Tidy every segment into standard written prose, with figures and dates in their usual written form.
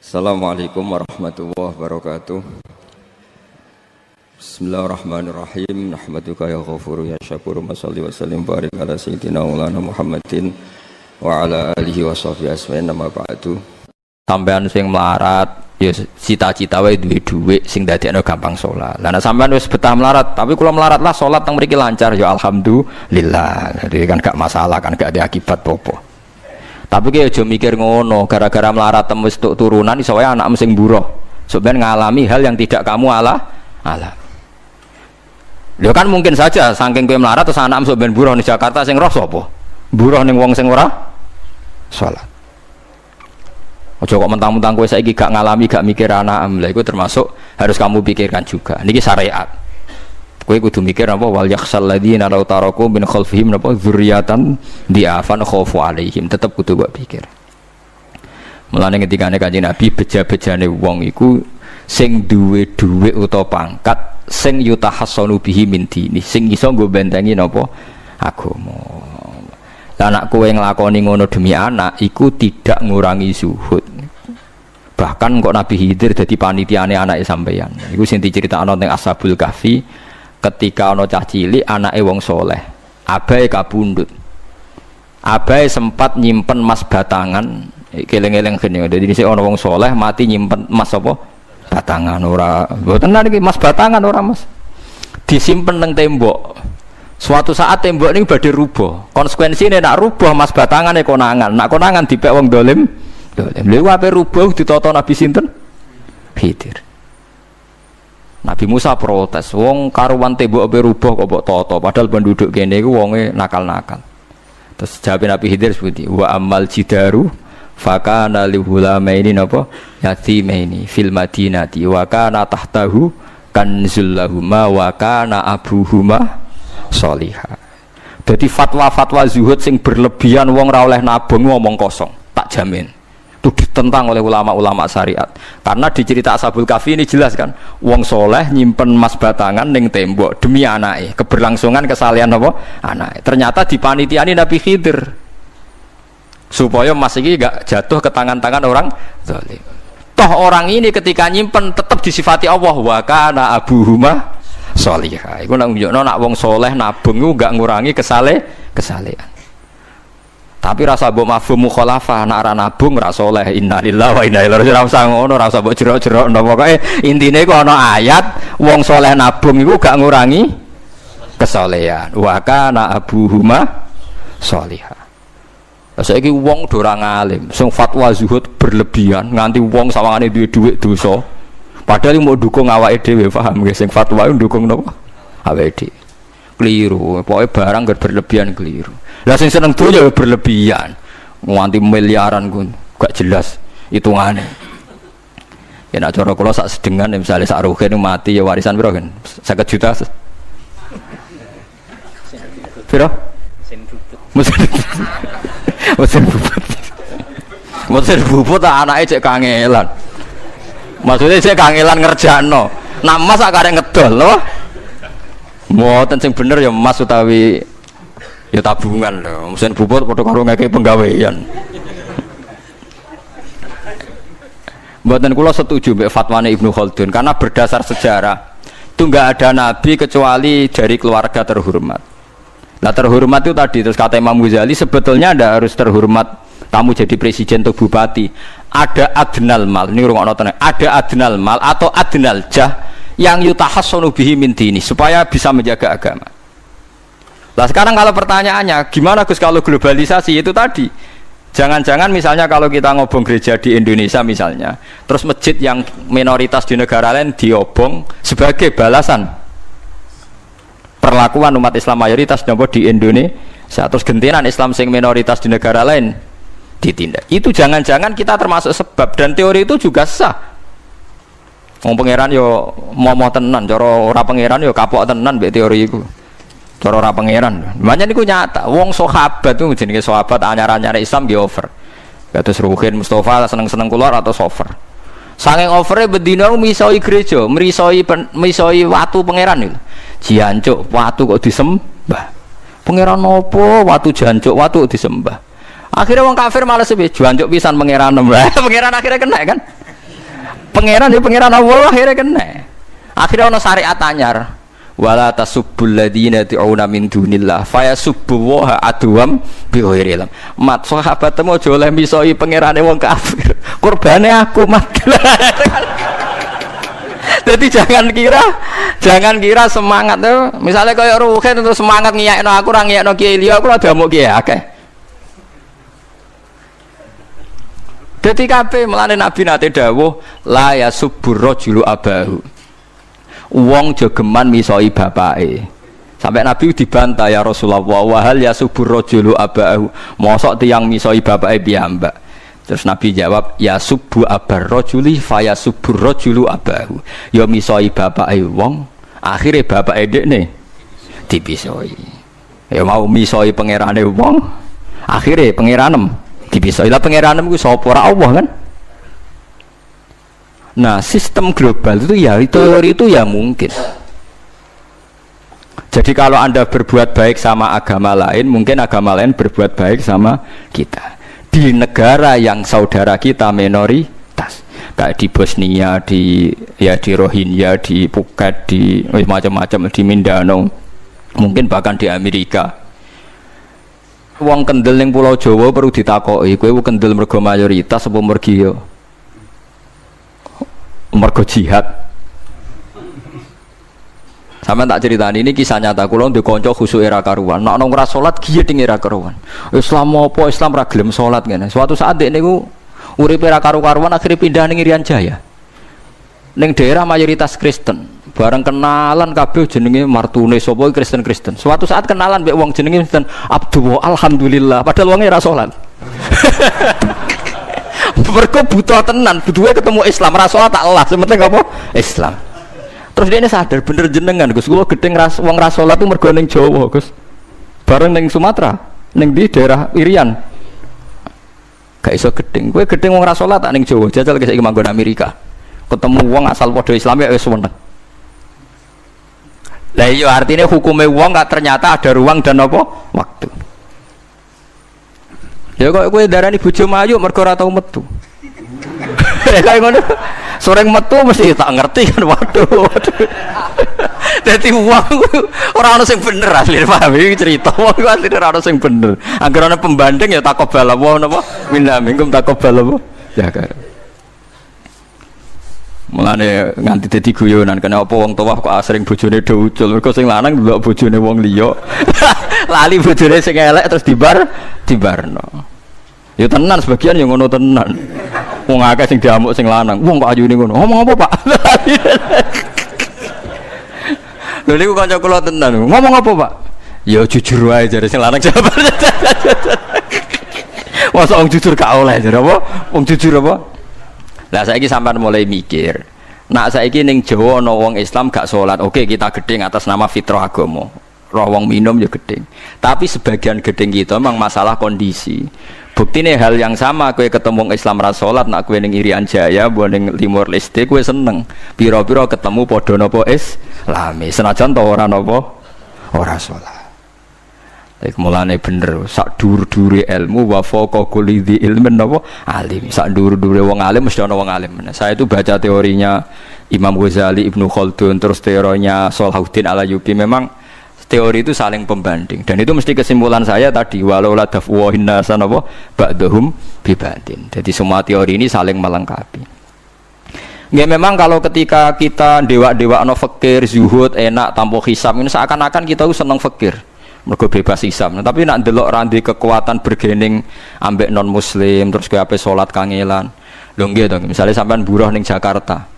Assalamualaikum warahmatullahi wabarakatuh. Bismillahirrahmanirrahim. Nahmaduka ya ghafuru ya syakuru. Mashalli wa sallim barik ala sayyidina maulana Muhammadin wa ala alihi wa sahbihi asma'in nama ba'du. Sampean sing melarat ya cita-cita wae duwe dhuwit sing dadekno gampang salat. Lah nek sampean wis betah melarat, tapi kula melarat lah salat teng mriki lancar ya alhamdulillah. Jadi kan gak masalah, kan gak ada akibat apa-apa. Tapi kayak aja mikir ngono, gara-gara melarat tembus tuk turunan iso wae anak sing buruh. Sebenarnya ngalami hal yang tidak kamu alami. Lho kan mungkin saja saking kowe melarat terus anak sebenarnya buruh di Jakarta sing roh sapa? Buruh ning wong sing ora salat. Aja kok mentang-mentang kowe saiki gak ngalami, gak mikir anak, lha iku termasuk harus kamu pikirkan juga. Niki syariat. Kowe kudu mikir apa wal yakhsal ladzina law taraku min khalfihim napa dzurriatan diafan khaufu alaihim, tetep kudu mbok pikir. Mulane ketikane Kanjeng Nabi beja-bejane wong iku sing duwe dhuwit utawa pangkat sing yutahassanu bihi min dini, sing iso nggo bentengi napa agama. Lah anak kowe nglakoni ngono demi anak iku tidak ngurangi zuhud. Bahkan kok Nabi Khidir dadi panitiane anake sampeyan. Iku sing diceritakno teng Ashabul Kahfi. Ketika ana cah cilik anake wong soleh, abahe kabundut. Abahe sempat nyimpen emas batangan, keleng-eleng kene. Dadi dhisik ana wong soleh mati nyimpen emas apa? Batangan ora. Mboten niki emas batangan ora, Mas. Disimpen nang tembok. Suatu saat tembok ini badhe rubuh. Konsekuensine nek rubuh emas batangane konangan. Nek konangan dipek wong dolim. Lha ape rubuh ditata Nabi sinten? Khidir. Nabi Musa protes, wong karuan tembok ape rubuh kok mbok tata, padahal penduduk kene iku wonge nakal-nakal. Terus jawab Nabi Khidir seperti wa amal jidaru fakana lihulamaini napa yatimaini fil madinati wa kana tahtahu kanzul lahuma wa kana abuhuma sholihah. Dadi fatwa-fatwa zuhud sing berlebihan wong ra oleh nabung ngomong kosong, tak jamin. Itu ditentang oleh ulama-ulama syariat. Karena di cerita Ashabul Kahfi ini jelas kan, wong soleh nyimpen emas batangan ning tembok demi anake, keberlangsungan kesalehan apa anake. Ternyata dipanitiani Nabi Khidir supaya emas iki gak jatuh ke tangan-tangan orang zalim. Toh orang ini ketika nyimpen tetap disifati Allah wa kana abuhuma sholihah. Iku nang nunjukno nak wong soleh nabung iku gak ngurangi kesalehan. Tapi rasa mbok mafhum mukhalafah nek ora nabung ora saleh. Innalillahi wa inna ilaihi raji'un. Ora usah ngono, ora usah mbok jerok-jerok. Pokoke intine ku ana ayat wong saleh nabung iku gak ngurangi kesalehan. Wa kana abuhuma sholihah. Saiki wong do ora ngalim, sing fatwa zuhud berlebihan nganti wong sawangane duwe dhuwit dosa. Padahal mau dukung awake dhewe, paham nggih, sing fatwa iku dukung napa? Awake dhewe. Keliru, pokoknya barang gak berlebihan keliru. Lah sing seneng donya berlebihan, nganti miliaran pun gak jelas hitungane. Ya nek cara kula sak sedengan misalnya sak rugen mati ya warisan piro kan? 50 juta. Piro? Mesin bubut. Mesin bubut anake cek kangelan. Maksudnya cek kangelan ngerjakno. Nak emas sak karek ngedol lho. Mboten sing bener ya emas utawi ya tabungan lho. Mesin bubut padha karo ngekek penggawean. Mboten kula setuju mbek fatwane Ibnu Khaldun karena berdasar sejarah itu enggak ada nabi kecuali dari keluarga terhormat. Nah terhormat itu tadi terus kata Imam Ghazali sebetulnya ada harus terhormat kamu jadi presiden atau bupati. Ada adnal mal, ini rungokno tenan. Ada adnal mal atau adnal jah yang yutahassanu bihi min dini supaya bisa menjaga agama. Lah sekarang kalau pertanyaannya gimana Gus kalau globalisasi itu tadi jangan-jangan misalnya kalau kita ngobong gereja di Indonesia misalnya terus masjid yang minoritas di negara lain diobong sebagai balasan perlakuan umat Islam mayoritas di Indonesia terus gentenan Islam sing minoritas di negara lain ditindak. Itu jangan-jangan kita termasuk sebab dan teori itu juga sah. Wong pangeran yo momo tenan, cara ora pangeran yo kapok tenan mbek teori iku. Cara ora pangeran. Makanya niku nyata, wong sahabat itu jenenge sahabat anyar-anyar Islam nggih over. Kados Ruhin Mustafa seneng-seneng kula atau over. Saking overe bendina misoi gereja, misoi watu pangeran niku. Jancuk watu kok disembah. Pangeran nopo watu jancuk watu disembah. Akhirnya wong kafir malah sepi jancuk pisan pangeran. Pangeran akhirnya kena kan. Pangeran ya pangeran Allah akhirnya kena. Akhirnya ono syariat anyar. Wala tasubbul ladzina ta'una min dunillah fayasubbu wa adwam bi ghairi ilm. Mat sahabatmu aja oleh misoi pangerane wong kafir. Kurbane aku mat. Jadi jangan kira semangat tuh. Misalnya kayak Ruhin terus semangat ngiyakno aku ora ngiyakno Kiai liya aku ora damuk kiai akeh. Dadi kabeh melane Nabi nate dawuh la yasubbur rajulu abahu. Wong jogeman misoi bapake. Sampai Nabi dibantah ya Rasulullah wa hal yasubbur rajulu abahu. Mosok tiyang misoi bapake piyambak. Terus Nabi jawab ya subbu abar rajuli faya subbur rajulu abahu. Ya misoi bapake wong, akhire bapake dekne dipisoi. Ya mau misoi pangerane wong, akhire pangeranem dipisoi. Lah pangeranem ku sapa ora Allah kan? Nah, sistem global itu ya teori itu ya mungkin. Jadi kalau Anda berbuat baik sama agama lain, mungkin agama lain berbuat baik sama kita. Di negara yang saudara kita minoritas, kayak di Bosnia, di Rohingya, di Phuket, di macam-macam, di Mindanao, mungkin bahkan di Amerika. Wong kendel ning Pulau Jawa perlu ditakoki, kowe kendel mergo mayoritas apa mergo jihad. Sampeyan tak ceritani ini kisah nyata kula ndek kanca khusyuk era karuan. Nek ora salat giyeding era karuan. Islam apa Islam ra gelem salat ngene. Suatu saat dek niku uripe era karu-karuan akhirnya pindah ning Irian Jaya. Ning daerah mayoritas Kristen. Bareng kenalan kabeh jenenge martune sapa Kristen-Kristen. Suatu saat kenalan mbek wong jenenge Kristen Abdul alhamdulillah padahal wonge ra salat. Mergo buta tenan, duwe ketemu Islam ra salat tak Allah, sementing apa? Islam. Terus dia ini sadar bener jenengan Gus, kula gedeng wong ra salat itu mergo ning Jawa Gus. Bareng ning Sumatera, ning di daerah Irian. Gak iso gedeng. Kowe gedeng wong ra salat tak ning Jawa, jajal ke saiki manggon Amerika. Ketemu wong asal padha Islame wis seneng. Lah iya artinya hukume wong gak ternyata ada ruang dan apa? Waktu. Ya kok kowe darani bojo mayu mergo ora tau metu. Kayak ngono. Sore metu mesti tak ngerti kan waduh. Dadi wong ora ono sing bener asline paham iki cerita wong asline ora ono sing bener. Angger ana pembanding ya takobal apa napa? Minna minkum takobal apa? Ya kan. Mulane nganti dadi guyonan kena apa wong tuwa kok asring bojone do ucul. Mergo sing lanang ndelok bojone wong liya. Lali bojone sing elek terus dibarno. Ya tenan sebagian yang ngono tenan. Wong akeh sing diamuk sing lanang. Wong kok ayune ngono. Ngomong apa, Pak? Lha niku kanca kula tenan. Ngomong apa, Pak? Ya jujur wae jare sing lanang jawab. Masa wong jujur gak oleh jare apa? Wong jujur apa? Lah saiki sampean mulai mikir. Nak saiki ning Jawa ana wong Islam gak salat. Oke, kita gedeng atas nama fitrah agama. Roh wong minum ya gedeng. Tapi sebagian gedeng kita memang masalah kondisi. Buktine hal yang sama kowe ketemu Islam ra salat nak kowe ning Irian Jaya mbok ning Timor Leste kowe seneng. Pira-pira ketemu padha napa Islami. Senajan to ora napa ora salat. Iku mulane bener sak dur-dure ilmu wa faqa kulli dzi ilmin napa alim. Sak dur-dure wong alim mesti ana wong alim. Saya itu baca teorinya Imam Ghazali, Ibnu Khaldun, terus teorinya Salahuddin Al-Ayyubi memang teori itu saling pembanding dan itu mesti kesimpulan saya tadi walau la dafwahin nasan apa ba'dhum bibatin. Jadi semua teori ini saling melengkapi. Nggih memang kalau ketika kita dewa-dewa ana fakir, zuhud, enak, tanpa hisab ini seakan-akan kita seneng fakir. Mergo bebas hisab. Nah, tapi nak ndelok randi kekuatan bergening ambek non muslim terus kowe ape salat kangelan. Lho nggih to, misalnya sampean buruh ning Jakarta.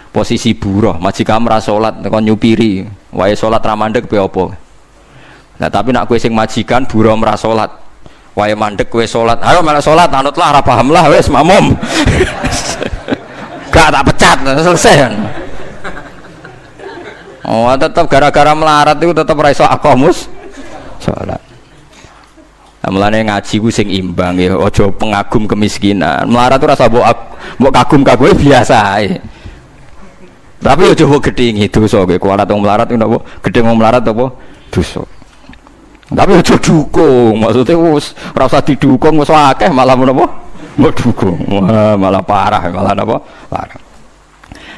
Posisi buruh, majikan ra salat kon nyupiri, wae salat ra mandeg piye apa. Nah, tapi nak kowe sing majikan buruh ra salat, wae mandeg kowe salat. Ayo malah salat, anutlah ra paham lah wis makmum. Gak tak pecat, selesai. Oh, tetap gara-gara melarat itu tetap ra iso aqamus salat. Nah, mulane ngaji ku sing imbang ya, aja pengagum kemiskinan. Melarat itu rasa mbok kagum-kagum biasa ae. Tapi aja mbok gedhingi dosa kowe kuwalat wong melarat ku napa? Gedhe wong melarat apa? Dosa. Tapi aja dukung, maksudnya wis ora usah didukung wis akeh malah menapa? Mbok dukung. Wah, malah parah, malah napa? Parah.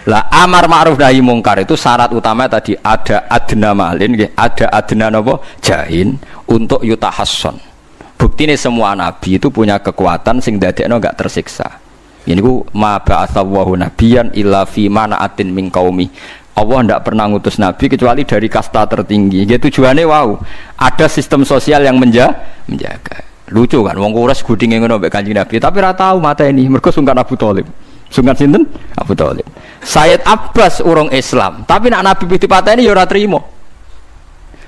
Lah amar ma'ruf nahi mungkar itu syarat utama tadi ada adna malin, ada adna napa jahin untuk yutahasson. Buktine semua nabi itu punya kekuatan sing dadekno enggak tersiksa. Ini ku ma ba'atsallahu nabiyyan illa fi mana'atin min qaumi. Allah tidak pernah ngutus nabi kecuali dari kasta tertinggi. Ya tujuannya wow, ada sistem sosial yang menjaga. Lucu kan, wong Quraisy gudinge ngono mbek Kanjeng Nabi, tapi ora tau mateni, mergo sungkan Abu Thalib. Sungkan sinten? Abu Thalib. Sayyid Abbas urung Islam, tapi nak Nabi dipateni ya ora trimo.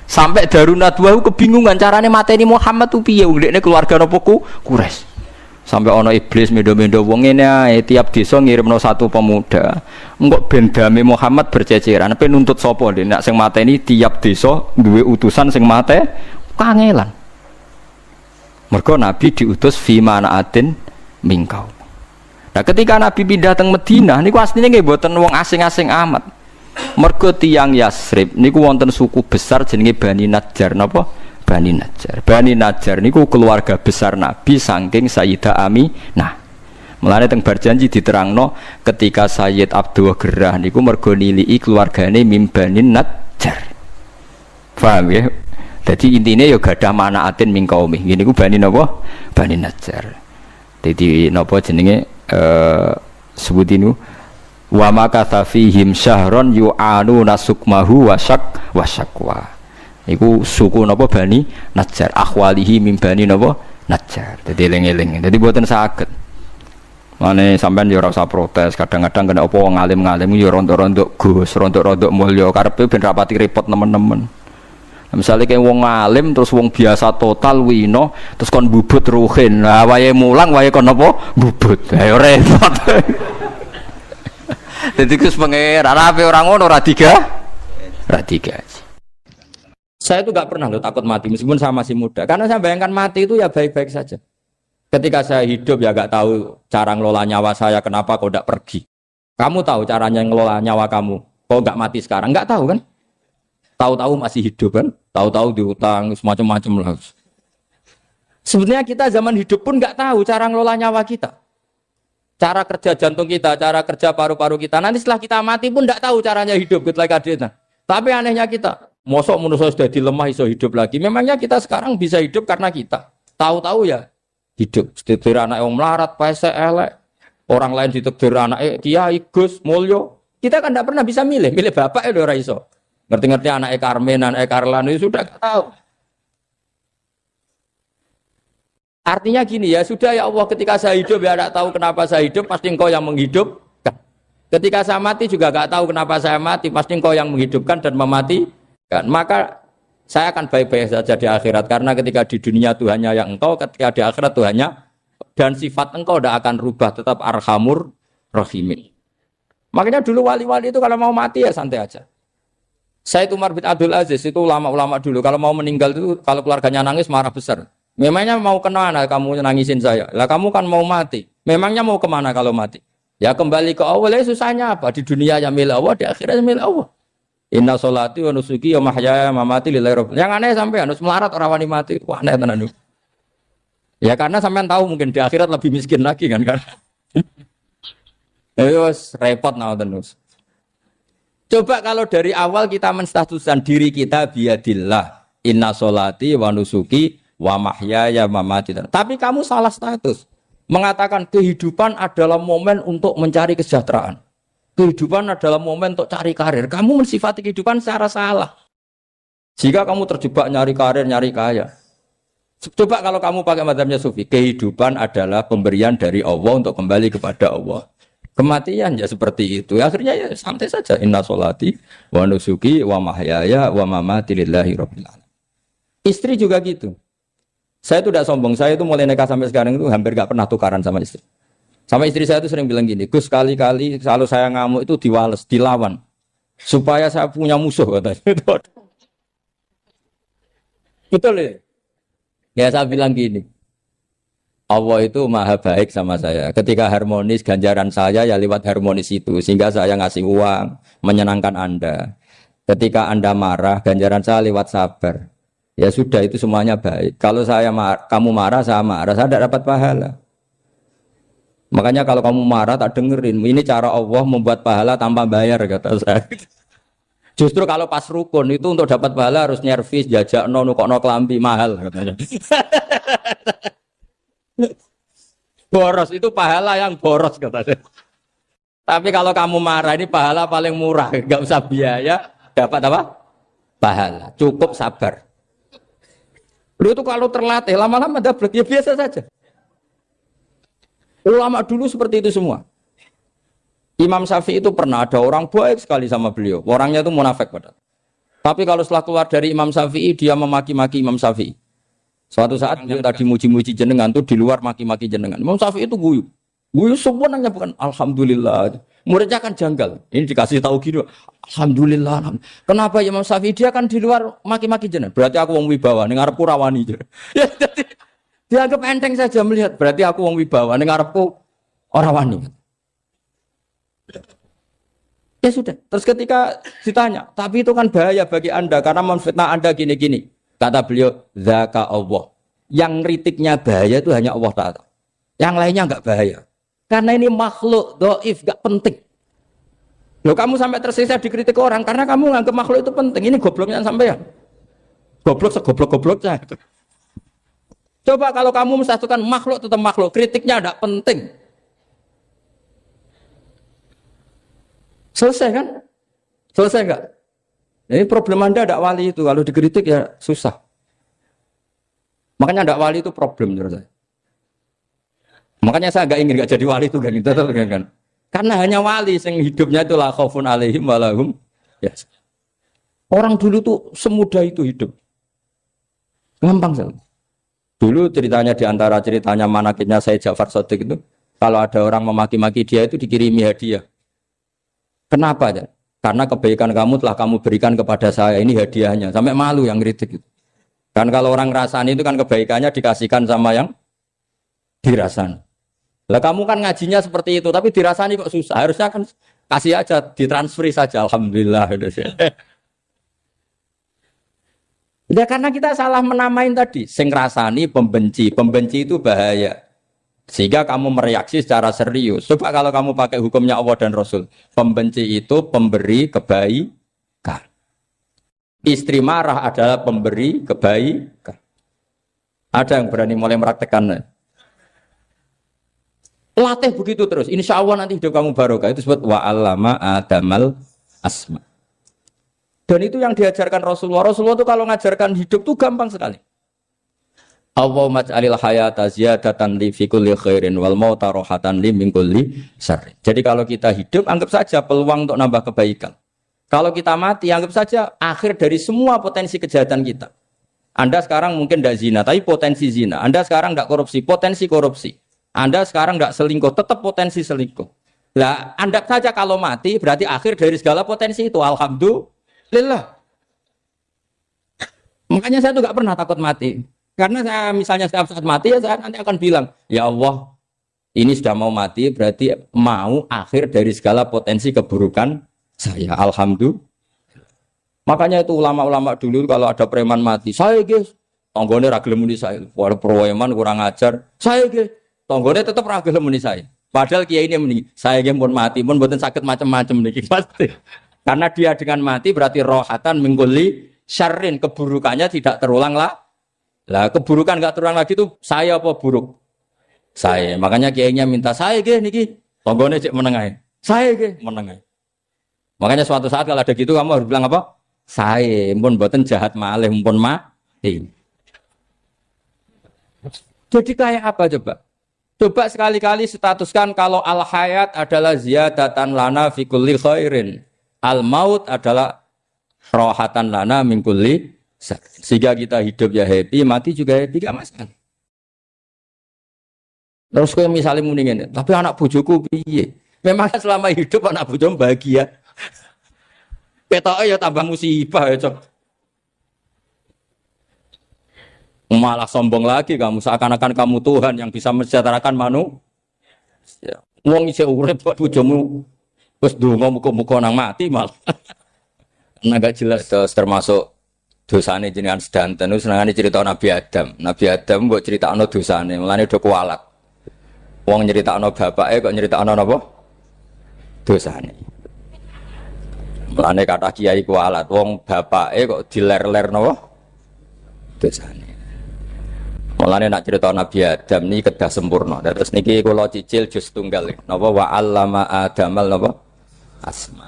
Sampai Darunat Wahu kebingungan carane mateni Muhammad tu piye, ndekne keluarga napa Quraisy. Sampai ana iblis mendo-mendo wong ngene ae tiap desa ngirimno satu pemuda. Engko ben dame Muhammad berceceran, pe nuntut sapa ndek nek sing mateni tiap desa duwe utusan sing mate kangelan. Mergo Nabi diutus fi manaatin mingkau. Nah, ketika Nabi pindah teng Madinah niku asline nggih mboten wong asing-asing amat. Mergo tiyang Yasrib niku wonten suku besar jenenge Bani Najjar napa? Bani Najjar. Bani Najjar niku keluarga besar Nabi saking Sayyidah Aminah. Mulane teng berjanji diterangno ketika Sayyid Abdul Gerah niku mergo niliki keluargane mim Bani Najjar. Paham ya? Jadi intinya ya gadah manaatin min qaumi. Ngene ku Bani napa? Bani Najjar. Dadi napa jenenge sebut ini wa makatha fihim syahron yu'anu nasukmahu wasyakwa. Iku suku napa Bani Najjar, akhwalihi min Bani napa Najjar. Dadi eling-eling. Dadi mboten saged. Mane sampean ya ora usah protes, kadang-kadang kena apa wong alim-alim ya rontok-rontok Gus, rontok-rontok mulya karepe ben rapati repot nemen-nemen. Misalnya kayak wong alim terus wong biasa total wino terus kon bubut ruhin, nah wae mulang wae kon apa bubut, ayo repot. Jadi kus pangeran apa orang ngono ora tiga. Saya itu gak pernah loh takut mati meskipun saya masih muda, karena saya bayangkan mati itu ya baik-baik saja. Ketika saya hidup ya gak tahu cara ngelola nyawa saya, kenapa kau tidak pergi? Kamu tahu caranya ngelola nyawa kamu, kau gak mati sekarang, gak tahu kan? Tahu-tahu masih hidup kan, tahu-tahu diutang semacam-macam lah. Sebenarnya kita zaman hidup pun nggak tahu cara ngelola nyawa kita, cara kerja jantung kita, cara kerja paru-paru kita. Nanti setelah kita mati pun nggak tahu caranya hidup gitu lagi. Tapi anehnya kita, mosok manusia sudah dilemah iso hidup lagi. Memangnya kita sekarang bisa hidup karena kita tahu-tahu ya hidup. Ditekdir anak yang melarat, paese elek, orang lain ditekdir anak Kiai Gus Mulyo. Kita kan nggak pernah bisa milih bapak ya ora iso. Ngerti-ngerti anak Karmen, anak Karlan itu sudah tahu. Artinya gini ya, sudah ya Allah, ketika saya hidup ya tidak tahu kenapa saya hidup, pasti engkau yang menghidupkan. Ketika saya mati juga tidak tahu kenapa saya mati, pasti engkau yang menghidupkan dan mematikan. Maka saya akan baik-baik saja di akhirat, karena ketika di dunia Tuhannya yang engkau, ketika di akhirat Tuhannya, dan sifat engkau tidak akan rubah, tetap arhamur rahimin. Makanya dulu wali-wali itu kalau mau mati ya santai aja. Sayyid Umar bin Abdul Aziz itu ulama-ulama dulu kalau mau meninggal itu kalau keluarganya nangis marah besar. Memangnya mau kemana kamu nangisin saya? Lah kamu kan mau mati. Memangnya mau kemana kalau mati? Ya kembali ke Allah. Susahnya apa? Di dunia ya milik Allah, di akhirat milik Allah. Inna sholati wa nusuki wa mahyaya wa mamati lillahi rabbil. Yang aneh sampai harus melarat orang wani mati. Wah aneh tenan. Ya karena sampean tahu mungkin di akhirat lebih miskin lagi kan. Terus repot nah terus. Coba kalau dari awal kita menstatuskan diri kita biadillah, inna sholati wa nusuki wa mahyaya wa mamati. Tapi kamu salah status. Mengatakan kehidupan adalah momen untuk mencari kesejahteraan. Kehidupan adalah momen untuk cari karir. Kamu mensifati kehidupan secara salah. Jika kamu terjebak nyari karir, nyari kaya. Coba kalau kamu pakai mazhabnya Sufi, kehidupan adalah pemberian dari Allah untuk kembali kepada Allah. Kematian ya seperti itu. Akhirnya ya santai saja. Inna sholati wa nusuki wa mahyaya wa mamati lillahi rabbil alamin. Istri juga gitu. Saya itu tidak sombong. Saya itu mulai nikah sampai sekarang itu hampir gak pernah tukaran sama istri. Sama istri saya itu sering bilang gini, Gus kali-kali kalau saya ngamuk itu diwales, dilawan. Supaya saya punya musuh katanya. Betul ya? Ya saya bilang gini. Allah itu maha baik sama saya. Ketika harmonis, ganjaran saya ya lewat harmonis itu. Sehingga saya ngasih uang, menyenangkan Anda. Ketika Anda marah, ganjaran saya lewat sabar. Ya sudah, itu semuanya baik. Kalau kamu marah, saya tidak dapat pahala. Makanya kalau kamu marah tak dengerin. Ini cara Allah membuat pahala tanpa bayar kata saya. Justru kalau pas rukun itu untuk dapat pahala harus nyervis, jajak nukokno kelambi mahal katanya. Boros itu pahala yang boros katanya. Tapi kalau kamu marah ini pahala paling murah, nggak usah biaya, dapat apa? Pahala. Cukup sabar. Lu itu kalau terlatih lama-lama dapat ya biasa saja. Ulama dulu seperti itu semua. Imam Syafi'i itu pernah ada orang baik sekali sama beliau. Orangnya itu munafik padahal. Tapi kalau setelah keluar dari Imam Syafi'i, dia memaki-maki Imam Syafi'i. Suatu saat dia tadi muji-muji jenengan tuh di luar maki-maki jenengan. Imam Syafi'i itu guyu. Guyu semuanya bukan alhamdulillah. Muridnya kan janggal. Ini dikasih tahu gitu. Alhamdulillah. Kenapa Imam Syafi'i dia kan di luar maki-maki jenengan? Berarti aku wong wibawa ning ngarepku rawani. Ya jadi dianggap enteng saja melihat. Berarti aku wong wibawa ning ngarepku ora wani. Ya sudah. Terus ketika ditanya, tapi itu kan bahaya bagi Anda karena memfitnah Anda gini-gini. Kata beliau, zaka Allah. Yang kritiknya bahaya itu hanya Allah Ta'ala. Yang lainnya enggak bahaya. Karena ini makhluk, doif, enggak penting. Loh kamu sampai tersisa dikritik orang karena kamu nganggap makhluk itu penting. Ini gobloknya sampai ya. Goblok segoblok-gobloknya. Coba kalau kamu mensatukan makhluk tetap makhluk, kritiknya enggak penting. Selesai kan? Selesai enggak? Ini problem Anda ada wali itu, kalau dikritik ya susah. Makanya ada wali itu problem menurut saya. Makanya saya enggak jadi wali itu kan. Karena hanya wali yang hidupnya itu la khaufun alaihim walahum. Ya. Orang dulu tuh semudah itu hidup. Gampang sekali. Dulu ceritanya di antara ceritanya manakibnya Sayyid Ja'far Shadiq itu, kalau ada orang memaki-maki dia itu dikirimi hadiah. Kenapa ya? Karena kebaikan kamu telah kamu berikan kepada saya, ini hadiahnya. Sampai malu yang kritik itu. Kan kalau orang rasani itu kan kebaikannya dikasihkan sama yang dirasani. Lah kamu kan ngajinya seperti itu, tapi dirasani kok susah. Harusnya kan kasih aja, ditransferi saja. Alhamdulillah. Ya karena kita salah menamain tadi. Sing rasani pembenci. Pembenci itu bahaya. Sehingga kamu mereaksi secara serius. Coba kalau kamu pakai hukumnya Allah dan Rasul. Pembenci itu pemberi kebaikan. Istri marah adalah pemberi kebaikan. Ada yang berani mulai mempraktekannya. Latih begitu terus. Insya Allah nanti hidup kamu barokah. Itu disebut wa'allama adamal asma. Dan itu yang diajarkan Rasulullah. Rasulullah itu kalau ngajarkan hidup itu gampang sekali. Allahumma ja'alil hayata ziyadatan li fi kulli khairin wal mauta rohatan li min kulli syarrin. Jadi kalau kita hidup anggap saja peluang untuk nambah kebaikan. Kalau kita mati anggap saja akhir dari semua potensi kejahatan kita. Anda sekarang mungkin tidak zina tapi potensi zina. Anda sekarang tidak korupsi, potensi korupsi. Anda sekarang tidak selingkuh, tetap potensi selingkuh. Lah, anggap saja kalau mati berarti akhir dari segala potensi itu. Alhamdulillah. Makanya saya tuh nggak pernah takut mati. Karena saya misalnya setiap saat mati ya saya nanti akan bilang, ya Allah, ini sudah mau mati berarti mau akhir dari segala potensi keburukan saya. Alhamdulillah. Makanya itu ulama-ulama dulu kalau ada preman mati, saya guys, tonggone ra gelem muni saya. Waduh preman kurang ajar. Saya guys, tonggone tetap ra gelem muni saya. Padahal kiai ini muni, saya guys pun mati pun mboten sakit macam-macam niki pasti. Karena dia dengan mati berarti rohatan mengkuli syarrin, keburukannya tidak terulang lah. Lah keburukan enggak terulang lagi tuh saya apa buruk? Saya. Makanya kiainya minta saya nggih niki. Tonggone cek menengae. Saya nggih menengae. Makanya suatu saat kalau ada gitu kamu harus bilang apa? Saya pun mboten jahat malih pun mati. Jadi kayak apa coba? Coba sekali-kali statuskan kalau al hayat adalah ziyadatan lana fi kulli khairin. Al maut adalah rohatan lana min kulli. Sehingga kita hidup ya happy, mati juga happy, gak masalah. Terus kalau misalnya mendingin, tapi anak bojoku piye? Memang selama hidup anak bojomu bahagia. Petoke ya tambah musibah ya, Cok. Malah sombong lagi kamu, seakan-akan kamu Tuhan yang bisa mensejahterakan manusia. Wong isih urip kok bojomu wis ndonga muga-muga nang mati malah. Nah gak jelas termasuk dosane jenengan sedanten itu senengane cerita Nabi Adam. Nabi Adam mbok critakno dosane, mulane do kualat. Wong nyeritakno bapake kok nyeritakno napa? Dosane. Mulane kata kiai kualat, wong bapake kok diler-ler napa? Dosane. Mulane nak cerita Nabi Adam niki kedah sempurna. Terus niki kula cicil juz tunggal napa wa 'allama Adamal napa? Asma.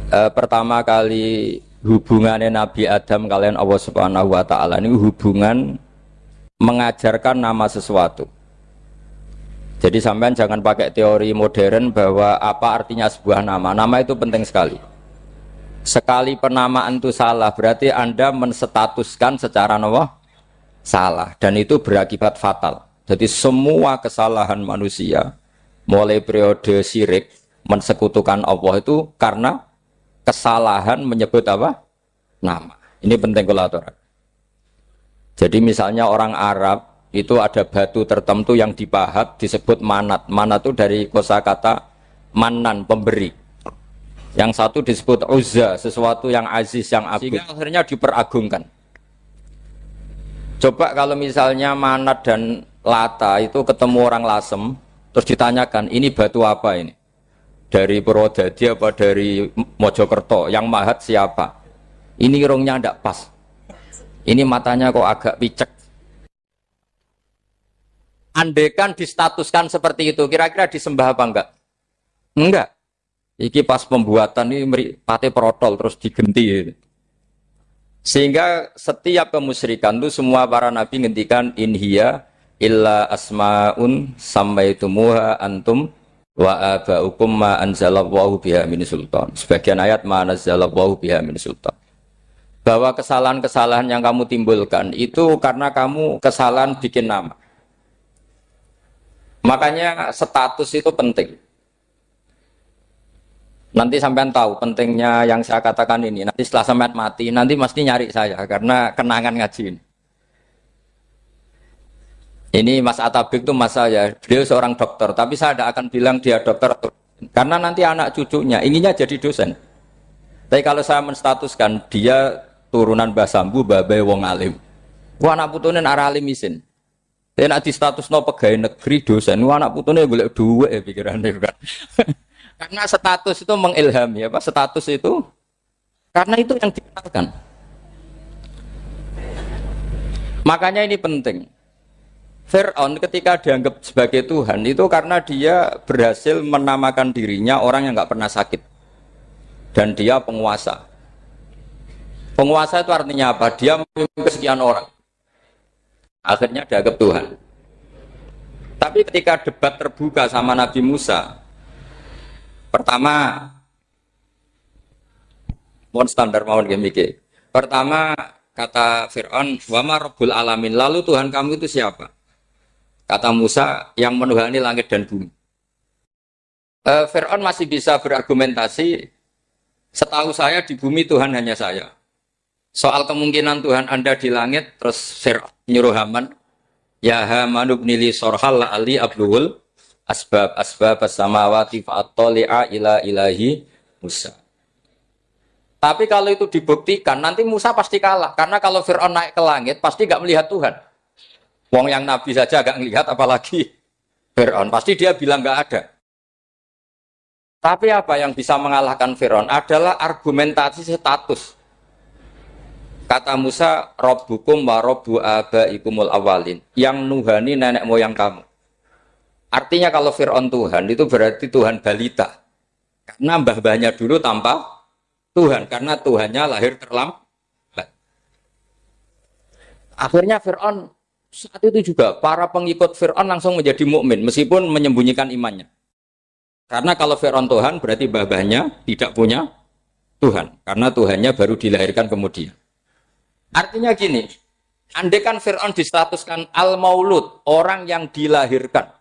Pertama kali hubungannya Nabi Adam kalian Allah Subhanahu wa taala ini hubungan mengajarkan nama sesuatu. Jadi sampean jangan pakai teori modern bahwa apa artinya sebuah nama. Nama itu penting sekali. Sekali penamaan itu salah, berarti Anda menstatuskan secara salah dan itu berakibat fatal. Jadi semua kesalahan manusia mulai periode syirik mensekutukan Allah itu karena kesalahan menyebut apa? Nama. Ini penting kula aturaken. Jadi misalnya orang Arab itu ada batu tertentu yang dipahat disebut manat. Manat itu dari kosakata manan, pemberi. Yang satu disebut uzza, sesuatu yang aziz, yang agung. Sehingga akhirnya diperagungkan. Coba kalau misalnya manat dan lata itu ketemu orang lasem, terus ditanyakan, ini batu apa ini? Dari Purwodadi apa dari Mojokerto? Yang mahat siapa? Ini irungnya tidak pas. Ini matanya kok agak picek. Andekan distatuskan seperti itu, kira-kira disembah apa enggak? Enggak. Iki pas pembuatan ini pate protol terus digenti. Sehingga setiap kemusyrikan itu semua para nabi ngendikan inhiya illa asmaun sammaitumuha antum wa aba'ukum ma anzalallahu biha min sultan. Sebagian ayat ma anzalallahu biha min sultan. Bahwa kesalahan-kesalahan yang kamu timbulkan itu karena kamu kesalahan bikin nama. Makanya status itu penting. Nanti sampean tahu pentingnya yang saya katakan ini. Nanti setelah sampean mati, nanti mesti nyari saya karena kenangan ngaji ini. Ini Mas Atabik itu mas saya, beliau seorang dokter, tapi saya tidak akan bilang dia dokter. Karena nanti anak cucunya inginnya jadi dosen. Tapi kalau saya menstatuskan dia turunan Mbah Sambu, babai wong alim. Wah anak putune arah alim isin. Tapi nak di status no pegawai negeri dosen, wah anak putune golek duit pikirannya kan. Karena status itu mengilhami, apa? Status itu karena itu yang dikenalkan. Makanya ini penting. Fir'aun ketika dianggap sebagai Tuhan itu karena dia berhasil menamakan dirinya orang yang nggak pernah sakit dan dia penguasa. Penguasa itu artinya apa? Dia memimpin sekian orang. Akhirnya dianggap Tuhan. Tapi ketika debat terbuka sama Nabi Musa, pertama, mohon standar mohon gemike. Pertama kata Fir'aun, wama Rabbul Alamin. Lalu Tuhan kamu itu siapa? Kata Musa, yang menuhani langit dan bumi. Fir'aun masih bisa berargumentasi, setahu saya di bumi Tuhan hanya saya. Soal kemungkinan Tuhan Anda di langit, terus Fir'aun nyuruh Haman, ya Haman ibnili sorhal la'ali abluhul asbab as-samawati fa'attali'a ila ilahi Musa. Tapi kalau itu dibuktikan, nanti Musa pasti kalah. Karena kalau Fir'aun naik ke langit, pasti nggak melihat Tuhan. Wong yang Nabi saja agak ngelihat, apalagi Fir'aun. Pasti dia bilang nggak ada. Tapi apa yang bisa mengalahkan Fir'aun adalah argumentasi status. Kata Musa, Rabbukum wa Rabbu abaikumul awalin. Yang nuhani nenek moyang kamu. Artinya kalau Fir'aun Tuhan, itu berarti Tuhan balita. Karena mbah-mbahnya dulu tanpa Tuhan. Karena Tuhannya lahir terlambat. Akhirnya Fir'aun saat itu juga para pengikut Fir'aun langsung menjadi mukmin meskipun menyembunyikan imannya. Karena kalau Fir'aun Tuhan berarti mbah-mbahnya tidak punya Tuhan. Karena Tuhannya baru dilahirkan kemudian. Artinya gini, andaikan Fir'aun distatuskan al-maulud, orang yang dilahirkan,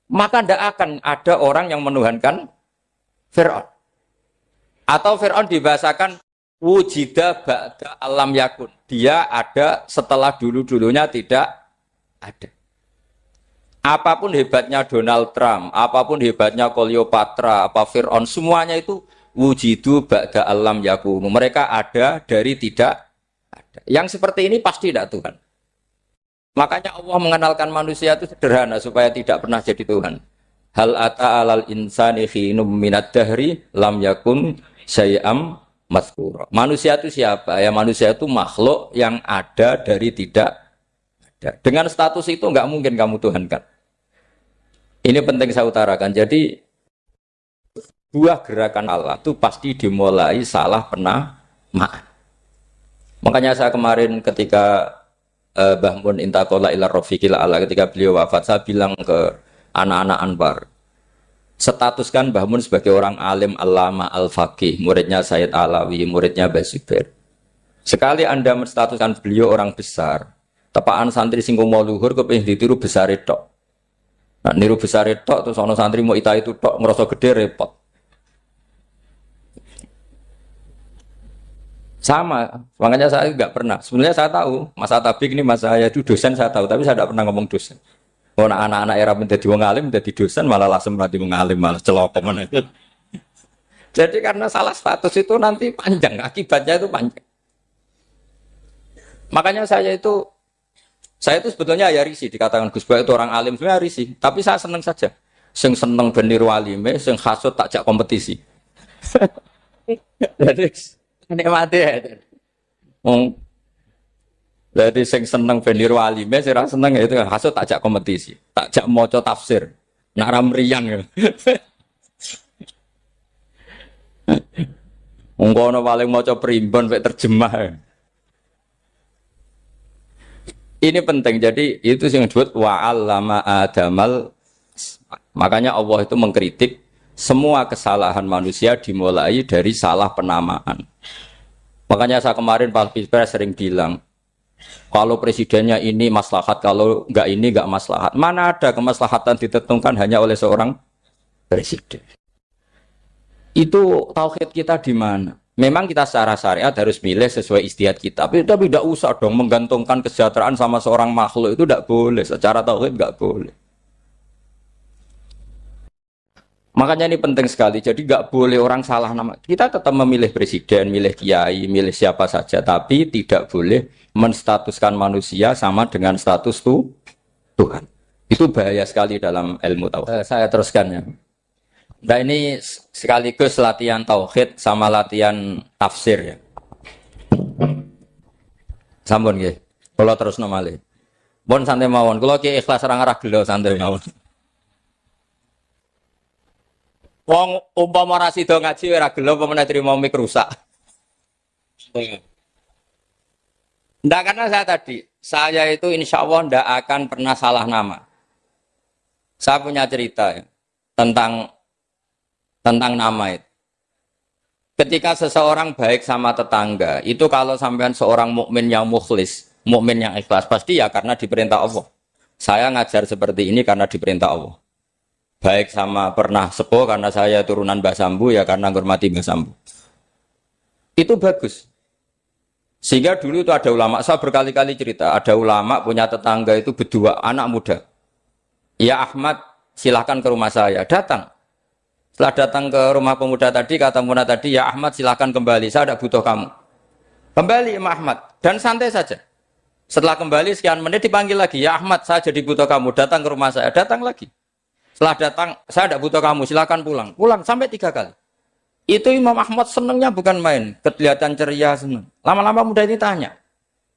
maka tidak akan ada orang yang menuhankan Fir'aun. Atau Fir'aun dibahasakan wujida ba'da alam yakun. Dia ada setelah dulu-dulunya tidak ada. Apapun hebatnya Donald Trump, apapun hebatnya Cleopatra, apa Fir'aun, semuanya itu wujidu ba'da alam yakun. Mereka ada dari tidak ada. Yang seperti ini pasti tidak Tuhan. Makanya Allah mengenalkan manusia itu sederhana supaya tidak pernah jadi Tuhan. Hal ata alal insani khinum minad dahri lam yakun syai'am mazkura. Manusia itu siapa? Ya manusia itu makhluk yang ada dari tidak ada. Dengan status itu enggak mungkin kamu tuhankan. Ini penting saya utarakan. Jadi buah gerakan Allah itu pasti dimulai salah penamaan. Makanya saya kemarin ketika Mbah Mun intaqala ila rafiqil ala, ketika beliau wafat, saya bilang ke anak-anak Anwar, statuskan Mbah Mun sebagai orang alim allama al-faqih, muridnya Sayyid Alawi, muridnya Mbah Zubair. Sekali Anda menstatuskan beliau orang besar, tepaan santri sing mau luhur kepengin ditiru besar tok. Nah, niru besar tok terus ana santri mau ita itu tok ngerasa gede repot. Sama, makanya saya nggak pernah. Sebenarnya saya tahu, Mas Atabik ini Mas saya itu dosen saya tahu, tapi saya tidak pernah ngomong dosen. Oh, anak-anak era menjadi wong alim, menjadi dosen malah langsung berarti wong alim malah celokoman itu. Jadi karena salah status itu nanti panjang, akibatnya itu panjang. Makanya saya itu sebetulnya ya risih dikatakan Gus Bak itu orang alim, sebenarnya risih. Tapi saya senang saja. Sing seneng beniru alime, sing hasut takjak kompetisi. Jadi nikmati ya. Jadi sing seneng beniru alime, sing ra seneng itu hasut takjak kompetisi, takjak maca tafsir. Nak ra mriyang ya. Wong kono paling maca primbon mek terjemah. Ini penting. Jadi itu yang disebut wa'allama adamal. Makanya Allah itu mengkritik semua kesalahan manusia dimulai dari salah penamaan. Makanya saya kemarin Pak Bisbara sering bilang, kalau presidennya ini maslahat, kalau enggak ini enggak maslahat. Mana ada kemaslahatan ditentukan hanya oleh seorang presiden? Itu tauhid kita di mana? Memang kita secara syariat harus milih sesuai ijtihad kita. Tapi tidak usah dong menggantungkan kesejahteraan sama seorang makhluk, itu tidak boleh. Secara tauhid enggak boleh. Makanya ini penting sekali. Jadi nggak boleh orang salah nama. Kita tetap memilih presiden, milih kiai, milih siapa saja. Tapi tidak boleh menstatuskan manusia sama dengan status Tuhan. Itu bahaya sekali dalam ilmu tauhid. Saya teruskan ya. Nah ini sekaligus latihan tauhid sama latihan tafsir ya. Sampun nggih. Kula terus nomale. Pun santai mawon. Kula ki ikhlas ora ngarah gelo santai mawon. Wong umpama ora sida ngaji ora gelo apa meneh trimo mik rusak. Ndak, karena saya itu insya Allah ndak akan pernah salah nama. Saya punya cerita ya, tentang nama itu. Ketika seseorang baik sama tetangga, itu kalau sampean seorang mukmin yang mukhlis, mukmin yang ikhlas, pasti ya karena diperintah Allah. Saya ngajar seperti ini karena diperintah Allah. Baik sama pernah sepuh karena saya turunan Mbah Sambu ya karena menghormati Mbah Sambu. Itu bagus. Sehingga dulu itu ada ulama, saya berkali-kali cerita, ada ulama punya tetangga itu berdua anak muda. Ya Ahmad, silahkan ke rumah saya. Datang. Setelah datang ke rumah pemuda tadi, kata pemuda tadi, ya Ahmad silahkan kembali, saya tidak butuh kamu. Kembali Imam Ahmad, dan santai saja. Setelah kembali sekian menit dipanggil lagi, ya Ahmad saya jadi butuh kamu, datang ke rumah saya. Datang lagi. Setelah datang, saya tidak butuh kamu, silakan pulang. Pulang sampai 3 kali. Itu Imam Ahmad senangnya bukan main, kelihatan ceria senang. Lama-lama muda ini tanya,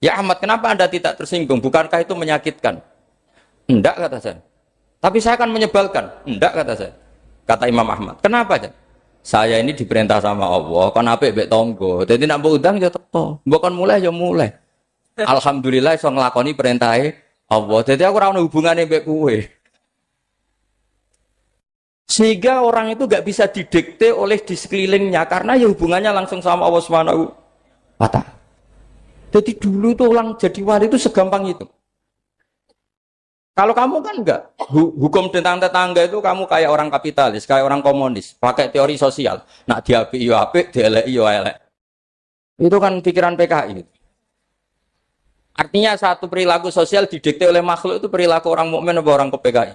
ya Ahmad kenapa Anda tidak tersinggung? Bukankah itu menyakitkan? Enggak, kata saya. Tapi saya akan menyebalkan. Enggak, kata saya. Kata Imam Ahmad. Kenapa aja? Saya ini diperintah sama Allah, kan apik mbek tangga. Dadi nek mbok udang ya teko. Mbok kon mulai ya mulai. Alhamdulillah iso nglakoni perintahe Allah. Dadi aku ora ono hubungane mbek kowe. Sehingga orang itu gak bisa didikte oleh di sekelilingnya karena ya hubungannya langsung sama Allah Subhanahu wa Ta'ala. Jadi dulu itu orang jadi wali itu segampang itu. Kalau kamu kan enggak, hukum tentang tetangga itu kamu kayak orang kapitalis, kayak orang komunis, pakai teori sosial. Nak diapik yo apik, dielek yo elek. Itu kan pikiran PKI. Artinya satu perilaku sosial didikte oleh makhluk itu perilaku orang mukmin atau orang ke PKI.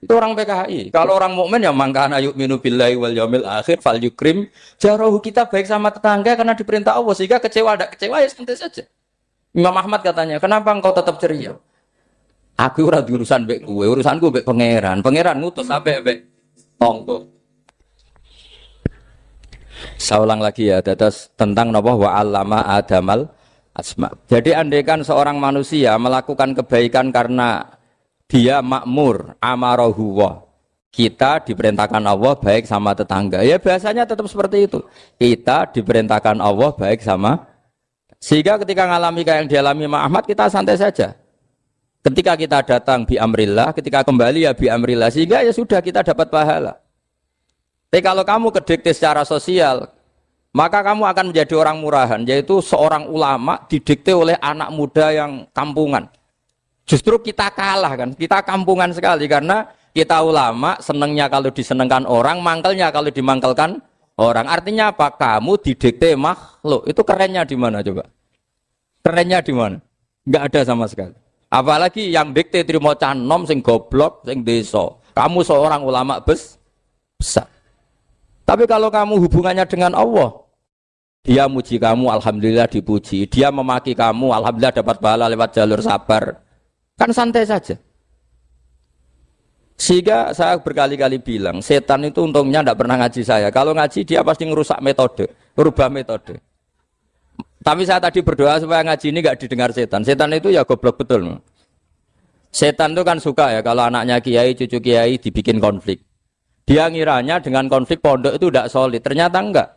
Itu orang PKI. Kalau orang mukmin ya mangkana yu'minu billahi wal yaumil akhir fal yukrim jarahu. Kita baik sama tetangga karena diperintah Allah, sehingga kecewa ada kecewa ya santai saja. Imam Ahmad katanya, kenapa engkau tetap ceria? Aku ora urusan mbek kowe, urusanku mbek pangeran. Pangeran ngutus sampe mbek tonggo. Saya ulang lagi ya, dados tentang napa wa 'allama adamal asma. Jadi andaikan seorang manusia melakukan kebaikan karena dia makmur, amarahu wa. Kita diperintahkan Allah baik sama tetangga. Ya biasanya tetap seperti itu. Kita diperintahkan Allah baik sama. Sehingga ketika ngalami kayak yang dialami Mak Ahmad, kita santai saja. Ketika kita datang bi amrillah, ketika kembali ya bi amrillah. Sehingga ya sudah kita dapat pahala. Tapi kalau kamu kedikte secara sosial, maka kamu akan menjadi orang murahan. Yaitu seorang ulama didikte oleh anak muda yang kampungan. Justru kita kalah kan. Kita kampungan sekali karena kita ulama senengnya kalau disenengkan orang, mangkelnya kalau dimangkelkan orang. Artinya apa? Kamu didikte makhluk. Itu kerennya di mana coba? Kerennya di mana? Enggak ada sama sekali. Apalagi yang dikte trimo canom sing goblok, sing desa. Kamu seorang ulama besar. Tapi kalau kamu hubungannya dengan Allah, dia muji kamu, alhamdulillah dipuji. Dia memaki kamu, alhamdulillah dapat pahala lewat jalur sabar. Kan santai saja. Sehingga saya berkali-kali bilang, setan itu untungnya tidak pernah ngaji saya. Kalau ngaji dia pasti ngerusak metode, merubah metode. Tapi saya tadi berdoa supaya ngaji ini nggak didengar setan. Setan itu ya goblok betul. Setan itu kan suka ya kalau anaknya kiai, cucu kiai dibikin konflik. Dia ngiranya dengan konflik pondok itu tidak solid. Ternyata enggak.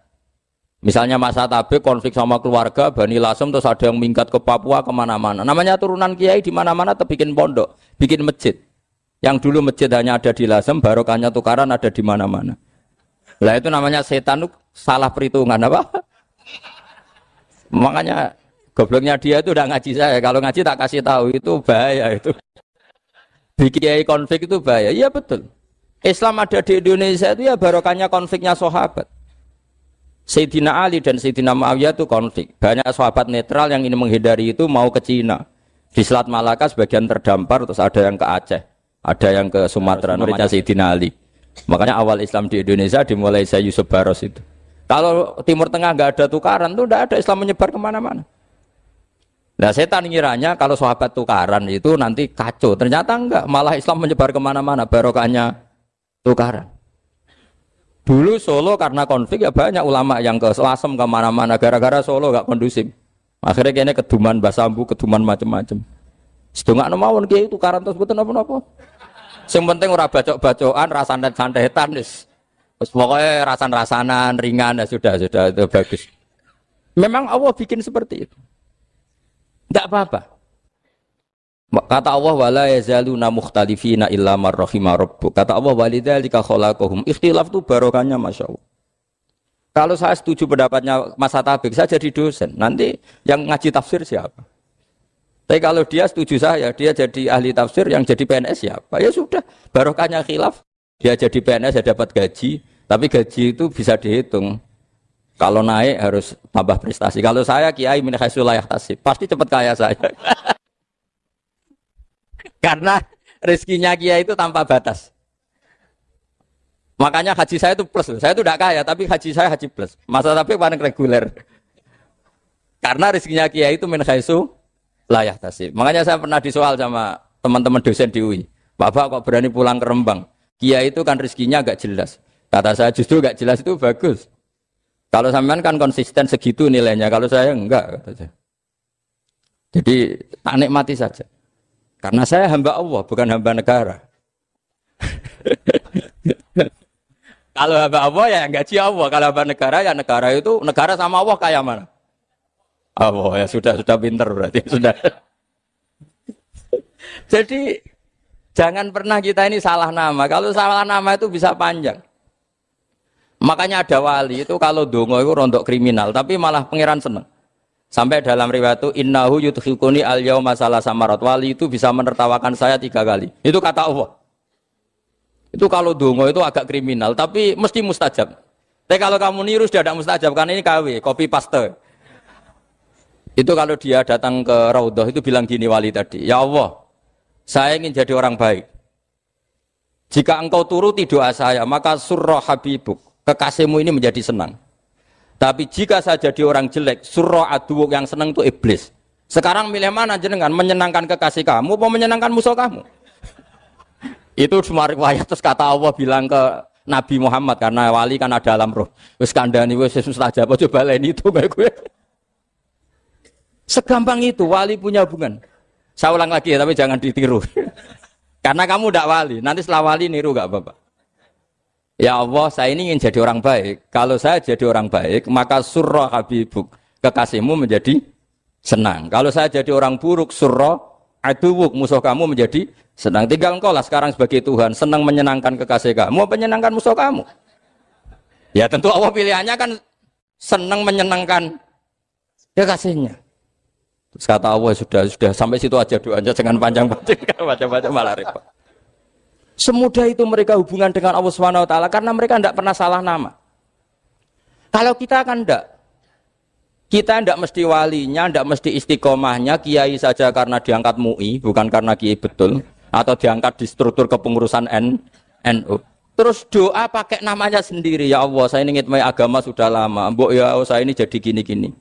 Misalnya masa tabik konflik sama keluarga, Bani Lasem, terus ada yang minggat ke Papua kemana-mana. Namanya turunan kiai di mana-mana terbikin pondok, bikin masjid. Yang dulu masjid hanya ada di Lasem, barokahnya tukaran ada di mana-mana. Lah itu namanya setan itu salah perhitungan apa? Makanya gobloknya dia itu udah ngaji saya. Kalau ngaji tak kasih tahu itu bahaya itu. Bikin konflik itu bahaya. Iya betul. Islam ada di Indonesia itu ya barokahnya konfliknya sahabat. Sayyidina Ali dan Sayyidina Muawiyah itu konflik. Banyak sahabat netral yang ingin menghindari itu mau ke Cina. Di Selat Malaka sebagian terdampar, terus ada yang ke Aceh. Ada yang ke Sumatera, namanya Sayyidina Ali. Makanya awal Islam di Indonesia dimulai Syekh Yusuf Baros itu. Kalau Timur Tengah nggak ada tukaran, tuh nggak ada Islam menyebar kemana-mana. Nah setan ngiranya kalau sahabat tukaran itu nanti kacau. Ternyata enggak, malah Islam menyebar kemana-mana, barokahnya tukaran. Dulu Solo karena konflik ya banyak ulama yang ke Lasem kemana-mana, gara-gara Solo nggak kondusif. Akhirnya kayaknya keduman basambu, keduman macam-macam. Sedungak mawon kiai tukaran terus betul apa-apa. Yang penting ora bacok-bacokan, rasan-santetan wis. Wis pokoke rasan-rasanan ringan ya sudah itu bagus. Memang Allah bikin seperti itu. Enggak apa-apa. Kata Allah wala yazaluna mukhtalifina illa man rahima rabbuk. Kata Allah walidzalika khalaqahum. Ikhtilaf itu barokahnya masyaallah. Kalau saya setuju pendapatnya Mas Atabik, saya jadi dosen. Nanti yang ngaji tafsir siapa? Tapi kalau dia setuju saya, dia jadi ahli tafsir, yang jadi PNS siapa? Ya sudah, barokahnya khilaf. Dia jadi PNS, dia dapat gaji. Tapi gaji itu bisa dihitung. Kalau naik harus tambah prestasi. Kalau saya kiai min haitsu la yahtasib, pasti cepat kaya saya. Karena rezekinya kiai itu tanpa batas. Makanya haji saya itu plus. Saya itu tidak kaya, tapi haji saya haji plus. Masa tapi paling reguler. Karena rezekinya kiai itu min haitsu la yahtasib. Makanya saya pernah disoal sama teman-teman dosen di UI. Bapak kok berani pulang ke Rembang? Kiai itu kan rezekinya agak jelas. Kata saya justru agak jelas itu bagus. Kalau sampean kan konsisten segitu nilainya, kalau saya enggak. Kata saya. Jadi tak nikmati saja. Karena saya hamba Allah, bukan hamba negara. Kalau hamba Allah ya gaji Allah. Kalau hamba negara ya negara itu, negara sama Allah kayak mana? Allah ya sudah pinter berarti sudah. Jadi jangan pernah kita ini salah nama. Kalau salah nama itu bisa panjang. Makanya ada wali itu kalau dongo itu rontok kriminal, tapi malah pangeran seneng. Sampai dalam riwayat itu innahu yudkhiluni al-yauma salasa marat. Wali itu bisa menertawakan saya 3 kali. Itu kata Allah. Itu kalau dongo itu agak kriminal, tapi mesti mustajab. Tapi kalau kamu niru sudah tidak mustajab, karena ini KW, copy paste. Itu kalau dia datang ke Raudhah itu bilang gini wali tadi, ya Allah, saya ingin jadi orang baik. Jika engkau turuti doa saya, maka surra habibuk, kekasihmu ini menjadi senang. Tapi jika saya jadi orang jelek, surra aduwuk yang senang itu iblis. Sekarang milih mana jenengan? Menyenangkan kekasih kamu apa menyenangkan musuh kamu? Itu semua riwayat terus kata Allah bilang ke Nabi Muhammad karena wali kan ada alam roh. Wis kandhani wis mustajab coba leni itu kayak gue. Segampang itu wali punya hubungan. Saya ulang lagi ya, tapi jangan ditiru. Karena kamu tidak wali, nanti setelah wali niru gak apa-apa. Ya Allah, saya ini ingin jadi orang baik. Kalau saya jadi orang baik, maka surra habibuk, kekasihmu menjadi senang. Kalau saya jadi orang buruk, surra aduwuk, musuh kamu menjadi senang. Tinggal engkau lah sekarang sebagai Tuhan, senang menyenangkan kekasih kamu, menyenangkan musuh kamu. Ya tentu Allah pilihannya kan senang menyenangkan kekasihnya. Terus kata Allah sudah sampai situ aja doanya, jangan panjang-panjang, baca-baca malah repot. Semudah itu mereka hubungan dengan Allah Subhanahu wa taala karena mereka tidak pernah salah nama. Kalau kita kan tidak. Kita tidak mesti walinya, tidak mesti istiqomahnya, kiai saja karena diangkat MUI, bukan karena kiai betul, atau diangkat di struktur kepengurusan NU. Terus doa pakai namanya sendiri, ya Allah saya ini ngitmai agama sudah lama, mbok ya Allah saya ini jadi gini-gini.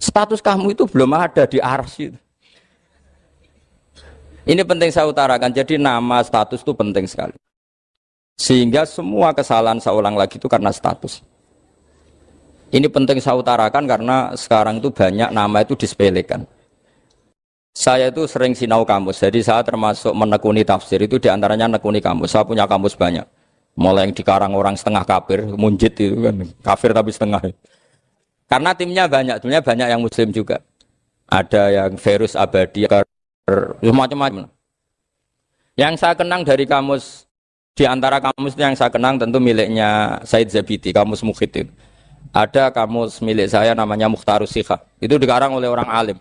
Status kamu itu belum ada di arsy. Ini penting saya utarakan, jadi nama status itu penting sekali. Sehingga semua kesalahan saya ulang lagi itu karena status. Ini penting saya utarakan karena sekarang itu banyak nama itu disepelekan. Saya itu sering sinau kamus, jadi saya termasuk menekuni tafsir itu diantaranya menekuni kamus. Saya punya kamus banyak. Mulai yang dikarang orang setengah kafir, munjid itu kan, kafir tapi setengah. Karena timnya banyak yang muslim juga. Ada yang virus abadi, macam-macam. Yang saya kenang dari kamus, di antara kamus yang saya kenang tentu miliknya Said Zabidi, kamus Mukhid itu. Ada kamus milik saya namanya Mukhtarus Sikhah. Itu dikarang oleh orang alim.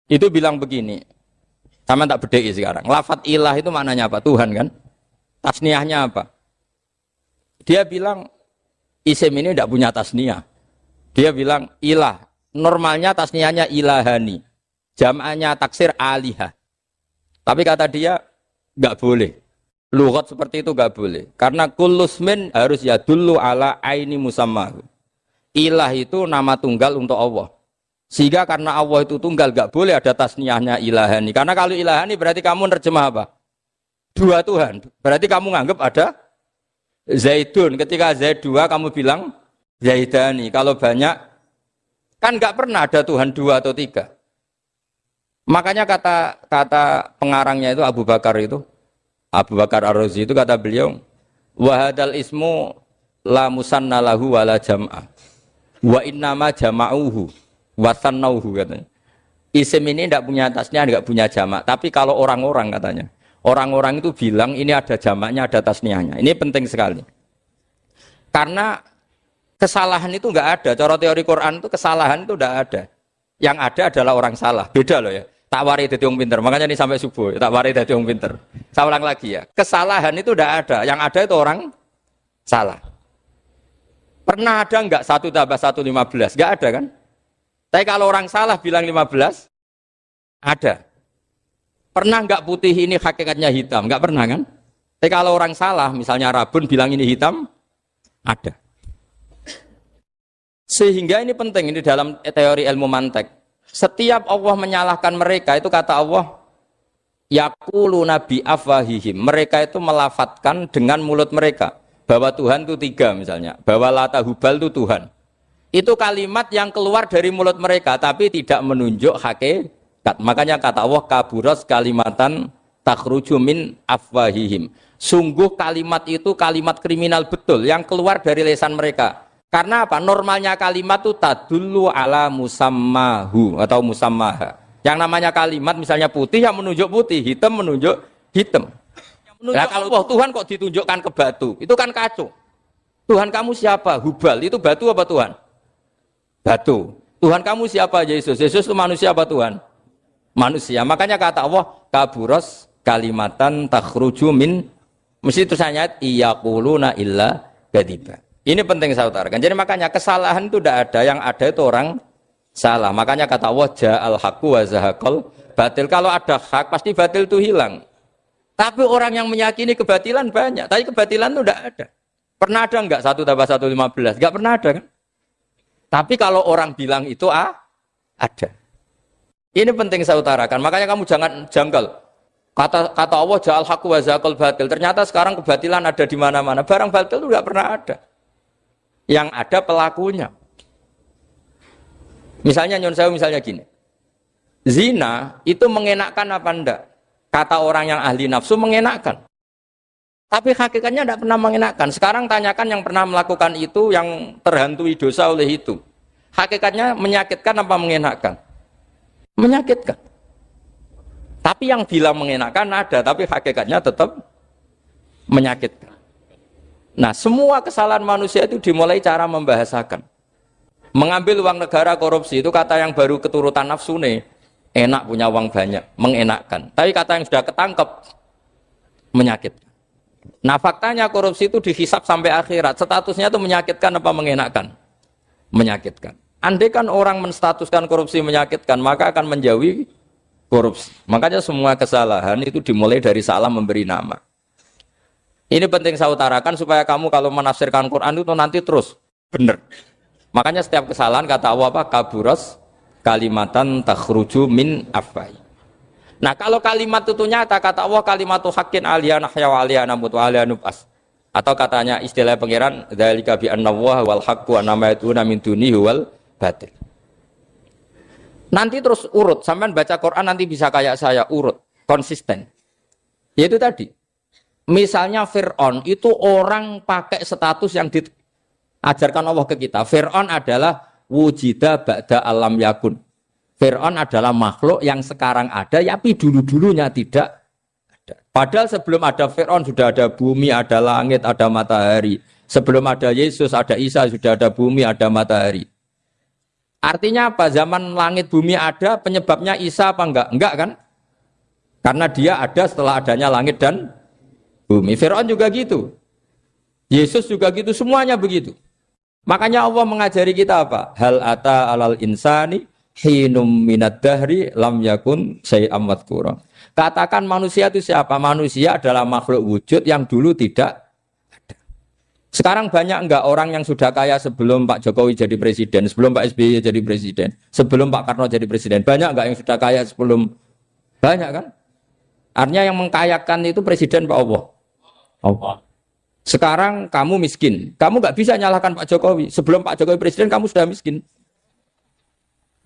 Itu bilang begini, sama tak bedai sekarang. Lafat ilah itu maknanya apa? Tuhan kan? Tasniahnya apa? Dia bilang isim ini tidak punya tasniah. Dia bilang ilah. Normalnya tasniahnya ilahani. Jam'anya taksir alihah. Tapi kata dia nggak boleh. Lughat seperti itu nggak boleh. Karena kullusmin harus yadullu ala aini musammahu. Ilah itu nama tunggal untuk Allah. Sehingga karena Allah itu tunggal nggak boleh ada tasniahnya ilahani. Karena kalau ilahani berarti kamu nerjemah apa? Dua Tuhan. Berarti kamu nganggap ada Zaidun. Ketika Zaid dua kamu bilang Zaidani. Kalau banyak kan nggak pernah ada Tuhan dua atau tiga. Makanya kata pengarangnya itu Abu Bakar Ar-Razi itu kata beliau, wahadal ismu la musanna lahu wala jam'a wa innama jama'uhu wa sannauhu katanya. Isim ini tidak punya tasnya, tidak punya jamak. Tapi kalau orang-orang katanya, orang-orang itu bilang ini ada jamaknya, ada tasniahnya. Ini penting sekali. Karena kesalahan itu enggak ada. Cara teori Quran itu kesalahan itu enggak ada. Yang ada adalah orang salah. Beda loh ya. Tak wari dadi wong pinter. Makanya ini sampai subuh. Tak wari dadi wong pinter. Saya ulang lagi ya. Kesalahan itu enggak ada. Yang ada itu orang salah. Pernah ada enggak 1 tambah 1 15? Enggak ada kan? Tapi kalau orang salah bilang 15, ada. Pernah enggak putih ini hakikatnya hitam? Enggak pernah kan? Tapi kalau orang salah, misalnya Rabun bilang ini hitam, ada. Sehingga ini penting ini dalam teori ilmu mantek. Setiap Allah menyalahkan mereka itu kata Allah yaqulu nabi afwahihim. Mereka itu melafatkan dengan mulut mereka bahwa Tuhan itu 3 misalnya, bahwa Lata Hubal itu Tuhan. Itu kalimat yang keluar dari mulut mereka tapi tidak menunjuk hakikat. Makanya kata Allah kaburas kalimatan takhruju min afwahihim. Sungguh kalimat itu kalimat kriminal betul yang keluar dari lisan mereka. Karena apa? Normalnya kalimat itu tadullu ala musammahu atau musammaha. Yang namanya kalimat misalnya putih yang menunjuk putih, hitam menunjuk hitam. Nah, kalau Tuhan kok ditunjukkan ke batu, itu kan kacau. Tuhan kamu siapa? Hubal, itu batu apa Tuhan? Batu. Tuhan kamu siapa? Yesus. Yesus itu manusia apa Tuhan? Manusia. Makanya kata Allah, kaburos kalimatan takhruju min, mesti tulisannya iyaquluna illa kadiba. Ini penting saya utarakan. Jadi makanya kesalahan itu tidak ada, yang ada itu orang salah. Makanya kata Allah ja'al haqqu wa zahaqal batil. Kalau ada hak pasti batil itu hilang. Tapi orang yang meyakini kebatilan banyak, tapi kebatilan itu tidak ada. Pernah ada enggak 1 tambah 1 15? Enggak pernah ada kan? Tapi kalau orang bilang itu ada. Ini penting saya utarakan. Makanya kamu jangan janggal. Kata Allah ja'al haqqu wa zaqal batil. Ternyata sekarang kebatilan ada di mana-mana. Barang batil itu enggak pernah ada. Yang ada pelakunya. Misalnya nyon saya misalnya gini. Zina itu mengenakkan apa enggak? Kata orang yang ahli nafsu mengenakkan. Tapi hakikatnya tidak pernah mengenakkan. Sekarang tanyakan yang pernah melakukan itu, yang terhantui dosa oleh itu. Hakikatnya menyakitkan apa mengenakkan? Menyakitkan. Tapi yang bilang mengenakkan ada, tapi hakikatnya tetap menyakitkan. Nah, semua kesalahan manusia itu dimulai cara membahasakan. Mengambil uang negara korupsi itu kata yang baru keturutan nafsu nih. Enak punya uang banyak, mengenakkan. Tapi kata yang sudah ketangkep, menyakitkan. Nah faktanya korupsi itu dihisap sampai akhirat. Statusnya itu menyakitkan apa mengenakkan? Menyakitkan. Andai kan orang menstatuskan korupsi menyakitkan, maka akan menjauhi korupsi. Makanya semua kesalahan itu dimulai dari salah memberi nama. Ini penting saya utarakan supaya kamu kalau menafsirkan Quran itu nanti terus benar. Makanya setiap kesalahan kata Allah apa? Kaburas kalimatan takhruju min afwai. Nah kalau kalimat itu nyata, kata Allah kalimatu haqqin aliyana hya wa aliyana mut wa aliyana nub'as. Atau katanya istilah pangeran dzalika bi anna Allah wal haqqu wa nama yatuna min dunihi wal batil. Nanti terus urut, sampean baca Quran nanti bisa kayak saya urut, konsisten. Yaitu tadi. Misalnya Fir'aun itu orang pakai status yang diajarkan Allah ke kita. Fir'aun adalah wujida ba'da alam yakun. Fir'aun adalah makhluk yang sekarang ada, tapi dulu-dulunya tidak ada. Padahal sebelum ada Fir'aun sudah ada bumi, ada langit, ada matahari. Sebelum ada Yesus, ada Isa, sudah ada bumi, ada matahari. Artinya apa? Zaman langit bumi ada, penyebabnya Isa apa enggak? Enggak kan? Karena dia ada setelah adanya langit dan bumi. Fir'aun juga gitu. Yesus juga gitu, semuanya begitu. Makanya Allah mengajari kita apa? Hal ata alal insani hinum minad dahri lam yakun syai'am madhkura. Katakan manusia itu siapa? Manusia adalah makhluk wujud yang dulu tidak ada. Sekarang banyak enggak orang yang sudah kaya sebelum Pak Jokowi jadi presiden, sebelum Pak SBY jadi presiden, sebelum Pak Karno jadi presiden? Banyak enggak yang sudah kaya sebelum? Banyak kan? Artinya yang mengkayakan itu presiden Pak Allah. Allah. Sekarang kamu miskin, kamu enggak bisa nyalahkan Pak Jokowi. Sebelum Pak Jokowi presiden kamu sudah miskin.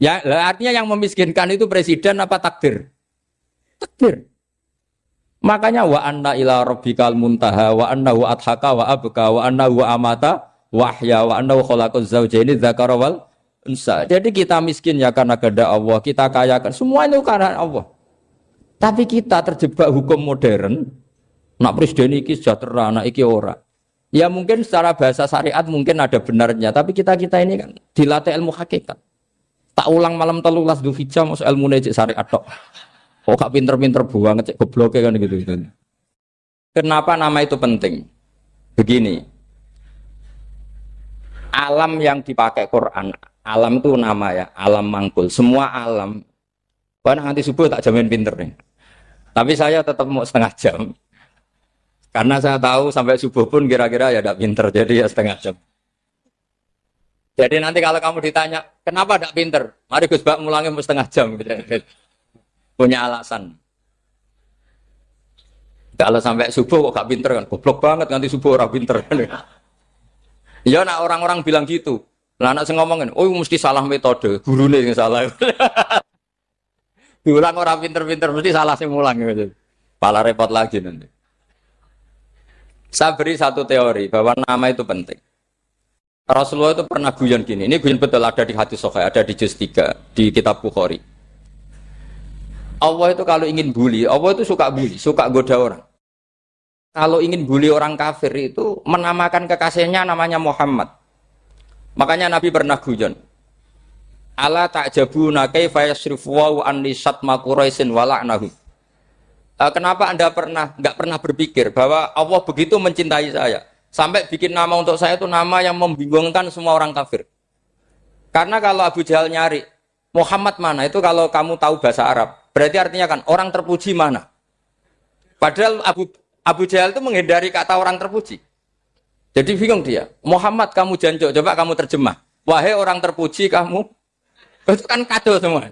Ya, artinya yang memiskinkan itu presiden apa takdir? Takdir. Makanya wa anna ila rabbikal muntaha wa annahu adhaka wa abka wa annahu amata wa ahya wa annahu khalaqaz zawjaini dzakara wal unsa. Jadi kita miskin ya karena kehendak Allah, kita kaya kan semua itu karena Allah. Tapi kita terjebak hukum modern. Nak presiden iki sejahtera, nak iki ora. Ya mungkin secara bahasa syariat mungkin ada benarnya, tapi kita ini kan dilatih ilmu hakikat. Tak ulang malam 13 Dzulhijjah masuk ilmu cek syariat tok. Kok gak pinter-pinter banget cek gobloke kan gitu. Kenapa nama itu penting? Begini. Alam yang dipakai Quran, alam itu nama ya, alam mangkul. Semua alam. Wah nanti subuh tak jamin pinter nih. Tapi saya tetap mau setengah jam. Karena saya tahu sampai subuh pun kira-kira ya tidak pinter, jadi ya setengah jam. Jadi nanti kalau kamu ditanya, kenapa tidak pinter? Mari Gus Bak mulangnya mau setengah jam. Punya alasan. Kalau sampai subuh kok gak pinter kan? Goblok banget nanti subuh orang pinter. Ya nak orang-orang bilang gitu. Lah anak saya ngomongin, oh mesti salah metode, gurune yang salah. Diulang orang pinter-pinter mesti salah sing mulang gitu. Pala repot lagi nanti. Saya beri satu teori bahwa nama itu penting. Rasulullah itu pernah guyon gini, ini guyon betul ada di hadis Sahih, ada di juz 3 di kitab Bukhari. Allah itu kalau ingin bully, Allah itu suka bully, suka goda orang. Kalau ingin bully orang kafir itu menamakan kekasihnya namanya Muhammad. Makanya Nabi pernah guyon. Ala ta'jabuna kaifa yasrifu wa anni satma quraisin wa la'nahu. Kenapa Anda enggak pernah berpikir bahwa Allah begitu mencintai saya? Sampai bikin nama untuk saya itu nama yang membingungkan semua orang kafir. Karena kalau Abu Jahal nyari, Muhammad mana? Itu kalau kamu tahu bahasa Arab. Berarti artinya kan, orang terpuji mana? Padahal Abu Jahal itu menghindari kata orang terpuji. Jadi bingung dia. Muhammad kamu jancuk, coba kamu terjemah. Wahai orang terpuji kamu. Itu kan kado semua.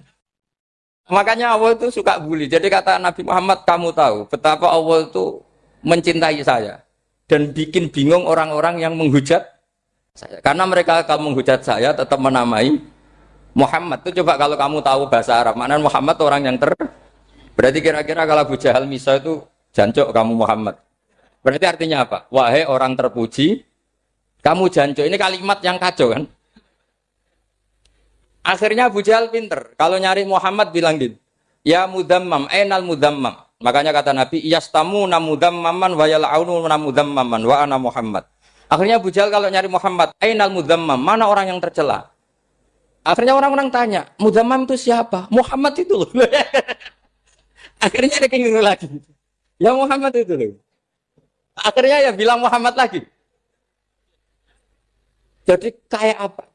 Makanya Allah itu suka bully. Jadi kata Nabi Muhammad, kamu tahu betapa Allah itu mencintai saya dan bikin bingung orang-orang yang menghujat saya. Karena mereka kalau menghujat saya tetap menamai Muhammad. Itu coba kalau kamu tahu bahasa Arab, maknanya Muhammad orang yang berarti kira-kira kalau Abu Jahal Misa itu jancuk kamu Muhammad. Berarti artinya apa? Wahai orang terpuji, kamu jancuk. Ini kalimat yang kacau kan? Akhirnya Abu Jahal pinter. Kalau nyari Muhammad bilang gitu. Ya mudammam, ainal mudammam. Makanya kata Nabi, yastamu namudammaman wa yal'aunu namudammaman wa ana Muhammad. Akhirnya Abu Jahal kalau nyari Muhammad, ainal mudammam, mana orang yang tercela? Akhirnya orang-orang tanya, mudammam itu siapa? Muhammad itu loh. Akhirnya dia kenging lagi. Ya Muhammad itu loh. Akhirnya ya bilang Muhammad lagi. Jadi kayak apa?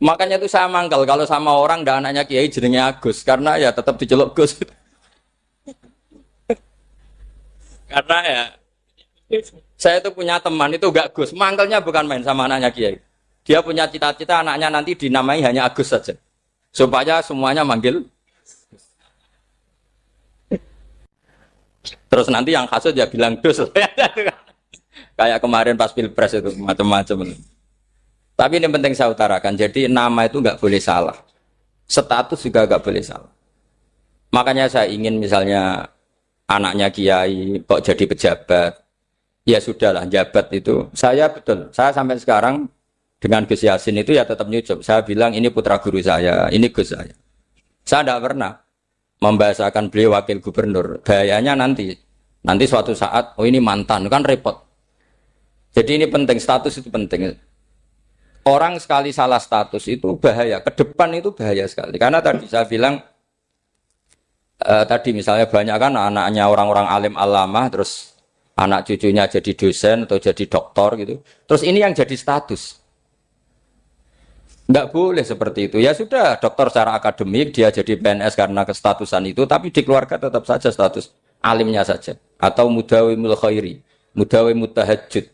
Makanya itu saya mangkal kalau sama orang dan anaknya Kiai jenenge Agus karena ya tetap diceluk Gus. Karena ya saya itu punya teman itu enggak Gus, mangkalnya bukan main sama anaknya Kiai. Dia punya cita-cita anaknya nanti dinamai hanya Agus saja. Supaya semuanya manggil. Terus nanti yang hasut ya bilang Gus. Kayak kemarin pas Pilpres itu macam-macam. Tapi ini penting saya utarakan, jadi nama itu nggak boleh salah, status juga nggak boleh salah. Makanya saya ingin misalnya anaknya Kiai kok jadi pejabat, ya sudahlah jabat itu. Saya betul, saya sampai sekarang dengan Gus Yasin itu ya tetap nyucup. Saya bilang ini putra guru saya, ini Gus saya. Saya tidak pernah membahasakan beliau wakil gubernur. Bahayanya nanti suatu saat, oh ini mantan, kan repot. Jadi ini penting, status itu penting. Orang sekali salah status itu bahaya, ke depan itu bahaya sekali. Karena tadi saya bilang, tadi misalnya banyak kan anaknya orang-orang alim alama, terus anak cucunya jadi dosen atau jadi doktor gitu. Terus ini yang jadi status. Nggak boleh seperti itu. Ya sudah, dokter secara akademik, dia jadi PNS karena kestatusan itu, tapi di keluarga tetap saja status alimnya saja. Atau mudawimul khairi, mudawimut tahajud.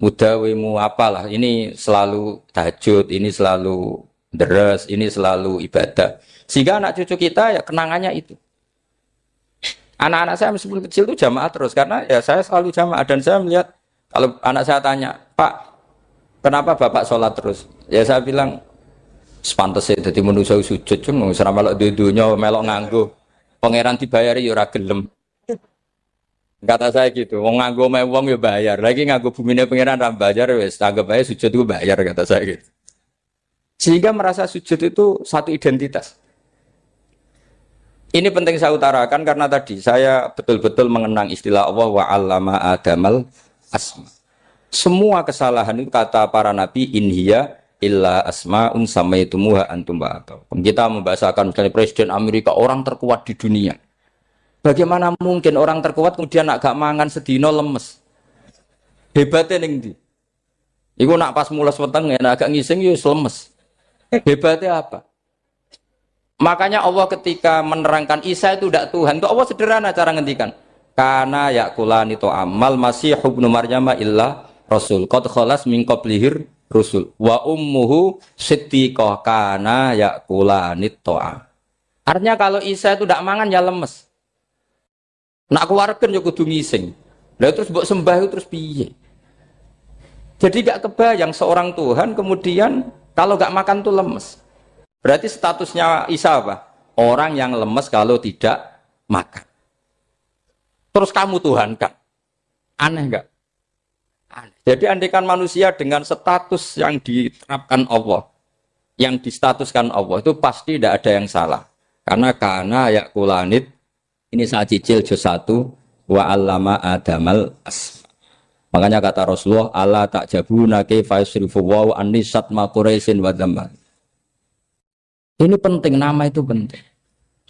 Mudawimu apalah, ini selalu tahajud, ini selalu deres, ini selalu ibadah. Sehingga anak cucu kita ya kenangannya itu. Anak-anak saya meskipun kecil itu jamaah terus, karena ya saya selalu jamaah. Dan saya melihat, kalau anak saya tanya, Pak, kenapa Bapak sholat terus? Ya saya bilang, sepantasnya jadi manusia sujud, cuma selama melok dudunya, melok nganggo. Pangeran dibayari ya ora gelem. Kata saya gitu, wong nganggo wong ya bayar. Lagi nganggo bumine pangeran ra bayar wis anggap aja sujud itu bayar kata saya gitu. Sehingga merasa sujud itu satu identitas. Ini penting saya utarakan karena tadi saya betul-betul mengenang istilah Allah wa 'allama Adamal asma. Semua kesalahan itu kata para nabi inhiya illa asma'un samaitumuha antum ba'atau. Kita membahasakan misalnya Presiden Amerika orang terkuat di dunia. Bagaimana mungkin orang terkuat kemudian agak mangan sedino lemes? Hebatnya ning ndi? Iku nak pas mules weteng agak ngising ya lemes. Hebatnya apa? Makanya Allah ketika menerangkan Isa itu tidak Tuhan, itu Allah sederhana cara ngendikan. Karena yakulani to amal masih ibnu Maryam illa rasul. Qad khalas min qablihir rusul. Wa ummuhu siddiqah kana yakulani to'am. Artinya kalau Isa itu tidak mangan ya lemes. Nak keluarkan ya kudu ngising. Lah terus mbok sembah itu terus piye? Jadi gak kebayang seorang Tuhan kemudian kalau gak makan tuh lemes. Berarti statusnya Isa apa? Orang yang lemes kalau tidak makan. Terus kamu Tuhan kan? Aneh gak? Aneh. Jadi andaikan manusia dengan status yang diterapkan Allah, yang distatuskan Allah itu pasti tidak ada yang salah. Karena yakulanit. Ini saat cicil juz 1 wa 'allama Adamal asma. Makanya kata Rasulullah Allah ta'jabuna kaifa yusrifu wa annisat ma quraisin wa dzamma. Ini penting, nama itu penting.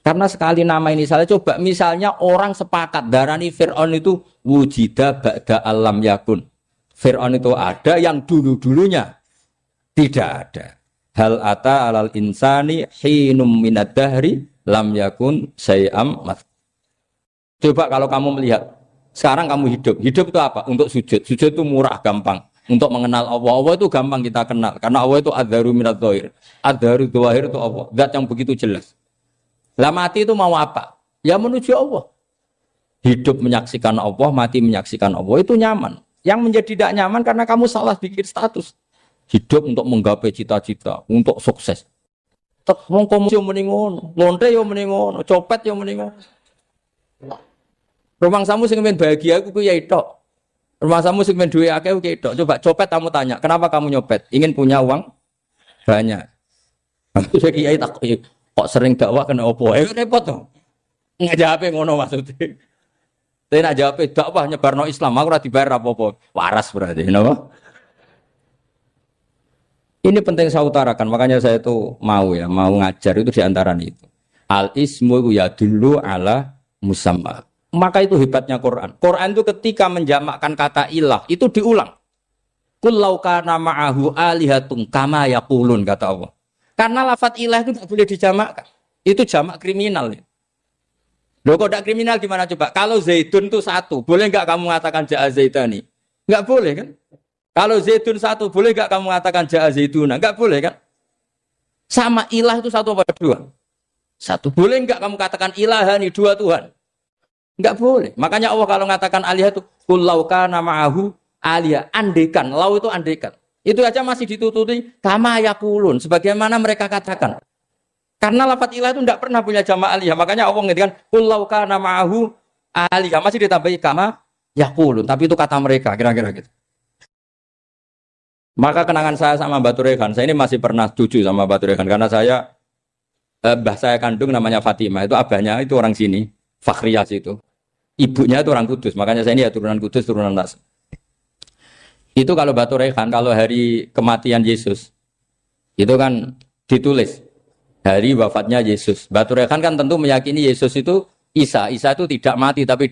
Karena sekali nama ini salah, coba misalnya orang sepakat darani Fir'aun itu wujida ba'da alam yakun. Fir'aun itu ada yang dulu-dulunya tidak ada. Hal ata alal insani hinum minad dahri lam yakun syai'am mat. Coba kalau kamu melihat, sekarang kamu hidup itu apa? Untuk sujud. Sujud itu murah, gampang. untuk mengenal Allah. Allah itu gampang kita kenal karena Allah itu adzaru minadz dzahir. Adzaru dzahir itu Allah, zat yang begitu jelas. Lah mati itu mau apa? Ya menuju Allah. Hidup menyaksikan Allah, mati menyaksikan Allah itu nyaman. Yang menjadi tidak nyaman karena kamu salah bikin status. Hidup untuk menggapai cita-cita, untuk sukses. Tek wong komunis yo muni ngono, lonte yo muni ngono, copet yo muni ngono. Rumangsamu sing men bahagia iku ya tok. Rumangsamu sing men duwe akeh kuwi tok. Coba copet kamu tanya, kenapa kamu nyopet? Ingin punya uang banyak. Aku kiai tak kok sering dakwah kena opo? Repot to. Ngajape ngono maksudnya. Tapi nak jawab dakwah nyebarno Islam, aku ora dibayar apa-apa. Waras berarti, napa? Ini penting saya utarakan, makanya saya itu mau ngajar itu diantara itu. Al ismu ya dulu ala musamma. Maka itu hebatnya Quran. Quran itu ketika menjamakkan kata ilah itu diulang. Qul law kana ma'ahu alihatun kama yaqulun kata Allah. Karena lafaz ilah itu tidak boleh dijamakkan. Itu jamak kriminal. Loh kok tidak kriminal gimana coba? Kalau Zaidun itu satu, boleh enggak kamu mengatakan ja'a Zaidani? Enggak boleh kan? Kalau Zaidun satu, boleh enggak kamu mengatakan ja'a Zaiduna? Enggak boleh kan? Sama ilah itu satu apa dua? Satu. Boleh enggak kamu katakan ilahani, dua Tuhan? Enggak boleh. Makanya Allah kalau mengatakan alihah itu qul law kana ma'ahu alihah, andekan, lau itu andekan. Itu aja masih ditututi kama yaqulun, sebagaimana mereka katakan. Karena lafaz ilah itu tidak pernah punya jamak alihah. Makanya Allah mengatakan qul law kana ma'ahu alihah, masih ditambahi kama yaqulun, tapi itu kata mereka kira-kira gitu. Maka kenangan saya sama Mbak Turekan, saya ini masih pernah cucu sama Mbak Turekan karena saya mbah saya kandung namanya Fatimah, itu abahnya itu orang sini, Fakhriyas itu. Ibunya itu orang Kudus, makanya saya ini ya turunan Kudus, turunan Nas. Itu kalau Mbak Turekan, kalau hari kematian Yesus, itu kan ditulis hari wafatnya Yesus. Mbak Turekan kan tentu meyakini Yesus itu Isa itu tidak mati tapi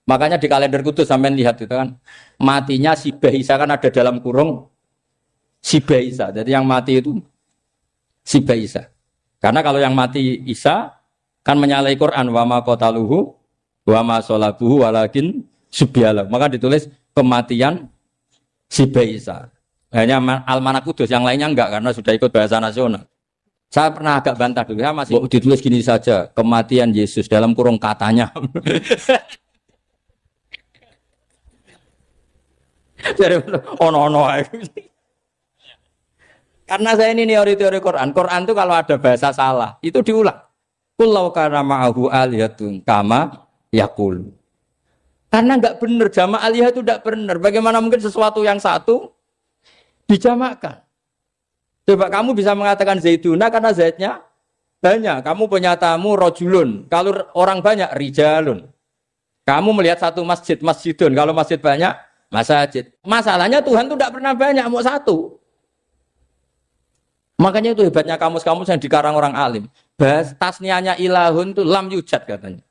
makanya di kalender Kudus sampai lihat itu kan matinya Sibah Isa kan ada dalam kurung Sibah Isa. Jadi yang mati itu Sibah Isa. Karena kalau yang mati Isa kan menyalahi Quran wa ma qataluhu wa ma salabuhu walakin subyalah. Maka ditulis kematian Sibah Isa. Hanya Almanak Kudus, yang lainnya enggak karena sudah ikut bahasa nasional. Saya pernah agak bantah dulu, saya masih ditulis gini saja, kematian Yesus dalam kurung katanya. Jadi ono. Karena saya ini teori Quran. Quran itu kalau ada bahasa salah, itu diulang. Qul law kana ma'ahu alihatun kama yaqul. Karena enggak benar, jamak alihah itu enggak benar. Bagaimana mungkin sesuatu yang satu dijamakkan? Coba kamu bisa mengatakan Zaiduna karena Zaidnya banyak. Kamu punya tamu rojulun. Kalau orang banyak rijalun. Kamu melihat satu masjid, masjidun. Kalau masjid banyak, masjid. Masalahnya Tuhan itu tidak pernah banyak, mau satu. Makanya itu hebatnya kamus-kamus yang dikarang orang alim. Bahas tasniahnya ilahun itu lam yujad katanya.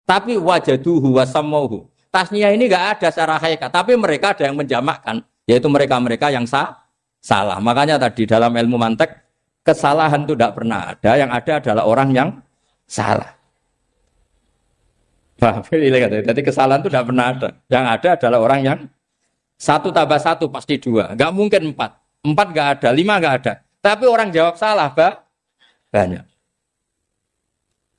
Tapi wajaduhu wasamauhu. Tasniah ini enggak ada secara hakikat, tapi mereka ada yang menjamakkan, yaitu mereka-mereka yang salah. Makanya tadi dalam ilmu mantek kesalahan itu tidak pernah ada, yang ada adalah orang yang salah. Jadi kesalahan itu tidak pernah ada. Yang ada adalah orang yang satu tambah satu pasti dua. Enggak mungkin empat. Empat enggak ada, lima enggak ada. Tapi orang jawab salah, banyak.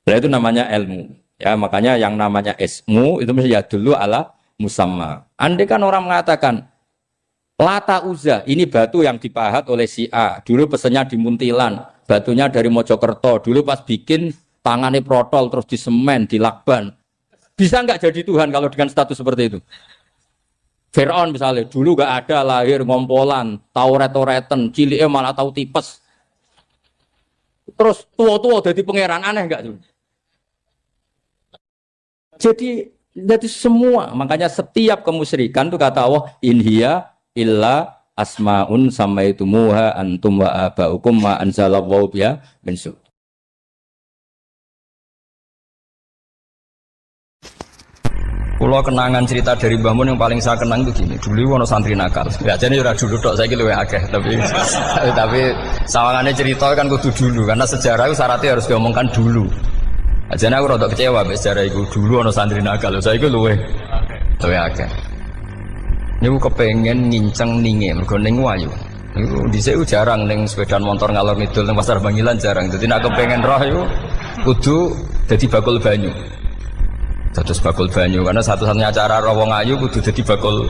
Nah, itu namanya ilmu. Ya, makanya yang namanya ismu itu mesti ya dulu ala musamma. Andai kan orang mengatakan Lata Uzza, ini batu yang dipahat oleh si A. Dulu pesennya di Muntilan, batunya dari Mojokerto. Dulu pas bikin tangannya protol terus disemen, dilakban. Bisa nggak jadi Tuhan kalau dengan status seperti itu? Fir'aun misalnya, dulu nggak ada lahir ngompolan, tahu retoretan, ciliknya malah tahu tipes. Terus tua-tua jadi pangeran, aneh nggak tuh? Jadi semua, makanya setiap kemusyrikan itu kata Allah, inhiya illa asmaun samaitumuha antum wa abaukum ma anzalallahu biha min su. Kalau kenangan cerita dari Mbah Mun yang paling saya kenang itu gini, dulu ono santri nakal. Ya jadi ora dulu tok, saiki luwih akeh, tapi sawangane cerita kan kudu dulu karena sejarah itu syaratnya harus diomongkan dulu. Ajane aku rada kecewa mek sejarah iku, dulu ono santri nakal, saiki luwih akeh. Niku kepengen nginceng ninge mergo ning wayu. Niku dhisik jarang ning sepeda motor ngalor ngidul ning Pasar Bangilan jarang. Dadi nek kepengen roh iku kudu dadi bakul banyu. Dados bakul banyu karena satu-satunya cara roh wong ayu kudu dadi bakul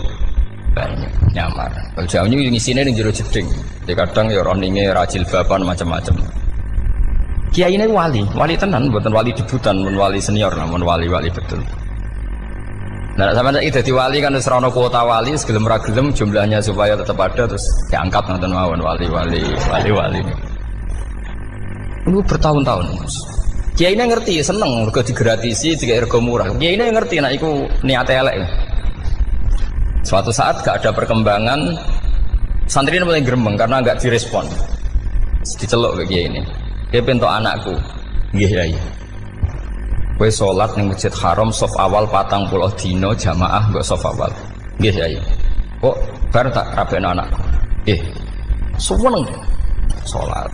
banyu nyamar. Kalau jauhnya ngisine ning jero jeding. Jadi kadang ya roh ninge rajil bapan macam-macam. Kiai ini wali tenan, bukan wali debutan, bukan wali senior, namun wali betul. Nah, sama saya jadi wali kan serono kuota wali, segelem ragelem jumlahnya supaya tetap ada terus diangkat nonton mawon wali. Ini bertahun-tahun. Kiai ini ngerti, seneng, mergo digratisi, tiga ergo murah. Kiai ini ngerti, nah iku niat elek. Suatu saat gak ada perkembangan, santri ini mulai gremeng karena gak direspon. Diceluk ke Kiai ini. Dia pentok anakku, nggih Yai. Kowe salat ning Masjid Haram saf awal 40 dina jamaah mbok saf awal. Nggih Yai. Kok bar tak rabekno anakku. Nggih. Suweneng salat.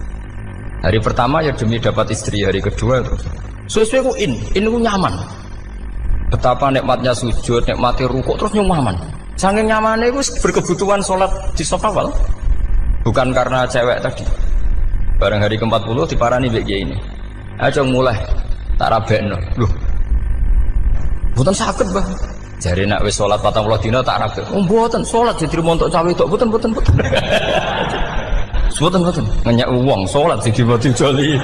Hari pertama ya demi dapat istri, hari kedua terus. Suwe-suwe ku ku nyaman. Betapa nikmatnya sujud, nikmati rukuk terus nyaman. Saking nyamane iku berkebutuhan salat di saf awal. Bukan karena cewek tadi. Barang hari ke-40 diparani mbek Kiai ini. Ayo mulai tak rabekno. Lho. Mboten saged, Mbah. Jare nek wis salat 40 dina tak rabek. Oh, mboten salat jadi montok cawe tok. Mboten. Mboten. Ngenyak wong salat jadi mati joli.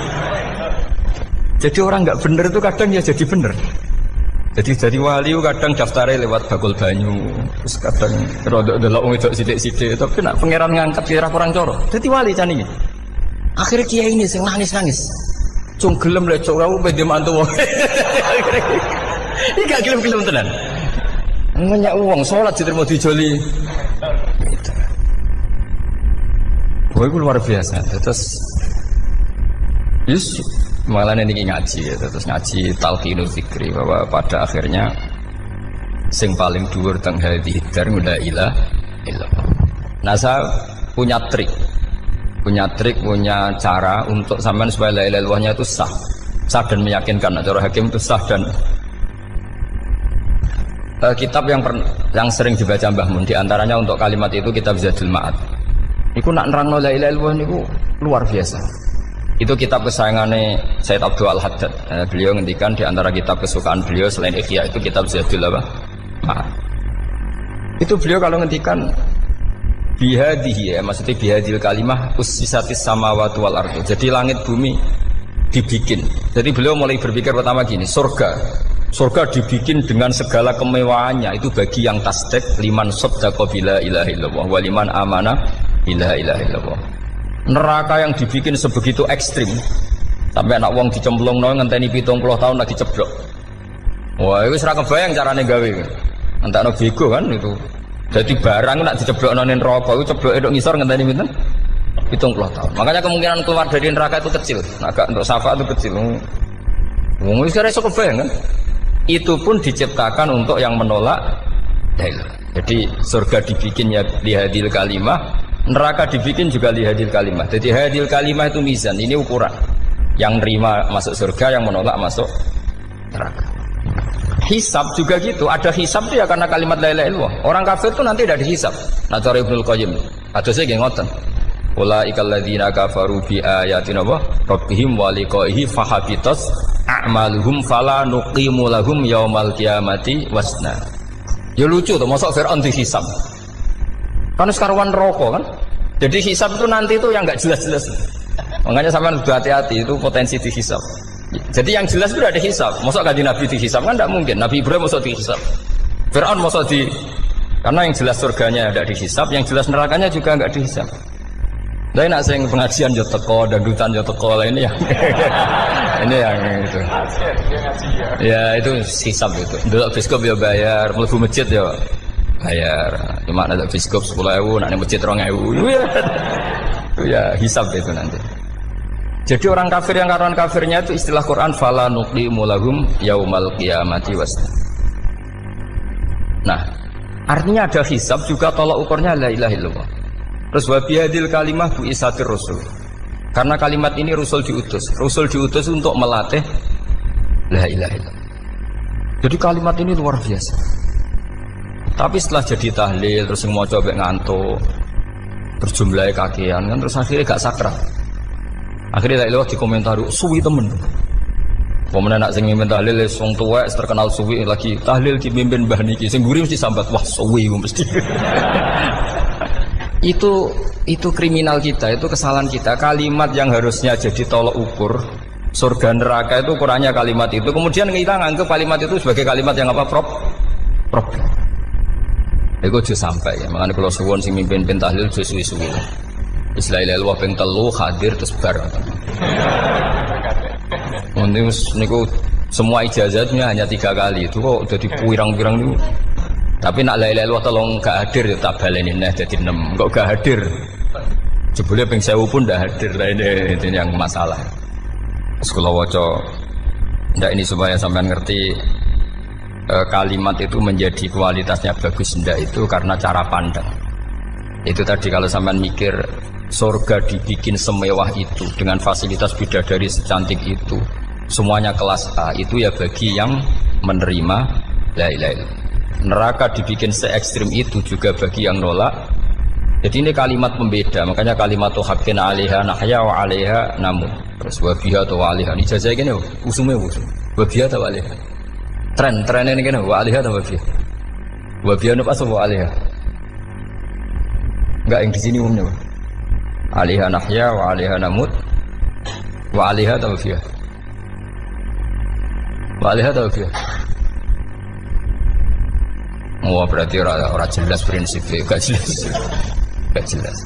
Jadi orang enggak bener itu kadang ya jadi bener. Jadi wali kadang daftarnya lewat bakul banyu. Terus kadang rodok delok wong wedok sithik-sithik, tapi nek pangeran ngangkat kira kurang coro. Dadi wali jane iki. Akhirnya Kiai ini sing nangis. Cung gelem lek cok aku pede mantu wong. Iki gak gelem tenan. Ngenyak wong salat diterima dijoli. Gitu. Wah, itu luar biasa. Terus malah ini ngaji ya. Terus ngaji talqinul fikri bahwa pada akhirnya sing paling dhuwur teng hadhihi dar la ilaha illallah. Nah, saya punya trik, punya cara untuk sampean supaya la ilaha illallahnya itu sah dan meyakinkan. Cara hakim itu sah dan kitab yang sering dibaca Mbah Mun diantaranya untuk kalimat itu kitab Zadul Ma'ad. Iku nak nerangno la ilaha illallah niku luar biasa. Itu kitab kesayangannya Sayyid Abdul Al-Haddad. Beliau ngendikan di antara kitab kesukaan beliau selain Ihya itu kitab Zadul Ma'ad. Itu beliau kalau ngendikan bihadihi ya, maksudnya bihadil kalimah ussisatis samawati wal ardu. Jadi langit bumi dibikin. Jadi beliau mulai berpikir pertama gini, surga dibikin dengan segala kemewahannya itu bagi yang tasdik liman saddaqa bila ilaha illallah wa liman amana bila ilaha illallah. Neraka yang dibikin sebegitu ekstrim sampai anak wong dicemplungno ngenteni 70 tahun lagi ceblok. Wah, itu ora kebayang carane gawe. Entakno bego kan itu. Jadi barang nak diceblokno ning neraka iku cebloke tok ngisor ngenteni pinten? 70 tahun. Makanya kemungkinan keluar dari neraka itu kecil. Agak untuk syafaat itu kecil. Wong wis ora iso kebayang kan? Itu pun diciptakan untuk yang menolak dalil. Jadi surga dibikin ya lihadil kalimah, neraka dibikin juga lihadil kalimah. Jadi hadil kalimah itu mizan, ini ukuran. Yang nerima masuk surga, yang menolak masuk neraka. Hisab juga gitu, ada hisab itu ya karena kalimat la ilaha illallah. Orang kafir itu nanti tidak dihisab. Nah cara Ibnul Qayyim, hadisnya nggih ngoten. Ulaikal ladzina kafaru bi ayatina rabbihim wa liqaihi fahabitas a'maluhum fala nuqimu lahum yaumal qiyamati wasna. Ya lucu tuh, masa Fir'aun dihisab. Kan sekarwan rokok kan. Jadi hisab itu nanti itu yang enggak jelas-jelas. Makanya sampean harus hati-hati, itu potensi dihisab. Jadi yang jelas itu ada hisab. Masa kanjeng Nabi dihisab kan enggak mungkin. Nabi Ibrahim masa dihisab. Fir'aun masa di karena yang jelas surganya tidak dihisab, yang jelas nerakanya juga enggak dihisab. Tapi nak sing pengajian yo teko, dangdutan yo teko lah ini yang ini yang itu. Ya itu hisab itu. Delok biskop yo bayar, mlebu masjid yo bayar. Cuma ada biskop 10.000, nak masjid 2.000. Itu ya hisab itu nanti. Jadi orang kafir yang karuan kafirnya itu istilah Quran fala nuqimu lahum yaumal qiyamati wasna. Nah, artinya ada hisab juga tolak ukurnya la ilaha illallah. Terus wabihadil kalimah bu isatir rasul. Karena kalimat ini rasul diutus untuk melatih la ilaha illallah. Jadi kalimat ini luar biasa. Tapi setelah jadi tahlil terus yang mau coba ngantuk, terus jumlahnya kakean kan, terus akhirnya gak sakral. Akhirnya lewat di komentar suwi temen. Pemenang nak sing mimpin tahlil wong tuwek terkenal suwi lagi tahlil dipimpin Mbah niki sing mburi mesti sambat wah suwi mesti. Itu kriminal kita, itu kesalahan kita. Kalimat yang harusnya jadi tolok ukur surga neraka itu ukurannya kalimat itu. Kemudian kita nganggap kalimat itu sebagai kalimat yang apa? Problem. Itu aja sampai ya. Makanya kalau suwon sing mimpin tahlil aja suwi-suwi. Istilah ilmu ping telu hadir terus bar. Niku semua ijazahnya hanya 3 kali. Itu kok udah dipirang-pirang niku. Tapi nak la ilaha illallah tolong gak hadir ya tak baleni neh dadi 6. Kok gak hadir? Jebule ping 1000 pun ndak hadir. Lah ini yang masalah. Sekolah waca ndak ini supaya sampean ngerti kalimat itu menjadi kualitasnya bagus ndak itu karena cara pandang. Itu tadi kalau sampean mikir surga dibikin semewah itu dengan fasilitas bidadari secantik itu, semuanya kelas A, itu ya bagi yang menerima la ilaha illallah. Neraka dibikin se ekstrim itu juga bagi yang nolak. Jadi ini kalimat pembeda, makanya kalimat haqqin 'alaiha nahya wa 'alaiha namut. Terus wa biha wa 'alaiha. Ini jajah gini usume usum. Wa biha wa 'alaiha. Tren ini gini wa 'alaiha wa biha. Wa biha apa wa 'alaiha? Enggak yang di sini umumnya. 'Alaiha nahya wa 'alaiha namut. Wa 'alaiha wa biha. Wa 'alaiha wa biha. Oh berarti orang jelas prinsipnya, gak jelas.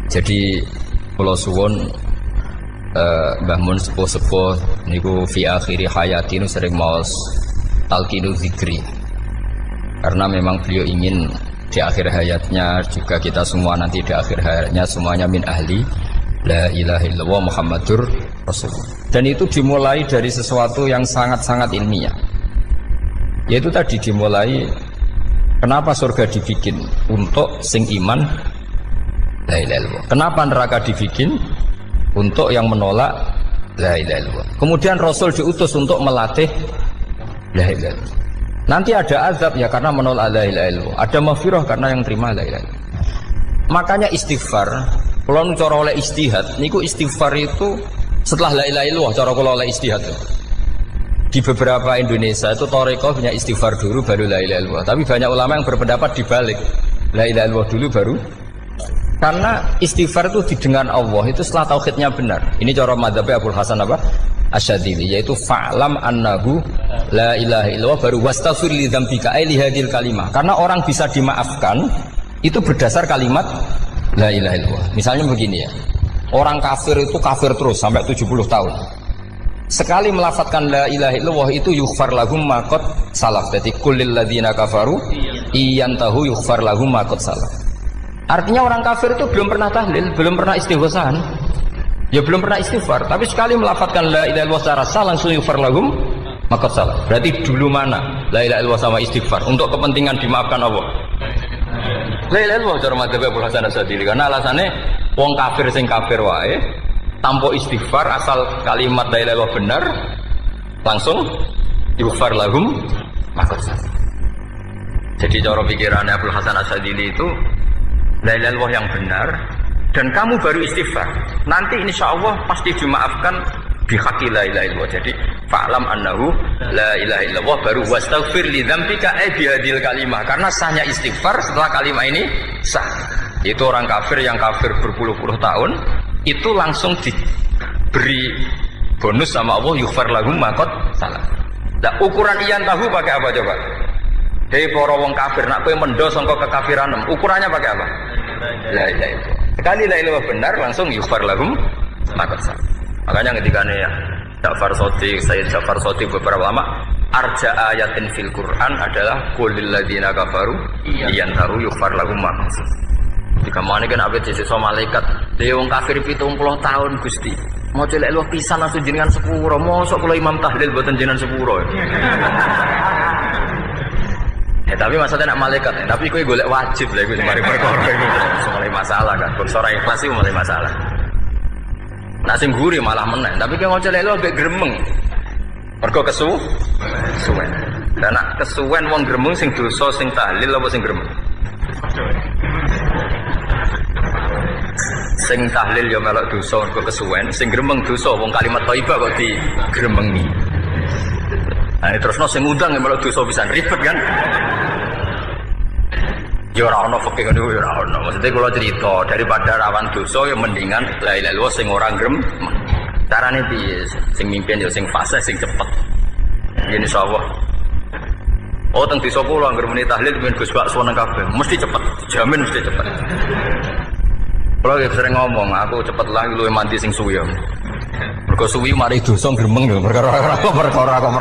Jadi kalau suwon Mbah Mun sepuh-sepuh niku fi akhiri hayati nu sering maos talqinu zikri. Karena memang beliau ingin di akhir hayatnya juga kita semua nanti di akhir hayatnya semuanya min ahli la ilaha illallah Muhammadur Rasulullah. Dan itu dimulai dari sesuatu yang sangat-sangat ilmiah. Yaitu tadi dimulai kenapa surga dibikin untuk sing iman la ilaha illallah. Kenapa neraka dibikin untuk yang menolak la ilaha illallah. Kemudian Rasul diutus untuk melatih la ilaha illallah. Nanti ada azab ya karena menolak la ilaha illallah. Ada maghfirah karena yang terima la ilaha illallah. Makanya istighfar, kalau cara oleh istihad, niku istighfar itu setelah la ilaha illallah cara kalau oleh istihad. Di beberapa Indonesia itu Thariqah punya istighfar dulu baru la ilaha illallah. Tapi banyak ulama yang berpendapat dibalik. La ilaha illallah dulu baru. Karena istighfar itu didengar Allah itu setelah tauhidnya benar. Ini cara madzhabnya Abul Hasan apa? Asyadzili, yaitu fa'lam annahu la ilaha illallah baru wastaghfir li dzambika ai li hadil kalimah. Karena orang bisa dimaafkan itu berdasar kalimat la ilaha illallah. Misalnya begini ya. Orang kafir itu kafir terus sampai 70 tahun. Sekali melafatkan la ilaha illallah itu yughfar lahum ma qad salaf. Jadi kullil ladzina kafaru iyantahu yughfar lahum ma qad salaf. Artinya orang kafir itu belum pernah tahlil, belum pernah istighosah. Ya belum pernah istighfar, tapi sekali melafatkan la ilaha illallah secara sah langsung yughfar lahum ma qad salaf. Berarti dulu mana la ilaha illallah sama istighfar untuk kepentingan dimaafkan Allah? La ilaha illallah cara madzhab Abul Hasan Asyadzili karena alasannya wong kafir sing kafir wae tanpa istighfar asal kalimat la ilaha illallah benar langsung yughfar lahum maka. Jadi cara pikirannya Abdul Hasan Asyadzili itu la ilaha illallah yang benar dan kamu baru istighfar nanti insya Allah pasti dimaafkan bihaqqi la ilaha illallah. Jadi fa'lam annahu la ilaha illallah baru wastaghfir li dzambika bihadil kalimah karena sahnya istighfar setelah kalimat ini sah. Itu orang kafir yang kafir berpuluh-puluh tahun itu langsung diberi bonus sama Allah yughfar lahum ma qad salaf. Nah, ukuran iyan tahu pakai apa coba? Dari para wong kafir nak kowe mendo sangka kekafiran, ukurannya pakai apa? La ilaha illallah. Sekali la ilaha benar langsung yughfar lahum ma qad salaf. Makanya ketika ya Ja'far Shadiq, Sayyid Ja'far Shadiq beberapa lama arja ayatin fil Quran adalah qulil ladzina kafaru iyan tahu yughfar lahum ma qad salaf. Jika mana kan abet sisa malaikat dia wong kafir 70 tahun Gusti mau celek lu pisan langsung jenengan sepuro mosok kula imam tahlil boten jenengan sepuro tapi maksudnya nak malaikat tapi kowe golek wajib lah iku mari perkara iku mulai masalah kan sora ikhlas iku mulai masalah nak sing guri malah meneh tapi kowe mau celek lu ambek gremeng mergo kesuwen Karena kesuwen wong gremeng sing dosa sing tahlil apa sing gremeng? Sing tahlil ya melok dosa kok kesuwen, sing gremeng dosa wong kalimat thayyibah kok digremengi. Nah, terusno sing ngundang ya melok dosa pisan ribet kan? Ya ora ono fikih ngono ya ora ono. Maksudnya kula cerita daripada rawan dosa ya mendingan la ilaha illallah sing ora gremeng. Carane piye? Sing mimpin ya sing fasih sing cepet. Yen insyaallah. Oh teng desa kula anggere muni tahlil ben Gus Bakso nang kabeh, mesti cepet, jamin mesti cepet. Kula sering ngomong, aku cepet lah luwih mandi sing suwi. Mergo suwi mari dosa gremeng lho, perkara kok.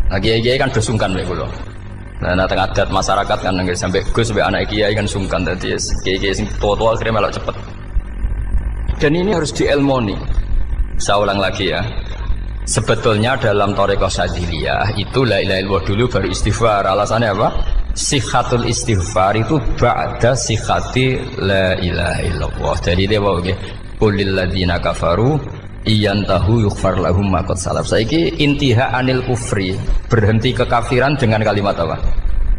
Nah kiai-kiai kan do sungkan mek kula. Nah teng adat masyarakat kan nggih sampai Gus sampai anak kiai kan sungkan dadi kiai-kiai sing tua-tua akhirnya melok cepet. Dan ini harus diilmoni. Saya ulang lagi ya. Sebetulnya dalam thariqah Syadziliyah itu la ilaha illallah dulu baru istighfar. Alasannya apa? Sihhatul istighfar itu ba'da sihhati la ilaha illallah. Jadi dia bawa qulil ladzina kafaru iyantahu yughfar lahum ma qad salaf. Saiki intiha anil kufri, berhenti kekafiran dengan kalimat apa?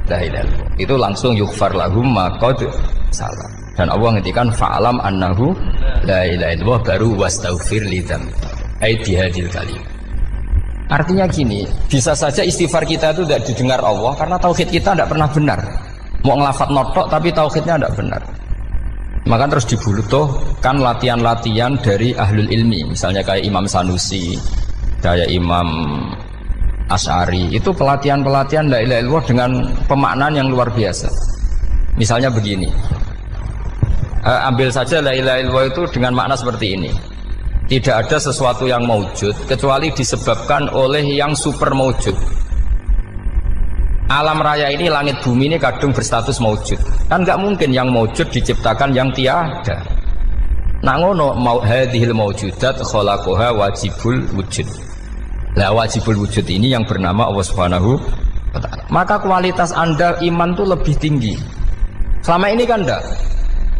La ilaha illallah. Itu langsung yughfar lahum ma qad salaf. Dan Allah ngendikan fa'alam annahu la ilaha illallah baru wastaghfir lidzam. Ai bihadil kalim. Artinya gini, bisa saja istighfar kita itu tidak didengar Allah karena tauhid kita tidak pernah benar. Mau ngelafat notok tapi tauhidnya tidak benar. Maka terus dibutuhkan latihan-latihan dari ahlul ilmi, misalnya kayak Imam Sanusi, kayak Imam Asy'ari. Itu pelatihan-pelatihan la ilaha illallah dengan pemaknaan yang luar biasa. Misalnya begini, ambil saja la ilaha illallah itu dengan makna seperti ini. Tidak ada sesuatu yang maujud kecuali disebabkan oleh yang super maujud. Alam raya ini, langit bumi ini kadung berstatus maujud. Kan nggak mungkin yang maujud diciptakan yang tiada. Nak ngono mau hadhil maujudat khalaqaha wajibul wujud. Lah wajibul wujud ini yang bernama Allah Subhanahu wa ta'ala. Maka kualitas Anda iman tuh lebih tinggi. Selama ini kan enggak.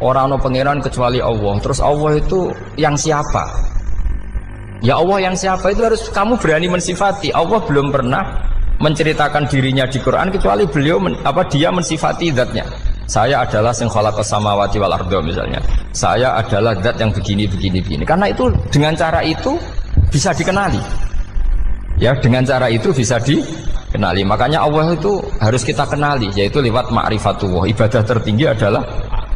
Orang no pangeran kecuali Allah. Terus Allah itu yang siapa? Ya Allah yang siapa itu harus kamu berani mensifati. Allah belum pernah menceritakan dirinya di Quran kecuali beliau dia mensifati zatnya. Saya adalah sing khalaqas samawati wal arda misalnya. Saya adalah zat yang begini. Karena itu dengan cara itu bisa dikenali. Ya, dengan cara itu bisa dikenali. Makanya Allah itu harus kita kenali, yaitu lewat ma'rifatullah. Ibadah tertinggi adalah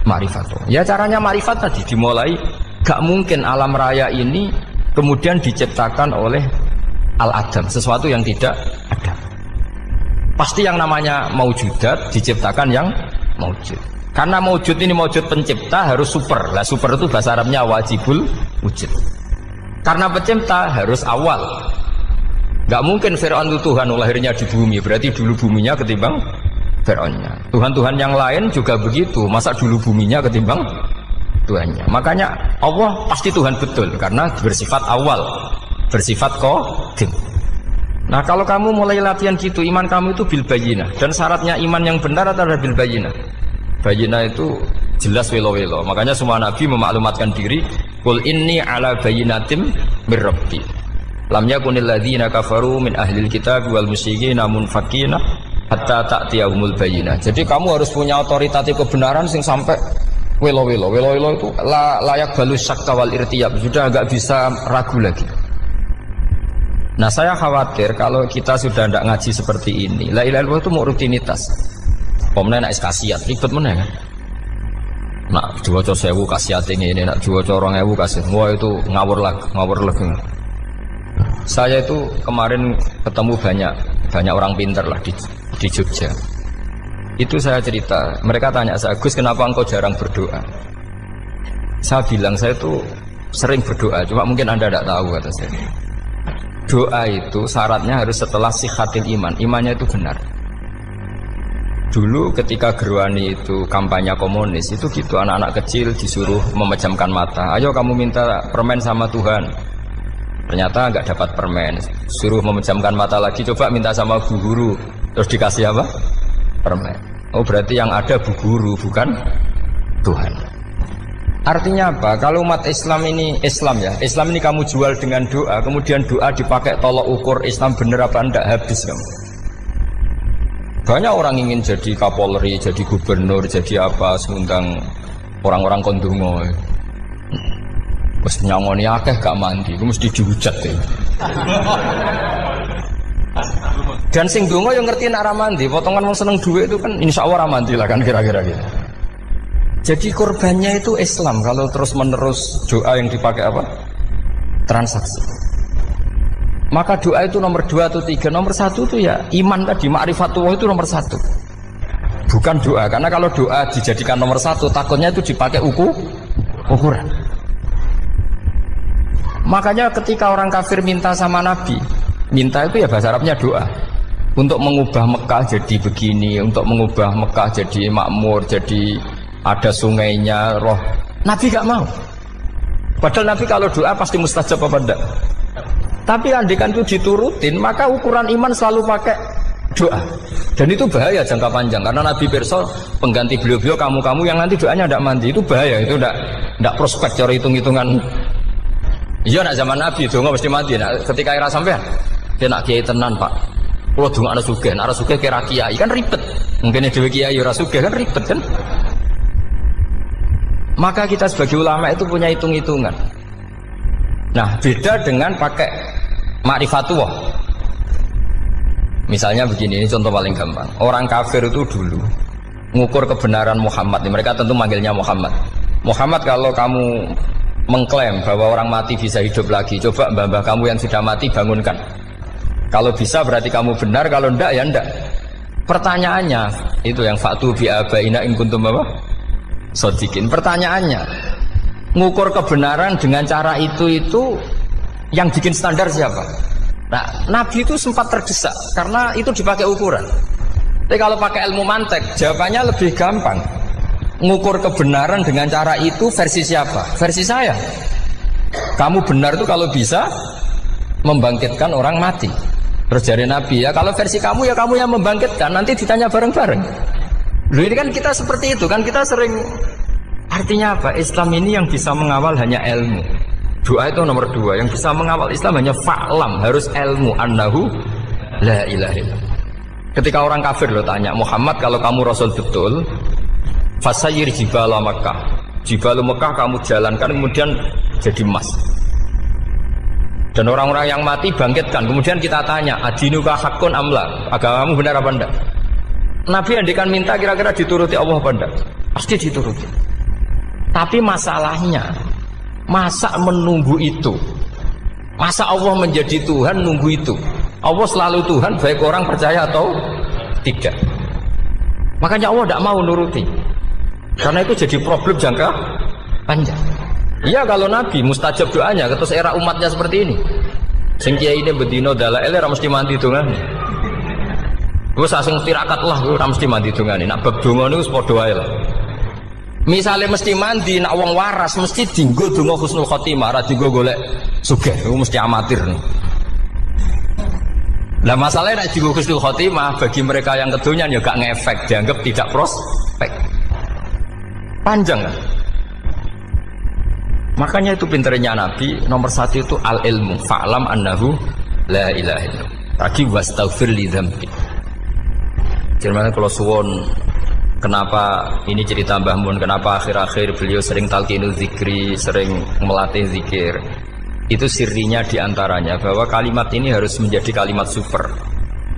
ma'rifatullah. Ya caranya ma'rifat tadi dimulai. Gak mungkin alam raya ini kemudian diciptakan oleh al-adam, sesuatu yang tidak ada. Pasti yang namanya maujudat diciptakan yang maujud. Karena maujud ini maujud pencipta harus super. Lah super itu bahasa Arabnya wajibul wujud. Karena pencipta harus awal. Gak mungkin Fir'aun itu Tuhan lahirnya di bumi, berarti dulu buminya ketimbang Fir'aunnya. Tuhan-Tuhan yang lain juga begitu, masa dulu buminya ketimbang Tuhannya. Makanya Allah pasti Tuhan betul karena bersifat awal, bersifat qadim. Nah kalau kamu mulai latihan gitu, iman kamu itu bil bayyinah. Dan syaratnya iman yang benar adalah bil bayyinah. Bayyinah itu jelas welo-welo. Makanya semua nabi memaklumatkan diri, qul inni ala bayyinatim mir rabbi. Lam yakunil ladzina kafaru min ahlil kitab wal musyrikin munfakina hatta ta'tiyahumul bayyinah. Jadi kamu harus punya otoritatif kebenaran sing sampai welo-welo itu layak balus syakka wal irtiyab, sudah agak bisa ragu lagi. Nah saya khawatir kalau kita sudah tidak ngaji seperti ini, la ilaha illallah itu mau rutinitas. Pemenang nak kasiat ribet mana kan? Nak diwaca 1000 kasiat ini, nak diwaca 2000 kasiat, wah itu ngawur lagi. Saya itu kemarin ketemu banyak orang pintar lah di Jogja. Itu saya cerita, mereka tanya saya, Gus kenapa engkau jarang berdoa? Saya bilang saya itu sering berdoa, cuma mungkin Anda tidak tahu kata saya. Doa itu syaratnya harus setelah sihhatil iman, imannya itu benar. Dulu ketika Gerwani itu kampanye komunis, itu gitu anak-anak kecil disuruh memejamkan mata. Ayo kamu minta permen sama Tuhan. Ternyata nggak dapat permen, suruh memejamkan mata lagi, coba minta sama bu guru, terus dikasih apa? Permen. Oh berarti yang ada bu guru bukan Tuhan. Artinya apa? Kalau umat Islam ini Islam ini kamu jual dengan doa, kemudian doa dipakai tolok ukur Islam bener apa enggak, habis kamu. Banyak orang ingin jadi Kapolri, jadi gubernur, jadi apa, mengundang orang-orang kondungo. Wes nyangoni akeh gak mandi, ku mesti dihujat ya. Dan sing donga yang ngerti nak ra mandi, potongan wong seneng duit itu kan insyaallah ra mandi lah kan kira-kira gitu. Jadi korbannya itu Islam kalau terus-menerus doa yang dipakai apa? Transaksi. Maka doa itu nomor 2 atau 3, nomor 1 itu ya iman tadi, ma'rifatullah itu nomor 1. Bukan doa, karena kalau doa dijadikan nomor 1, takutnya itu dipakai ukuran. Makanya ketika orang kafir minta sama Nabi, minta itu ya bahasa Arabnya doa, untuk mengubah Mekah jadi begini, untuk mengubah Mekah jadi makmur, jadi ada sungainya, roh. Nabi gak mau. Padahal Nabi kalau doa pasti mustajab apa enggak? Tapi andikan itu diturutin, maka ukuran iman selalu pakai doa. Dan itu bahaya jangka panjang, karena Nabi pirsa pengganti beliau-beliau kamu-kamu yang nanti doanya tidak mandi, itu bahaya, itu tidak prospek cara hitung-hitungan. Iya nak zaman Nabi donga mesti mandi. Nah, ketika era sampean, dia nak kiai tenan Pak. Kalau donga ana sugih, ana sugih kira kiai kan ribet. Mungkin dhewe kiai ora sugih kan ribet kan. Maka kita sebagai ulama itu punya hitung-hitungan. Nah, beda dengan pakai ma'rifatullah. Misalnya begini, ini contoh paling gampang. Orang kafir itu dulu mengukur kebenaran Muhammad. Mereka tentu manggilnya Muhammad. Muhammad, kalau kamu mengklaim bahwa orang mati bisa hidup lagi, coba mbah-mbah kamu yang sudah mati bangunkan. Kalau bisa berarti kamu benar, kalau ndak ya ndak. Pertanyaannya itu yang fa'tu bi abaina in kuntum apa? Shodiqin. Pertanyaannya, ngukur kebenaran dengan cara itu yang bikin standar siapa? Nah, Nabi itu sempat terdesak karena itu dipakai ukuran. Tapi kalau pakai ilmu mantek, jawabannya lebih gampang. Ngukur kebenaran dengan cara itu versi siapa? Versi saya. Kamu benar itu kalau bisa membangkitkan orang mati. Terus dari Nabi, ya kalau versi kamu ya kamu yang membangkitkan, nanti ditanya bareng-bareng. Loh, ini kan kita seperti itu kan, kita sering. Artinya apa? Islam ini yang bisa mengawal hanya ilmu. Doa itu nomor 2. Yang bisa mengawal Islam hanya fa'lam, harus ilmu annahu la ilaha illallah. Ketika orang kafir lo tanya, Muhammad kalau kamu Rasul betul, fasayyir jibala Makkah, jibalu Mekah kamu jalankan kemudian jadi emas. Dan orang-orang yang mati bangkitkan. Kemudian kita tanya, adinuka hakun amla, agamamu benar apa enggak? Nabi andikan minta kira-kira dituruti Allah apa enggak? Pasti dituruti. Tapi masalahnya, masa menunggu itu? Masa Allah menjadi Tuhan nunggu itu? Allah selalu Tuhan baik orang percaya atau tidak. Makanya Allah tidak mau nuruti. Karena itu jadi problem jangka panjang. Iya kalau Nabi mustajab doanya, terus era umatnya seperti ini. Sing kiai ini bedino dalail ora mesti mandi dongane. Wis asing tirakat lah ora mesti mandi dongane. Nak bab donga niku padha wae lah. Misale mesti mandi, nak wong waras mesti dienggo donga husnul khotimah, ora dienggo golek sugih. Iku mesti amatir. Lah masalahnya nak dienggo husnul khotimah bagi mereka yang kedonyan ya gak ngefek, dianggap tidak prospek. Panjang kan? Makanya itu pinternya Nabi, nomor 1 itu al-ilmu, fa'lam annahu la ilaha illallah. Tadi wastaghfir li dzambi. Jadi kalau suwon, kenapa ini cerita Mbah Mun, kenapa akhir-akhir beliau sering talqinul zikri, sering melatih zikir. Itu sirinya diantaranya bahwa kalimat ini harus menjadi kalimat super.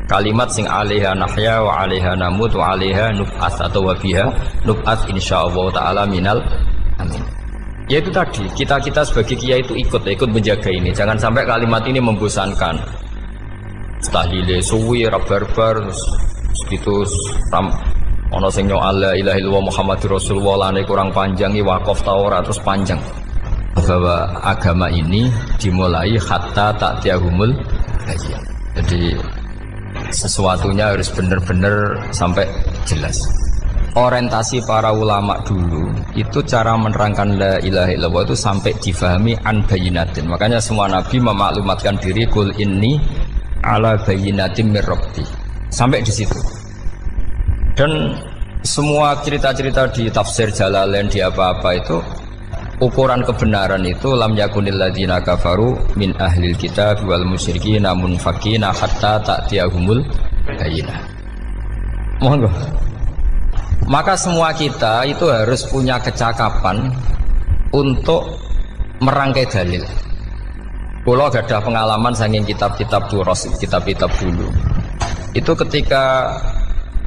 Kalimat sing alaiha nahya wa alaiha namut wa alaiha nub'ats atau wa biha nub'ats insyaallah taala minal amin. Ya itu tadi, kita sebagai kiai itu ikut menjaga ini. Jangan sampai kalimat ini membosankan. Tahlile suwi barbar segitu ono sing nyoal la ilaha illallah Muhammadur Rasulullah lane kurang panjangi wakaf ta ora terus panjang. Bahwa agama ini dimulai hatta ta'tiyahumul bayyinah. Jadi sesuatunya harus benar-benar sampai jelas. Orientasi para ulama dulu itu cara menerangkan la ilaha illallah itu sampai difahami an bayyinatin. Makanya semua nabi memaklumatkan diri kul inni ala bayyinatin mir rabbi. Sampai di situ. Dan semua cerita-cerita di tafsir Jalalain di apa-apa itu ukuran kebenaran itu lam yakunil ladzina kafaru min ahlil kitab wal musyrikin namun fakina hatta ta'tiyahumul bayyinah. Monggo. Maka semua kita itu harus punya kecakapan untuk merangkai dalil. Kalau gak ada pengalaman saking kitab-kitab turos, kitab-kitab dulu. Itu ketika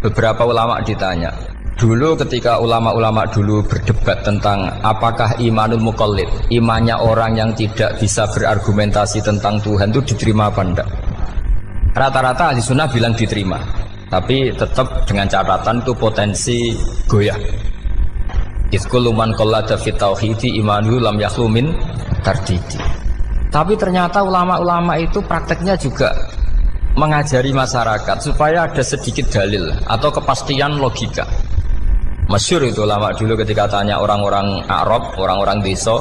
beberapa ulama ditanya. Dulu ketika ulama-ulama dulu berdebat tentang apakah imanul muqallid, imannya orang yang tidak bisa berargumentasi tentang Tuhan itu diterima apa enggak? Rata-rata ahli sunnah bilang diterima. Tapi tetap dengan catatan itu potensi goyah. Izkullu man qallada fit tauhidi imanuhu lam yakhlu min tardidi. Tapi ternyata ulama-ulama itu prakteknya juga mengajari masyarakat supaya ada sedikit dalil atau kepastian logika. Masyhur itu ulama dulu ketika tanya orang-orang Arab, orang-orang desa,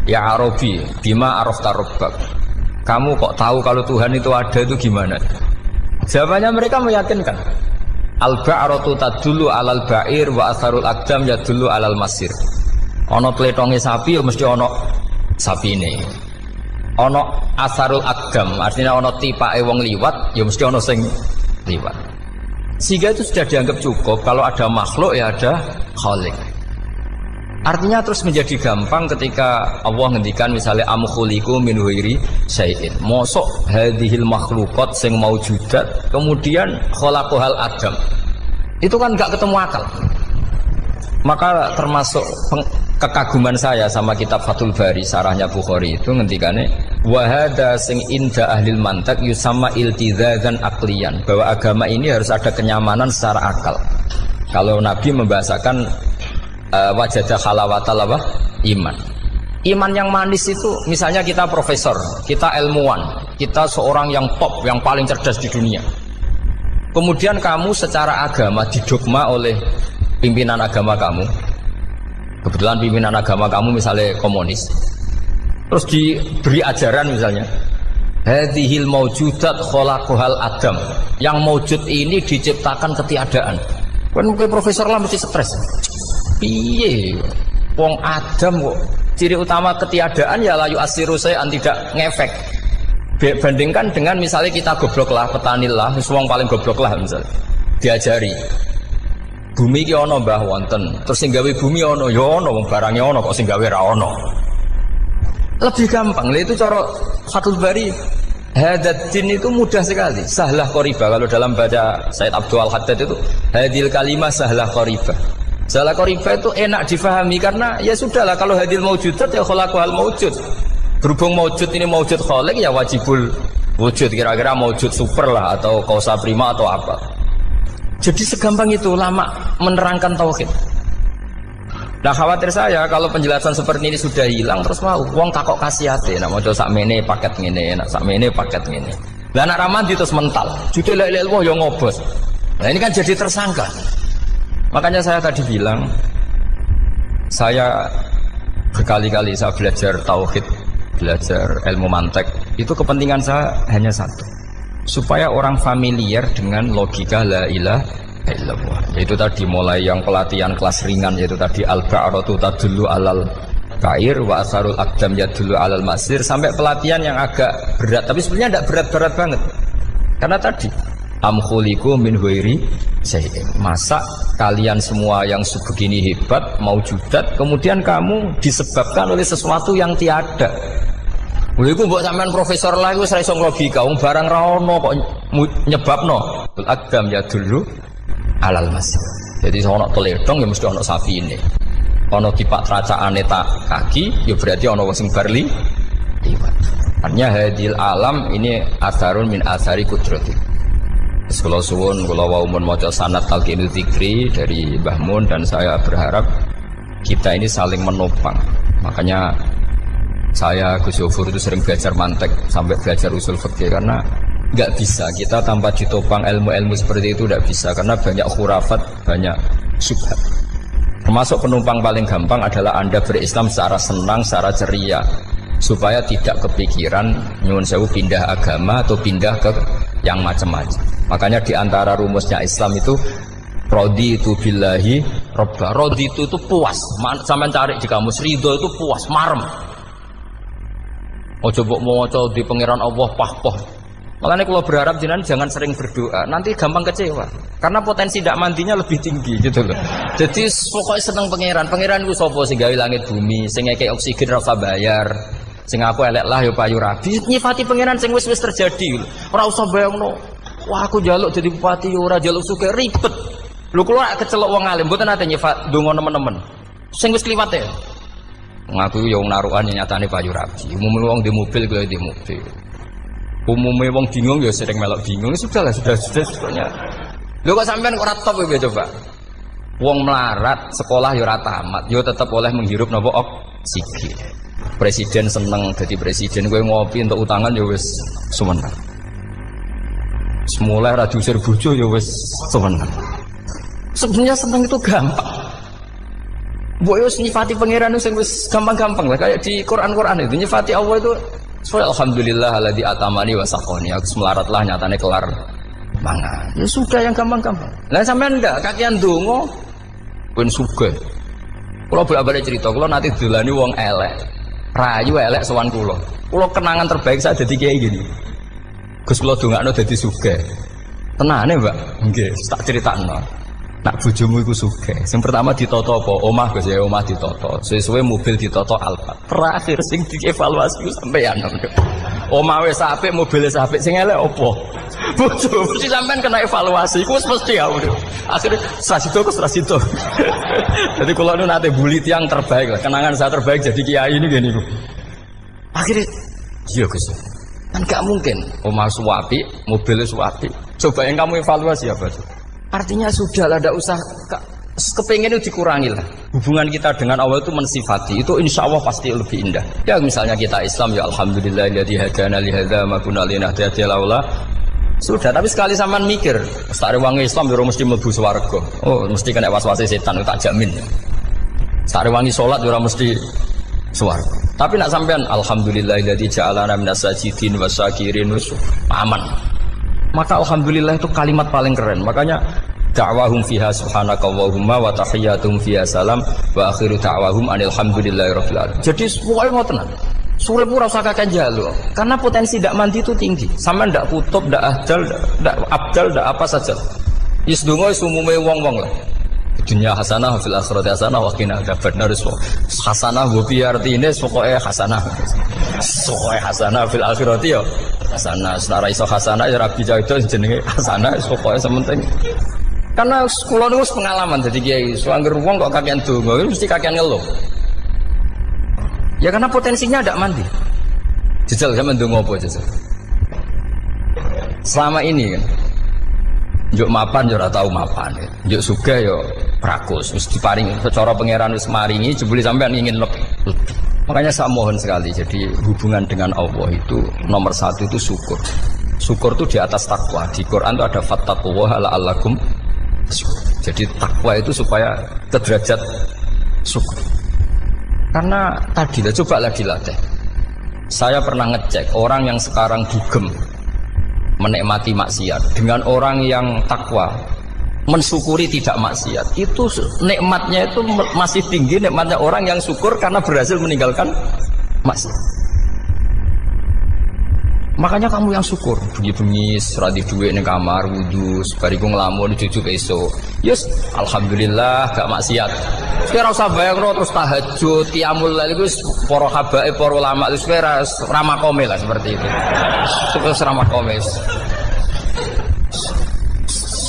ya Arabi, bima arafta rabbak. Kamu kok tahu kalau Tuhan itu ada, itu gimana? Jawabannya mereka meyakinkan. Al-ba'ratu tadullu alal ba'ir wa asarul aqdam yadullu alal masir. Ono tletonge sapi ya mesti ono sapine. Ono asarul aqdam artinya ono tipake wong liwat ya mesti ono sing liwat. Sehingga itu sudah dianggap cukup kalau ada makhluk ya ada khaliq. Artinya terus menjadi gampang ketika Allah ngendikan misalnya am khuliqu min ghairi syai'in. Mosok hadhil makhluqat sing maujudat kemudian khalaqahal adam. Itu kan enggak ketemu akal. Maka termasuk kekaguman saya sama kitab Fathul Bari sarahnya Bukhari itu ngendikane wa hadza sing inda ahlil mantak yusamma iltizazan aqliyan, bahwa agama ini harus ada kenyamanan secara akal. Kalau Nabi membahasakan wajadah halawatal apa? Iman. Iman yang manis itu misalnya kita profesor, kita ilmuwan, kita seorang yang top, yang paling cerdas di dunia. Kemudian kamu secara agama didogma oleh pimpinan agama kamu. Kebetulan pimpinan agama kamu misalnya komunis. Terus diberi ajaran misalnya hadhil maujudat khalaqahal adam. Yang maujud ini diciptakan ketiadaan. Kan mungkin profesor lah mesti stres. Piye wong Adam kok ciri utama ketiadaan ya layu asiru saya tidak ngefek. Bandingkan dengan misalnya kita goblok lah, petani lah, wong paling goblok lah misalnya diajari bumi ki ana mbah wonten, terus sing gawe bumi ana ya ana, wong barangnya ana kok sing gawe ra ana. Lebih gampang. Lah itu cara Fathul Bari hadatin itu mudah sekali, sahlah qoriba. Kalau dalam baca Said Abdul Haddad itu hadil kalimah sahlah qoriba. Salah qoriba itu enak difahami karena ya sudahlah kalau hadil maujudat ya khalaqahal maujud. Berhubung maujud ini maujud khaliq ya wajibul wujud, kira-kira maujud super lah atau kausa prima atau apa. Jadi segampang itu ulama menerangkan tauhid. Nah khawatir saya kalau penjelasan seperti ini sudah hilang terus mau wong takok kasihate nak maca sakmene paket ngene, nak sakmene paket ngene. Lah anak ramadi terus mental. Judul la ilaha illallah yo ngobos. Nah ini kan jadi tersangka. Makanya saya tadi bilang, saya berkali-kali saya belajar tauhid, belajar ilmu mantek. Itu kepentingan saya hanya satu, supaya orang familiar dengan logika la ilaha illallah. Yaitu tadi mulai yang pelatihan kelas ringan, yaitu tadi al-ba'ratu tadullu alal ba'ir wa asarul aqdam yadullu alal masir, sampai pelatihan yang agak berat. Tapi sebenarnya tidak berat-berat banget. Karena tadi am khuliqu min ghairi syai'in. Masa kalian semua yang sebegini hebat maujudat kemudian kamu disebabkan oleh sesuatu yang tiada. Lha iku mbok sampean profesor lah iku ora iso logika, wong barang ra ono kok nyebabno. Ul aqdam ya dulu alal masir. Jadi ono teledong ya mesti ono sapine. Ono tipak tracakane tak kaki ya berarti ono wong sing barli liwat. Artinya hadil alam ini asarun min asari kudrati. Kalau suwun, kalau wau maca sanad talqinul dzikri dari Mbah Mun, dan saya berharap kita ini saling menopang. Makanya saya Gus Yofur itu sering belajar mantek sampai belajar usul fikih, karena nggak bisa kita tanpa ditopang ilmu-ilmu seperti itu, nggak bisa karena banyak khurafat, banyak syubhat. Termasuk penumpang paling gampang adalah Anda berislam secara senang, secara ceria, supaya tidak kepikiran nyuwun sewu pindah agama atau pindah ke yang macam-macam. Makanya diantara rumusnya Islam itu raditu billahi robba. Raditu itu puas. Sampai cari di kamus, ridho itu puas, marem. Ojo mbok maca di pangeran Allah pah-pah. Makanya kalau berharap jenengan jangan sering berdoa, nanti gampang kecewa. Karena potensi tidak mandinya lebih tinggi gitu loh. Jadi pokoknya seneng pangeran. Pangeran itu sapa sing gawe langit bumi, sing ngekek oksigen ora usah bayar. Sing aku elek lah ya payu rabi. Nyifati pangeran sing wis terjadi. Ora usah bayangno. Wah aku njaluk jadi bupati ora njaluk sugih ribet. Lho kula kecelok wong alim mboten nate nyifat donga nemen-nemen. Sing wis kliwat ya. Ngaku ya wong narukan nyatane payu rabi. Umumnya wong di mobil kaya di mobil. Umumnya wong bingung ya sering melok bingung. Sudah sebetulnya. Lho kok sampean ora top ya coba. Wong melarat sekolah ya ora tamat, ya tetep oleh menghirup napa oksigen. Presiden seneng jadi presiden, kowe ngopi untuk utangan ya wis semeneng. Semula ra diusir bojo ya wis semeneng. Sebenarnya seneng itu gampang. Mbok yo nyifati pangeran sing wis gampang-gampang lah kayak di Quran itu nyifati Allah itu alhamdulillah alladzi atamani wa saqani. Aku melaratlah nyatane kelar mangan. Ya sudah yang gampang-gampang. Lah sampean enggak kakean donga ben sugih. Kula bolak-balik cerita, kula nanti dolani wong elek. Rayu elek sowan kula. Kula kenangan terbaik saya dadi kiai gini. Gus kula dongakno dadi sugih. Tenane, Mbak? Nggih, tak critakno. Nak bojomu iku sugih. Sing pertama ditoto apa? Omah Gus ya, omah ditoto. Suwe-suwe mobil ditoto Alphard. Terakhir sing dievaluasi sampeyan. Omah wis apik, mobil wis apik, sing elek apa? Bojo mesti sampean kena evaluasi. Iku wis mesti ya. Akhire strasito. Jadi kula nu nate buli tiyang terbaik lah. Kenangan saya terbaik jadi kiai ini gini. Akhirnya iya Gus. Kan gak mungkin omah suwapi, mobil suwapi. Coba yang kamu evaluasi apa? Artinya sudah lah, tidak usah kepengen itu dikurangi lah. Hubungan kita dengan Allah itu mensifati, itu insya Allah pasti lebih indah. Ya misalnya kita Islam, ya alhamdulillah alladzi hadana li hadza ma kunna linahtadiya laula. Sudah, tapi sekali sampean mikir, sak rewangi Islam yo mesti mlebu swarga. Oh, mesti kena was-wase setan tak jamin. Sak rewangi salat yo mesti swarga. Tapi nak sampean alhamdulillah alladzi ja'alana minas sajidin wasyakirin aman. Maka alhamdulillah itu kalimat paling keren. Makanya da'wahum fiha subhanakallahumma wa tahiyyatuhum fiha salam wa akhiru da'wahum alhamdulillahirabbil alamin. Jadi pokoke ngoten. Sore pura usah kakek jaluk. Karena potensi ndak mandi itu tinggi. Sama ndak kutub, ndak ahdal, ndak abdal, ndak apa saja. Is donga wis umume wong-wong lah. Dunia hasanah fil akhirati hasanah wa qina adzabannar. Hasanah mbok piye artine pokoke hasanah. Pokoke hasanah fil akhirati ya hasanah. Senara iso hasanah ya rabi jauh jenenge hasanah pokoke sementing. Karena kula niku pengalaman dadi kiai. Suangger wong kok kakean donga mesti kakean ngeluh. Ya karena potensinya tidak mandi. Jajal sampean ndonga apa jajal? Selama ini kan njuk mapan yo ora tau mapan. Njuk sugih yo prakus wis diparingi secara pangeran wis maringi jebule sampean ingin lebih. Makanya saya mohon sekali, jadi hubungan dengan Allah itu nomor satu itu syukur. Syukur itu di atas takwa. Di Quran itu ada fattaqullaha la'allakum. Jadi takwa itu supaya ke derajat syukur. Karena tadi lah, cobalah dilatih. Saya pernah ngecek orang yang sekarang dugem menikmati maksiat dengan orang yang takwa mensyukuri tidak maksiat, itu nikmatnya itu masih tinggi nikmatnya orang yang syukur karena berhasil meninggalkan maksiat. Makanya kamu yang syukur, bengi-bengi seradi duit ning kamar wudu, bariku ngelamun cucu esuk. Yes, alhamdulillah gak maksiat. Kira usah bayangno terus tahajud, qiyamul lail iku para habaib, para ulama wis ramakome lah seperti itu. Terus ramakome.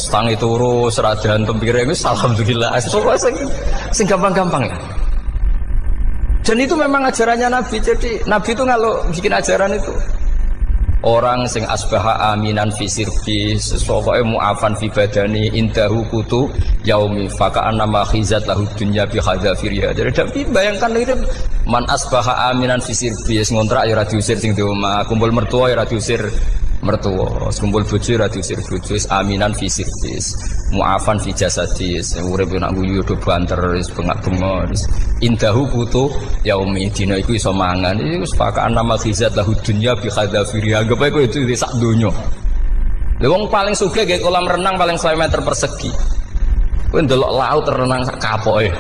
Tangi turu serajan tempire wis alhamdulillah. Sing gampang-gampang ya. Dan itu memang ajarannya Nabi. Jadi Nabi itu kalau bikin ajaran itu orang sing asbaha aminan fi sirbi sesuai mu'afan fi badani indahu kutu yaumi faka'an nama khizat lahu dunya bi khadzafiriha. Jadi bayangkan itu man asbaha aminan fi sirbi ngontrak ya ora diusir sing di omah, kumpul mertua ya ora diusir mertua, kumpul bojo ora diusir bojo, aminan fi sirbi mu'afan fi jasadis urip nak guyu do banter wis bengak-bengok indahu kutu yaumi dina iku iso mangan iku faka'an nama khizat lahu dunya bi khadzafiriha. Apa itu sak donya. Lha wong paling sugih nggih kolam renang paling 100 meter persegi. Kowe ndelok laut renang sak kapoke.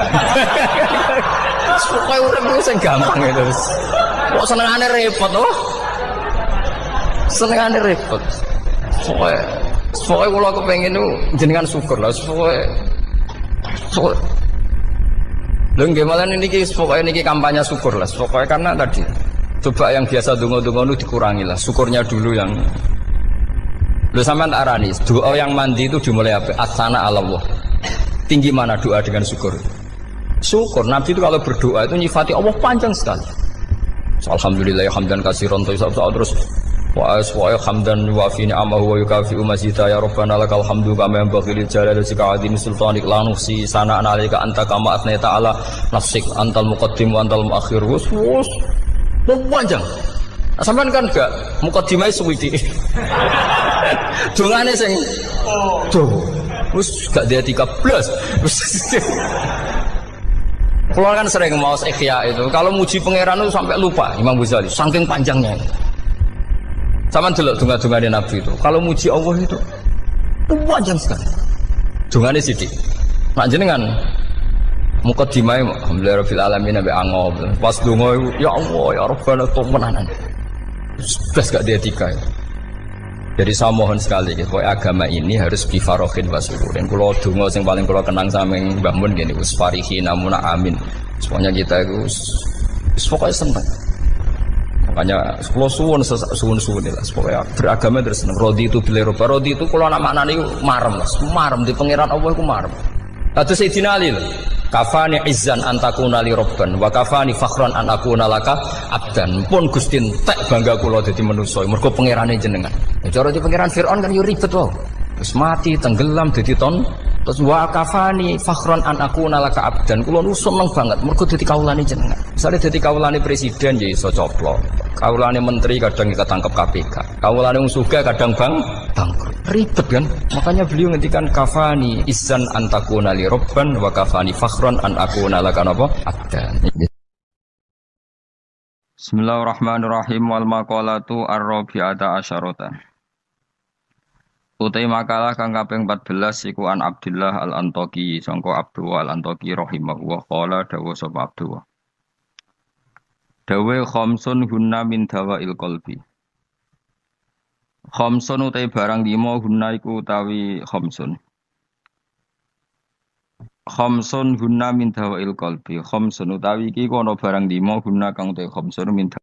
Pokoke urip ku sing gampang itu. Kok senengane repot to? Senengane repot. Soalnya kalau kepengen itu jenengan syukur lah. Soalnya lho nggih malah niki pokoknya niki kampanye syukur lah. Pokoknya karena tadi coba yang biasa donga-donga itu dikurangi lah. Syukurnya dulu yang lho sampean tak arani. Doa yang mandi itu dimulai apa? As-sana 'ala Allah. Tinggi mana doa dengan syukur? Syukur. Nabi itu kalau berdoa itu nyifati Allah panjang sekali. Alhamdulillah hamdan katsiran terus wa hamdan wa fi ni'amahu wa yukafi mazida ya rabbana lakal hamdu kama yanbaghi lil jalali wajhika 'azimi sultanik la nuhsi sana'an 'alaika anta kama athnayta 'ala nafsik antal muqaddim wa antal muakhir wus panjang. Sampean kan gak muqaddimah suwiti. Dongane sing wis gak dia 13. Kalau kan sering mau ikhya itu, kalau muji pangeran itu sampai lupa Imam Ghazali, saking panjangnya. Sama delok donga-dongane Nabi itu. Kalau muji Allah itu panjang sekali. Dongane sithik. Nak jenengan muqaddimah alhamdulillah rabbil alamin nabi angob. Pas donga ya Allah ya Rabbana temenanan. Blas gak dia tiga. Jadi saya mohon sekali gitu, agama ini harus bifarohin wasukurin. Kalau donga yang paling kalau kenang sama Mbah Mun gini, usfarihi namuna amin. Semuanya kita itu pokoknya senang. Makanya kalau suwun lah, pokoknya beragama terus senang. Rodi itu beli roba, rodi itu kalau anak maknanya marem di pangeran Allah itu marem. Lalu Sayyidina Ali kafani izzan antakuna li robban wa kafani fakhran an akuna laka abdan. Pun Gusti entek bangga kula dadi manusa mergo pangerane jenengan. Ya cara di pangeran Firaun kan yo ribet wae. Terus mati tenggelam dadi ton. Terus wa kafani fakhran an akuna laka abdan. Kula nu seneng banget mergo dadi kawulane jenengan. Misale dadi kawulane presiden ya iso coplok. Kawulane menteri kadang ketangkep KPK. Kawulane wong sugih kadang bangkrut. Ribet kan? Makanya beliau ngendikan kafani izzan antakuna li robban wa kafani fakhran an akuna laka napa abdan. Bismillahirrahmanirrahim wal maqalatu ar-rabi'ata asyarata. Utai makalah kang kaping 14 iku an Abdullah al-Antaqi sangka Abdullah al-Antaqi rahimahullah qala dawa sapa Abdullah. Dawe khamsun hunna min dawail qalbi. Khamsun utai barang 5 hunna iku utawi khamsun. Khamsun hunna min dawail qalbi. Khamsun utawi iki kono barang 5 hunna kang utai khamsun min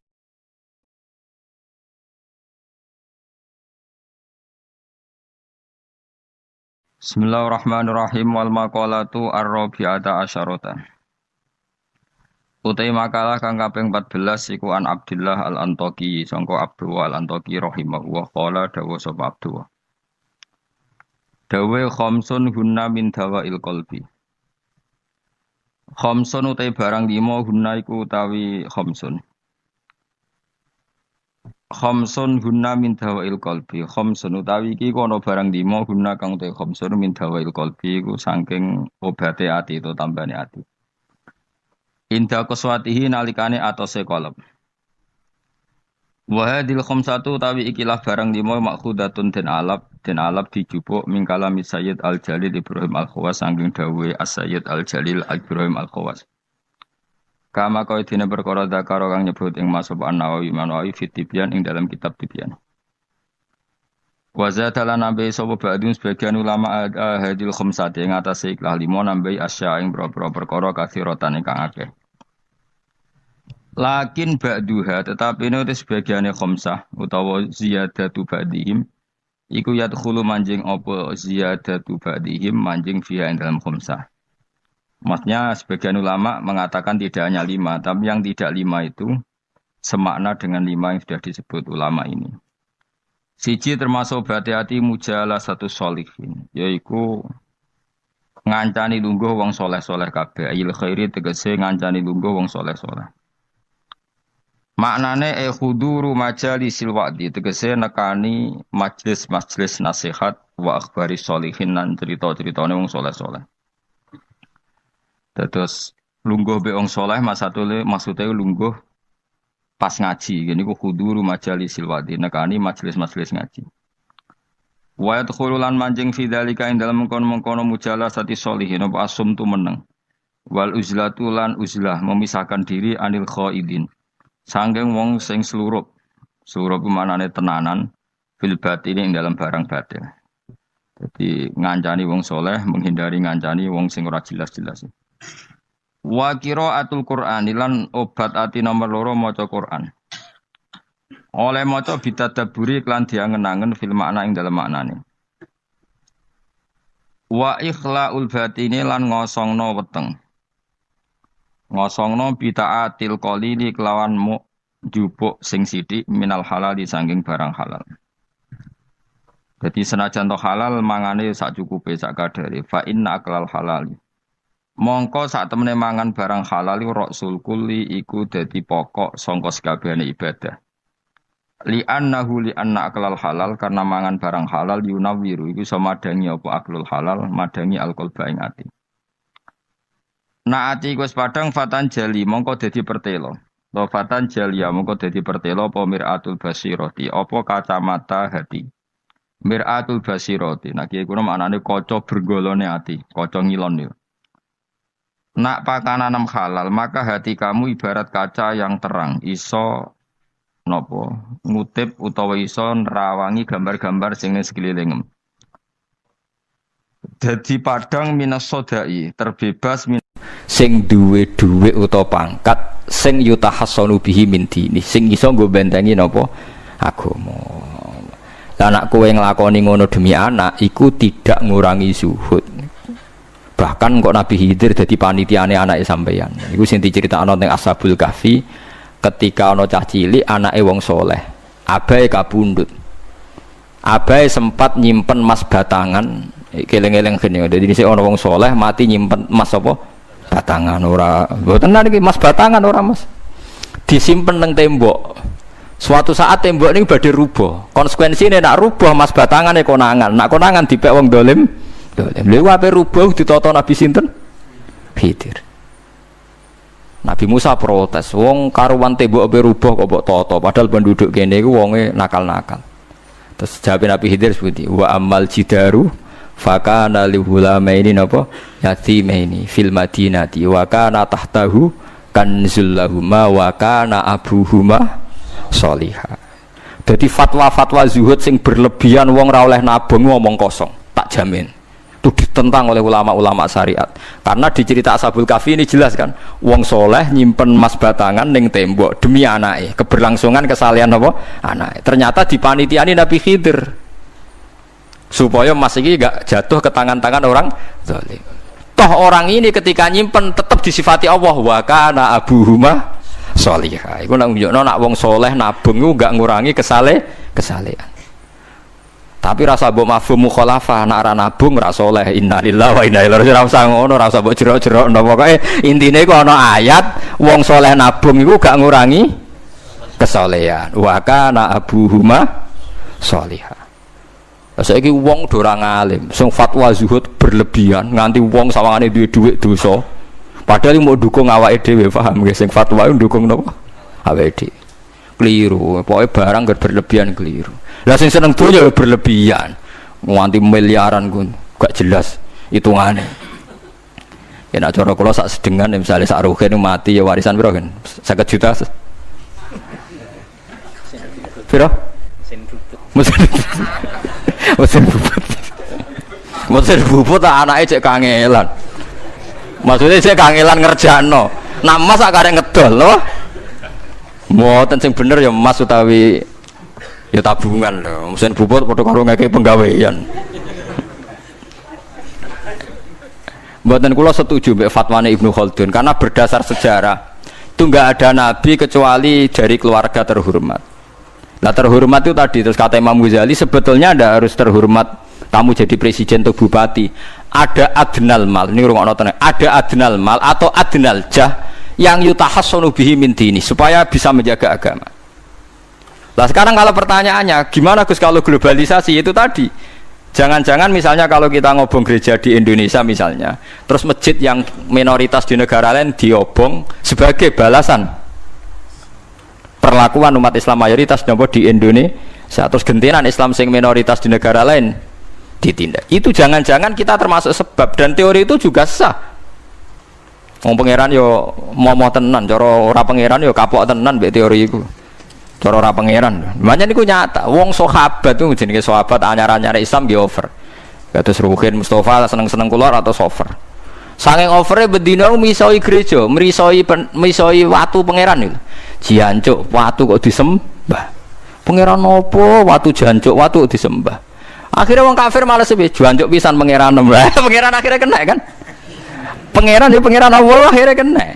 Bismillahirrahmanirrahim wal maqalatu ar-rabi'ata asyarata. Utai makalah kang kaping 14 iku an Abdullah al-Antaqi sangka Abdullah al-Antaqi rahimahullah qala dawa sapa Abdullah. Dawe khamsun hunna min dawail qalbi. Khamsun utai barang 5 hunna iku utawi khamsun. Khamsun hunna min dawail qalbi. Khamsun utawi iki kono barang 5 hunna kang te khamsun min dawail qalbi iku saking obate ati itu tambane ati. Inda qaswatihi nalikane atose qalb. Wa hadil khamsatu utawi ikilah barang 5 makhudatun den alap dijupuk min kalami Sayyid Al-Jalil Ibrahim Al-Khawas saking dawuhe As-Sayyid Al-Jalil Ibrahim Al-Khawas. Kama kau dina perkara dakaro kang nyebut ing Mas Nawawi fit Tibyan ing dalam kitab Tibyan. Wa zatalan nabi sapa ba'dun sebagian ulama hadil khamsati ing atase ikhlas 5 nambahi asya ing boro-boro perkara kathiratan ingkang akeh. Lakin ba'duha tetapi ini sebagiane khamsah utawa ziyadatu ba'dihim iku yadkhulu manjing apa ziyadatu ba'dihim manjing fiha ing dalam khamsah. Maksudnya sebagian ulama mengatakan tidak hanya 5, tapi yang tidak 5 itu semakna dengan 5 yang sudah disebut ulama ini. Siji termasuk berhati-hati mujalah satu sholihin, yaitu ngancani lungguh wong soleh-soleh kabeh. Ayil khairi tegese ngancani lungguh wong soleh-soleh. Maknane khuduru majalisil wa'di tegese nekani majlis-majlis nasihat wa akhbari sholihin lan cerita-ceritane wong soleh-soleh. Terus lungguh be wong saleh maksudnya lungguh pas ngaji. Gini ku khuduru majalisil wadi nekani majelis-majelis ngaji. Wa yadkhululan manjing fi dzalika ing dalem mengkono-mengkono mujalasati sholihin apa asum tu meneng. Wal uzlatu lan uzlah memisahkan diri anil khaidin. Sangking wong sing slurup Suruh pemanane tenanan fil batin ing dalam barang batin. Jadi ngancani wong soleh, menghindari ngancani wong sing ora jelas-jelas. Wa qiraatul Qur'an lan obat ati nomor loro maca Qur'an. Oleh maca bitadabburi klan diangen-angen fil makna ing dalam maknane. Wa ikhlaul batini lan ngosongno weteng. Ngosongno bitaatil qalili kelawan jupuk sing sithik minal halal di saking barang halal. Jadi senajan to halal mangane sak cukupe sak kadare fa inna aklal halal. Mongko sak temene mangan barang halal rasul kulli iku dadi pokok sangka sakabehane ibadah. Li annahu li anna aklal halal karena mangan barang halal yunawiru iku iso madangi apa aklul halal madangi alqalba ing ati. Nah ati wis padang fatan jali mongko dadi pertelo. Lo fatan jalia mongko dadi pertelo apa miratul basirati apa kacamata hati. Miratul basirati. Nah kiye kuwi maknane kaca bergolone ati, kaca ngilon yo. Nak pakananam halal maka hati kamu ibarat kaca yang terang iso nopo ngutip utawa iso nerawangi gambar-gambar sing ning sekelilingem. Dadi padang minas sodai terbebas sing duwe dhuwit utawa pangkat sing yutahassanu bihi min dini sing iso nggo bentengi napa agama. Lah nek kowe nglakoni ngono demi anak iku tidak ngurangi zuhud. Bahkan kok Nabi Khidir dadi panitiane anake sampeyan. Iku sing diceritakno teng Ashabul Kahfi ketika ana cah cilik anake wong soleh. Abahe kabundut. Abahe sempat nyimpen emas batangan, keleng-eleng kene. Dadi dhisik ana wong soleh mati nyimpen emas apa? Batangan ora. Mboten niki emas batangan ora, Mas. Disimpen nang tembok. Suatu saat tembok ini badhe rubuh. Konsekuensine nak rubuh emas batangane konangan. Nak konangan dipek wong dolim. Dolim. Lha ape rubuh ditata Nabi sinten? Khidir. Nabi Musa protes, wong karuan tembok ape rubuh kok mbok tata, padahal penduduk kene iku wonge nakal-nakal. Terus jawab Nabi Khidir seperti wa amal jidaru fakana lihulamaini napa yatimaini fil madinati wa kana tahtahu kanzul lahuma wa kana abuhuma sholihah. Jadi fatwa-fatwa zuhud sing berlebihan wong ra oleh nabung ngomong kosong, tak jamin. Itu ditentang oleh ulama-ulama syariat. Karena di cerita Ashabul Kahfi ini jelas kan, wong soleh nyimpen emas batangan ning tembok demi anake, keberlangsungan kesalehan apa? Anake. Ternyata dipanitiani Nabi Khidir. Supaya emas iki enggak jatuh ke tangan-tangan orang zalim. Toh orang ini ketika nyimpen tetap disifati Allah wa kana abuhuma sholihah. Iku nang nunjukno nak wong soleh nabung iku enggak ngurangi kesalehan. Tapi rasa mbok mafhum mukhalafah nak ra nabung ra saleh innalillahi wa inna ilaihi raji'un. Ora usah ngono, ora usah mbok jerok-jerok napa pokoke intine iku ana ayat wong saleh nabung iku gak ngurangi kesalehan. Wa kana abuhuma sholihah. Saiki wong do ora ngalim, sing fatwa zuhud berlebihan nganti wong sawangane duwe dhuwit dosa. Padahal mau dukung awake dhewe, paham nggih sing fatwa iku dukung napa? Awake dhewe. Keliru, pokoke barang berlebihan keliru. Lah sing seneng dunya berlebihan. Nganti miliaran ku gak jelas hitungane. Ya nek cara kula sak sedengan misale sak rohen mati ya warisan piro kan? 50 juta. Piro? Mesin bubut. Mesin bubut anake cek kangelan. Maksudnya cek kangelan ngerjakno. Nak emas sak karek ngedol lho. Mboten sing bener ya emas utawi ya tabungan lho. Mesin bubut padha karo ngeke penggawean. Mboten kula setuju mbek fatwane Ibnu Khaldun karena berdasar sejarah itu enggak ada nabi kecuali dari keluarga terhormat. Nah terhormat itu tadi terus kata Imam Ghazali sebetulnya ada harus terhormat kamu jadi presiden atau bupati. Ada adnal mal, ini rungokno tenan. Ada adnal mal atau adnal jah yang yutahassanu bihi min dini supaya bisa menjaga agama. Lah sekarang kalau pertanyaannya gimana Gus kalau globalisasi itu tadi jangan-jangan misalnya kalau kita ngobong gereja di Indonesia misalnya terus masjid yang minoritas di negara lain diobong sebagai balasan perlakuan umat Islam mayoritas nopo di Indonesia terus gentenan Islam sing minoritas di negara lain ditindak. Itu jangan-jangan kita termasuk sebab dan teori itu juga sah. Wong pangeran yo momo tenan, cara ora pangeran yo kapok tenan mbek teori iku. Cara ora pangeran. Makanya niku nyata. Wong sahabat tuh jenenge sahabat anyar-anyar Islam nggih over. Kados Ruhin Mustafa seneng-seneng kula atau over. Saking overe bendina misoi gereja, misoi watu pangeran niku. Jancuk watu kok disembah. Pangeran opo watu jancuk watu kok disembah. Akhirnya wong kafir malah sepi jancuk pisan pangeran. Pangeran akhirnya kena kan. Pangeran ya pangeran Allah akhirnya kena.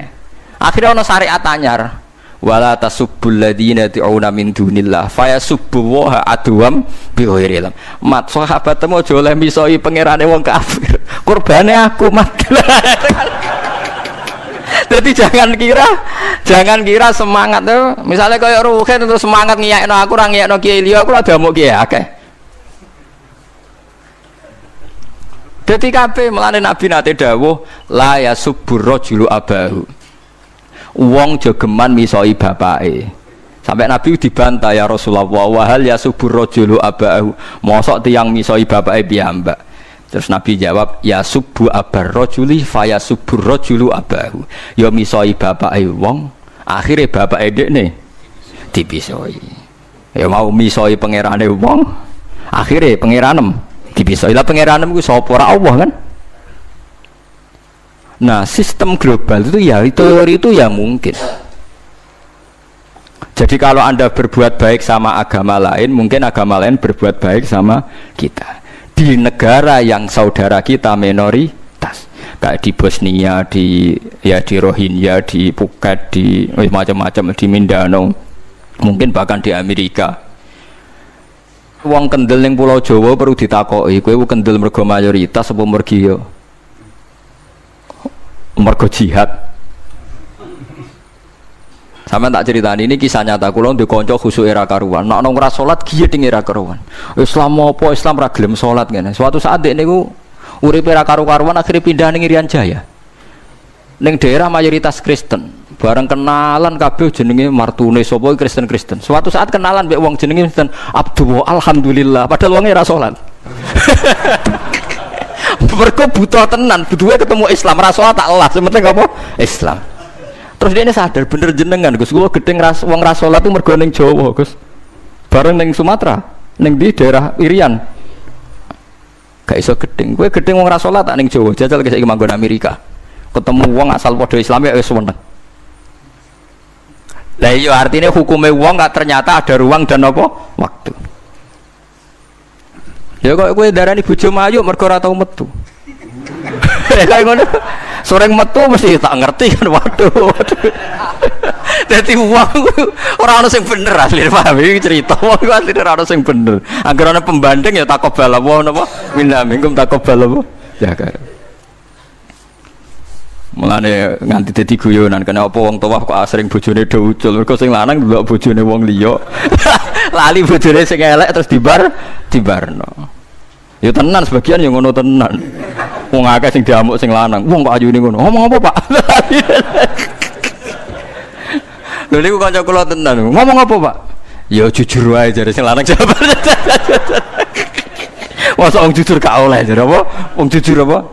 Akhirnya ana syariat anyar. Wala tasubbul ladina ta'una min dunillah fayasubbu wa adwam bi ghairi ilm. Mat sahabat temu aja oleh misoi pangerane wong kafir. Kurbane aku mat. Jadi jangan kira semangat tuh. Misalnya kaya Ruhin terus semangat ngiyakno aku ora ngiyakno kiai liya aku ora damuk kiai akeh. Dadi kabeh melane Nabi nate dawuh la yasubbur rajulu abahu. Wong jogeman misoi bapake. Sampai Nabi dibantah ya Rasulullah wa hal yasubur rajulu abahu. Mosok tiyang misoi bapake piyambak. Terus Nabi jawab ya subbu abar rajuli fa yasubur rajulu abahu. Ya misoi bapake wong, akhire bapake dekne dipisoi. Ya mau misoi pangerane wong, akhire pangeranem dipisoi. Lah pangeranem ku sapa ora Allah kan? Nah, sistem global itu ya teori itu ya mungkin. Jadi kalau Anda berbuat baik sama agama lain, mungkin agama lain berbuat baik sama kita. Di negara yang saudara kita minoritas, kayak di Bosnia, di Rohingya, di Phuket, di macam-macam, di Mindanao, mungkin bahkan di Amerika. Wong kendel ning Pulau Jawa perlu ditakoki, kowe kendel mergo mayoritas apa mergo mergo jihad. Sampeyan tak ceritani ini kisah nyata kula ndek kanca khusuk era karuan. Nek ana ora salat giyeding era karuan. Islam apa Islam ra gelem salat ngene. Suatu saat dek niku uripe era karu-karuan akhirnya pindah ning Irian Jaya. Ning daerah mayoritas Kristen. Bareng kenalan kabeh jenenge martune sapa Kristen-Kristen. Suatu saat kenalan mbek wong jenenge Kristen Abdul alhamdulillah padahal wonge ra salat. Mereka butuh tenan, butuhnya ketemu Islam, rasulah tak Allah, sementing apa? Islam. Terus dia ini sadar, bener jenengan, Gus, kalau gedeng wong rasulah itu mergo ning Jawa, Gus. Bareng ning Sumatera, ning di daerah Irian. Gak iso gedeng, gue gedeng wong rasulah tak ning Jawa, jajal ke saiki manggon Amerika. Ketemu wong asal padha Islam ya wis seneng. Lah iya artinya hukumnya wong gak ternyata ada ruang dan apa? Waktu. Ya kok kowe darani bojo mayu mergo ora tau metu. Kayak ngono. Sore metu mesti tak ngerti kan waduh. Dadi wong ora ono sing bener asline paham iki cerita wong asline ora ono sing bener. Angger ana pembanding ya takobal apa napa? Minna minkum takobal apa? Ya kan. Mulane nganti dadi guyonan kena apa wong tuwa kok asring bojone do ucul mergo sing lanang ndelok bojone wong liya. Lali bojone sing elek terus dibarno. Ya tenan sebagian yang ngono tenan. Wong akeh sing diamuk sing lanang. Wong kok ayune ngono. Ngomong apa, Pak? Lha niku kanca kula tenan. Ngomong apa, Pak? Ya jujur wae jare sing lanang jawab. Masa wong jujur gak oleh jare apa? Wong jujur apa?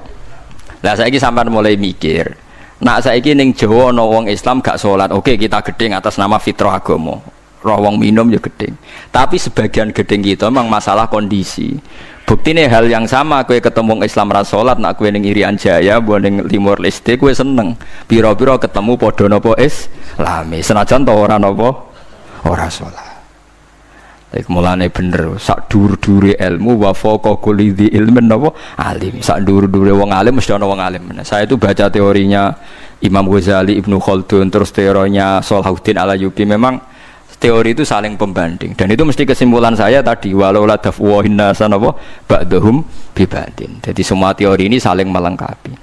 Lah saiki sampean mulai mikir. Nak saiki ning Jawa ana wong Islam gak salat. Oke, kita gedeng atas nama fitrah agama. Roh wong minum ya gedeng. Tapi sebagian gedeng kita memang masalah kondisi. Buktine hal yang sama kowe ketemu Islam ra salat nak kowe ning Irian Jaya mbok ning Timor Leste kowe seneng. Pira-pira ketemu padha napa Islami. Senajan to ora napa ora salat. Iku mulane bener sak dhuwur-dhuwure ilmu wa faqa kulli dzi ilmin napa alim. Sak dhuwur-dhuwure wong alim mesti ana wong alim. Saya itu baca teorinya Imam Ghazali, Ibnu Khaldun, terus teorinya Salahuddin Al-Ayyubi memang teori itu saling pembanding dan itu mesti kesimpulan saya tadi walau la dafwahin nasan apa ba'dhum bibadin. Jadi semua teori ini saling melengkapi.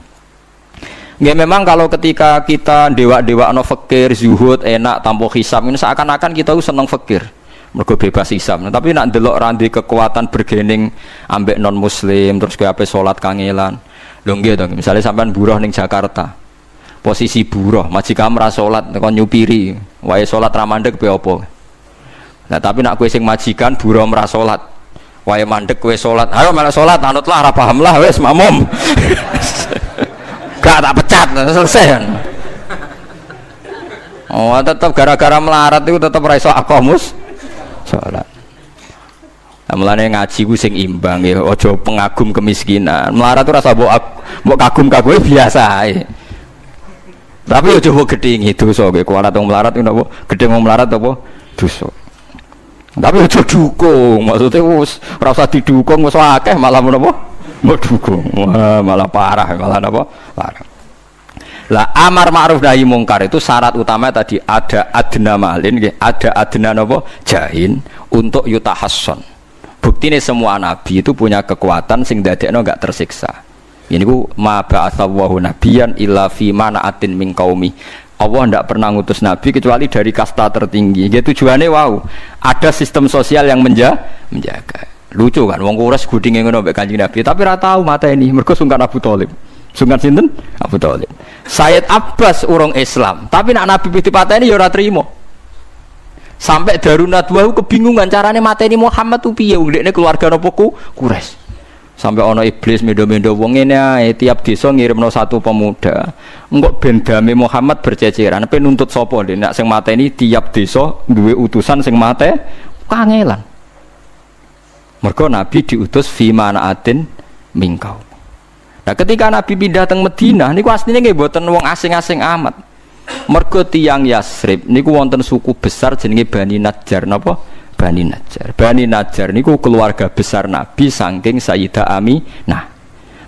Nggak memang kalau ketika kita dewa-dewa no fakir, zuhud, enak, tanpa hisab ini seakan-akan kita seneng fakir mergo bebas hisab. Nah, tapi nak delok randi kekuatan bergening ambek non muslim terus kayak apa salat kangelan. Lho nggih to, misalnya sampean buruh ning Jakarta. Posisi buruh, majikan ra salat kon nyupiri, wae salat ra mandeg pe apa. Nah tapi nak kowe sing majikan buruh ra salat, wae mandeg kowe salat. Ayo malah salat, anutlah ra paham lah wis makmum. Gak tak pecat, selesai kan. Oh, tetap gara-gara melarat itu tetap ra iso aqamus salat. Mulane ngaji ku sing imbang ya, aja pengagum kemiskinan. Melarat itu rasa mbok kagum-kagume biasa ae. Tapi aja mbok gedhingi dosa kowe kualat wong melarat ku napa? Gedhe wong melarat apa? Dosa. Tapi aja dukung, maksudnya wis ora usah didukung wis akeh malah menapa? Mbok dukung. Wah, malah parah, malah napa? Parah. Lah amar ma'ruf nahi mungkar itu syarat utama tadi ada adna malin nggih, ada adna napa? Jahin untuk yutahasson. Buktine semua nabi itu punya kekuatan sing dadekno enggak tersiksa. Ini ku ma ba'atsallahu nabiyan illa fi mana'atin min qaumi. Allah tidak pernah ngutus nabi kecuali dari kasta tertinggi. Gitu tujuannya wow. Ada sistem sosial yang menjaga. Lucu kan wong Quraisy gudinge ngono mbek Kanjeng Nabi, tapi ora tahu mata ini mergo sungkan Abu Thalib. Sungkan sinten? Abu Thalib. Sayyid Abbas urung Islam, tapi nak nabi dipateni ya ora trimo. Sampai Darun Nadwa kebingungan carane mateni Muhammad tuh piye wong dekne keluarga napa Quraisy. Sampai ana iblis mendo-mendo wong ngene ae tiap desa ngirimno satu pemuda. Engko ben dame Muhammad berceceran pe nuntut sapa ndek nek sing mateni tiap desa duwe utusan sing mate kangelan. Mergo Nabi diutus fi manaatin mingkau. Nah ketika Nabi pindah teng Madinah niku asline nggih mboten wong asing-asing amat. Mergo tiyang Yasrib niku wonten suku besar jenenge Bani Najjar napa? Bani Najjar. Bani Najjar niku keluarga besar Nabi saking Sayyidah Aminah.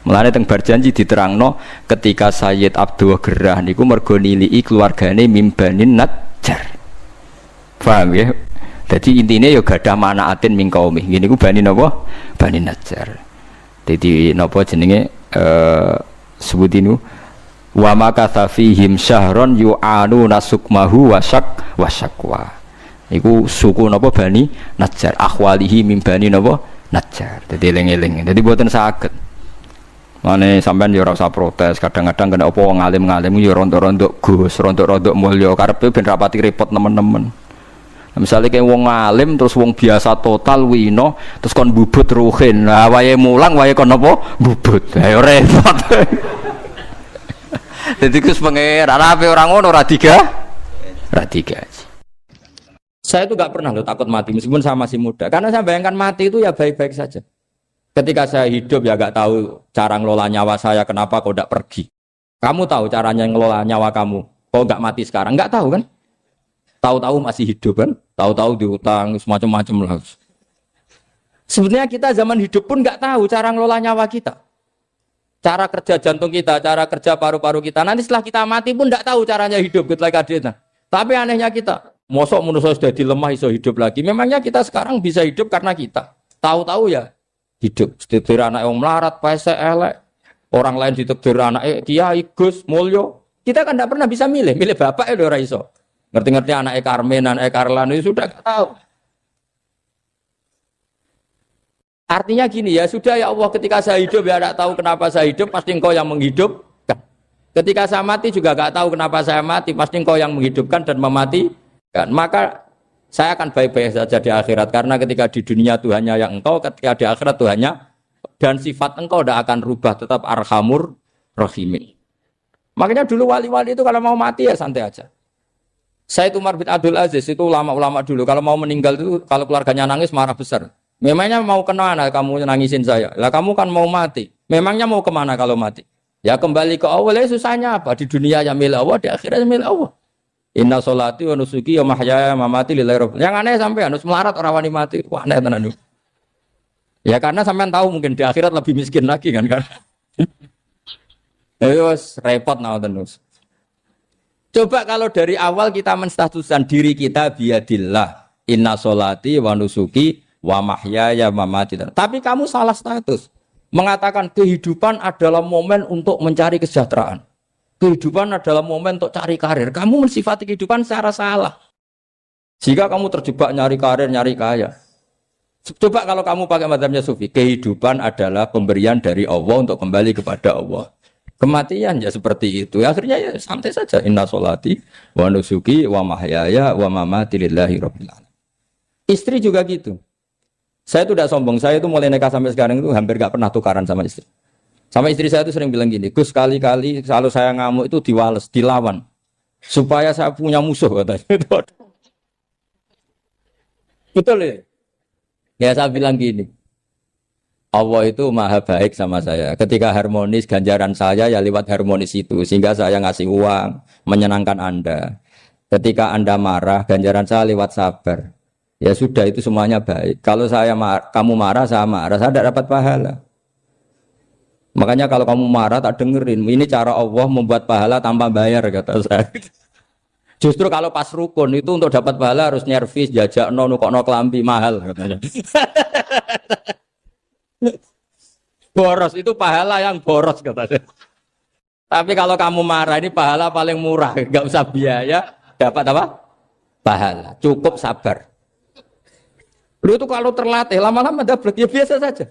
Mulane teng Barjanji diterangno ketika Sayyid Abdul Gerah niku mergo niliki keluargane mim Bani Najjar. Paham ya? Jadi intinya ya gadah manaatin min qaumi. Ngene niku Bani napa? Bani Najjar. Dadi napa jenenge sebut ini wa makatha fihim syahron yu'anu nasukmahu wasyakwa. Iku suku napa Bani Najjar akhwalihi min Bani napa Najjar. Dadi eling-eling. Dadi mboten saged. Mane sampean ya ora usah protes, kadang-kadang kena apa wong alim-alim ya rontok-rontok Gus, rontok-rontok mulya karepe ben rapati repot nemen-nemen. Misalnya kayak wong alim terus wong biasa total wino terus kon bubut ruhin. Nah, wae mulang wae kon apa? Bubut. Ayo repot. Jadi Gus pengeran apa orang ngono ora tiga. Saya itu gak pernah loh takut mati meskipun saya masih muda. Karena saya bayangkan mati itu ya baik-baik saja. Ketika saya hidup ya gak tahu cara ngelola nyawa saya, kenapa kau gak pergi. Kamu tahu caranya ngelola nyawa kamu, kau gak mati sekarang, gak tahu kan? Tahu-tahu masih hidup kan? Tahu-tahu diutang semacam-macam lah. Sebenarnya kita zaman hidup pun gak tahu cara ngelola nyawa kita. Cara kerja jantung kita, cara kerja paru-paru kita. Nanti setelah kita mati pun tidak tahu caranya hidup ketika kita. Tapi anehnya kita, mosok manusia sudah dilemah iso hidup lagi. Memangnya kita sekarang bisa hidup karena kita. Tahu-tahu ya hidup. Ditekdir anak yang melarat, pesek, elek. Orang lain ditekdir anak Kiai, Gus, Mulyo. Kita kan tidak pernah bisa milih bapak ya ora iso. Ngerti-ngerti anak Karmen, anak Karlan itu sudah tidak tahu. Artinya gini ya, sudah ya Allah ketika saya hidup ya tidak tahu kenapa saya hidup, pasti engkau yang menghidupkan. Ketika saya mati juga tidak tahu kenapa saya mati, pasti engkau yang menghidupkan dan mematikan. Maka saya akan baik-baik saja di akhirat, karena ketika di dunia Tuhannya yang engkau, ketika di akhirat Tuhannya, dan sifat engkau tidak akan rubah, tetap arhamur rahimin. Makanya dulu wali-wali itu kalau mau mati ya santai aja. Saya itu Umar bin Abdul Aziz, itu ulama-ulama dulu, kalau mau meninggal itu, kalau keluarganya nangis marah besar. Memangnya mau kemana kamu nangisin saya? Lah kamu kan mau mati. Memangnya mau kemana kalau mati? Ya kembali ke Allah. Susahnya apa? Di dunia yang milik Allah, di akhirat milik Allah. Inna sholati wa nusuki wa mahyaya wa mamati lillahi rabbil. Yang aneh sampai harus melarat orang wani mati. Wah aneh tenan. Ya karena sampean tahu mungkin di akhirat lebih miskin lagi kan. Terus repot terus. Coba kalau dari awal kita menstatuskan diri kita biadillah. Inna sholati wa nusuki wa mahyaya mamati. Tapi kamu salah status. Mengatakan kehidupan adalah momen untuk mencari kesejahteraan. Kehidupan adalah momen untuk cari karir. Kamu mensifati kehidupan secara salah. Jika kamu terjebak nyari karir, nyari kaya. Coba kalau kamu pakai mazhabnya Sufi, kehidupan adalah pemberian dari Allah untuk kembali kepada Allah. Kematian ya seperti itu. Akhirnya ya santai saja. Inna sholati wa nusuki wa mahyaya wa mamati lillahi rabbil alamin. Istri juga gitu. Saya itu tidak sombong, saya itu mulai nikah sampai sekarang itu hampir gak pernah tukaran sama istri. Sama istri saya itu sering bilang gini, Gus kali-kali kalau saya ngamuk itu diwales, dilawan. supaya saya punya musuh katanya. Betul ya? Ya saya bilang gini, Allah itu maha baik sama saya. Ketika harmonis, ganjaran saya ya lewat harmonis itu. Sehingga saya ngasih uang, menyenangkan Anda. Ketika Anda marah, ganjaran saya lewat sabar. Ya sudah, itu semuanya baik. Kalau kamu marah, saya tidak dapat pahala. Makanya kalau kamu marah, tak dengerin. Ini cara Allah membuat pahala tanpa bayar, kata saya. Justru kalau pas rukun itu untuk dapat pahala harus nyervis, jajak, nukokno kelambi mahal, katanya. Boros itu pahala yang boros, katanya. Tapi kalau kamu marah, ini pahala paling murah. Gak usah biaya, dapat apa? Pahala. Cukup sabar. Lu itu kalau terlatih, lama-lama dapat, ya biasa saja.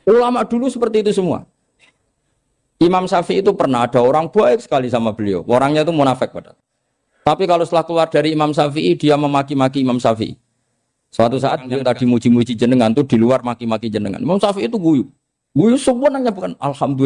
Ulama dulu seperti itu semua. Imam Syafi'i itu pernah ada orang baik sekali sama beliau. Orangnya itu munafik padahal. Tapi kalau setelah keluar dari Imam Syafi'i, dia memaki-maki Imam Syafi'i. Suatu saat beliau tadi muji-muji jenengan tuh di luar maki-maki jenengan. Imam Syafi'i itu guyu. Guyu semuanya bukan alhamdulillah.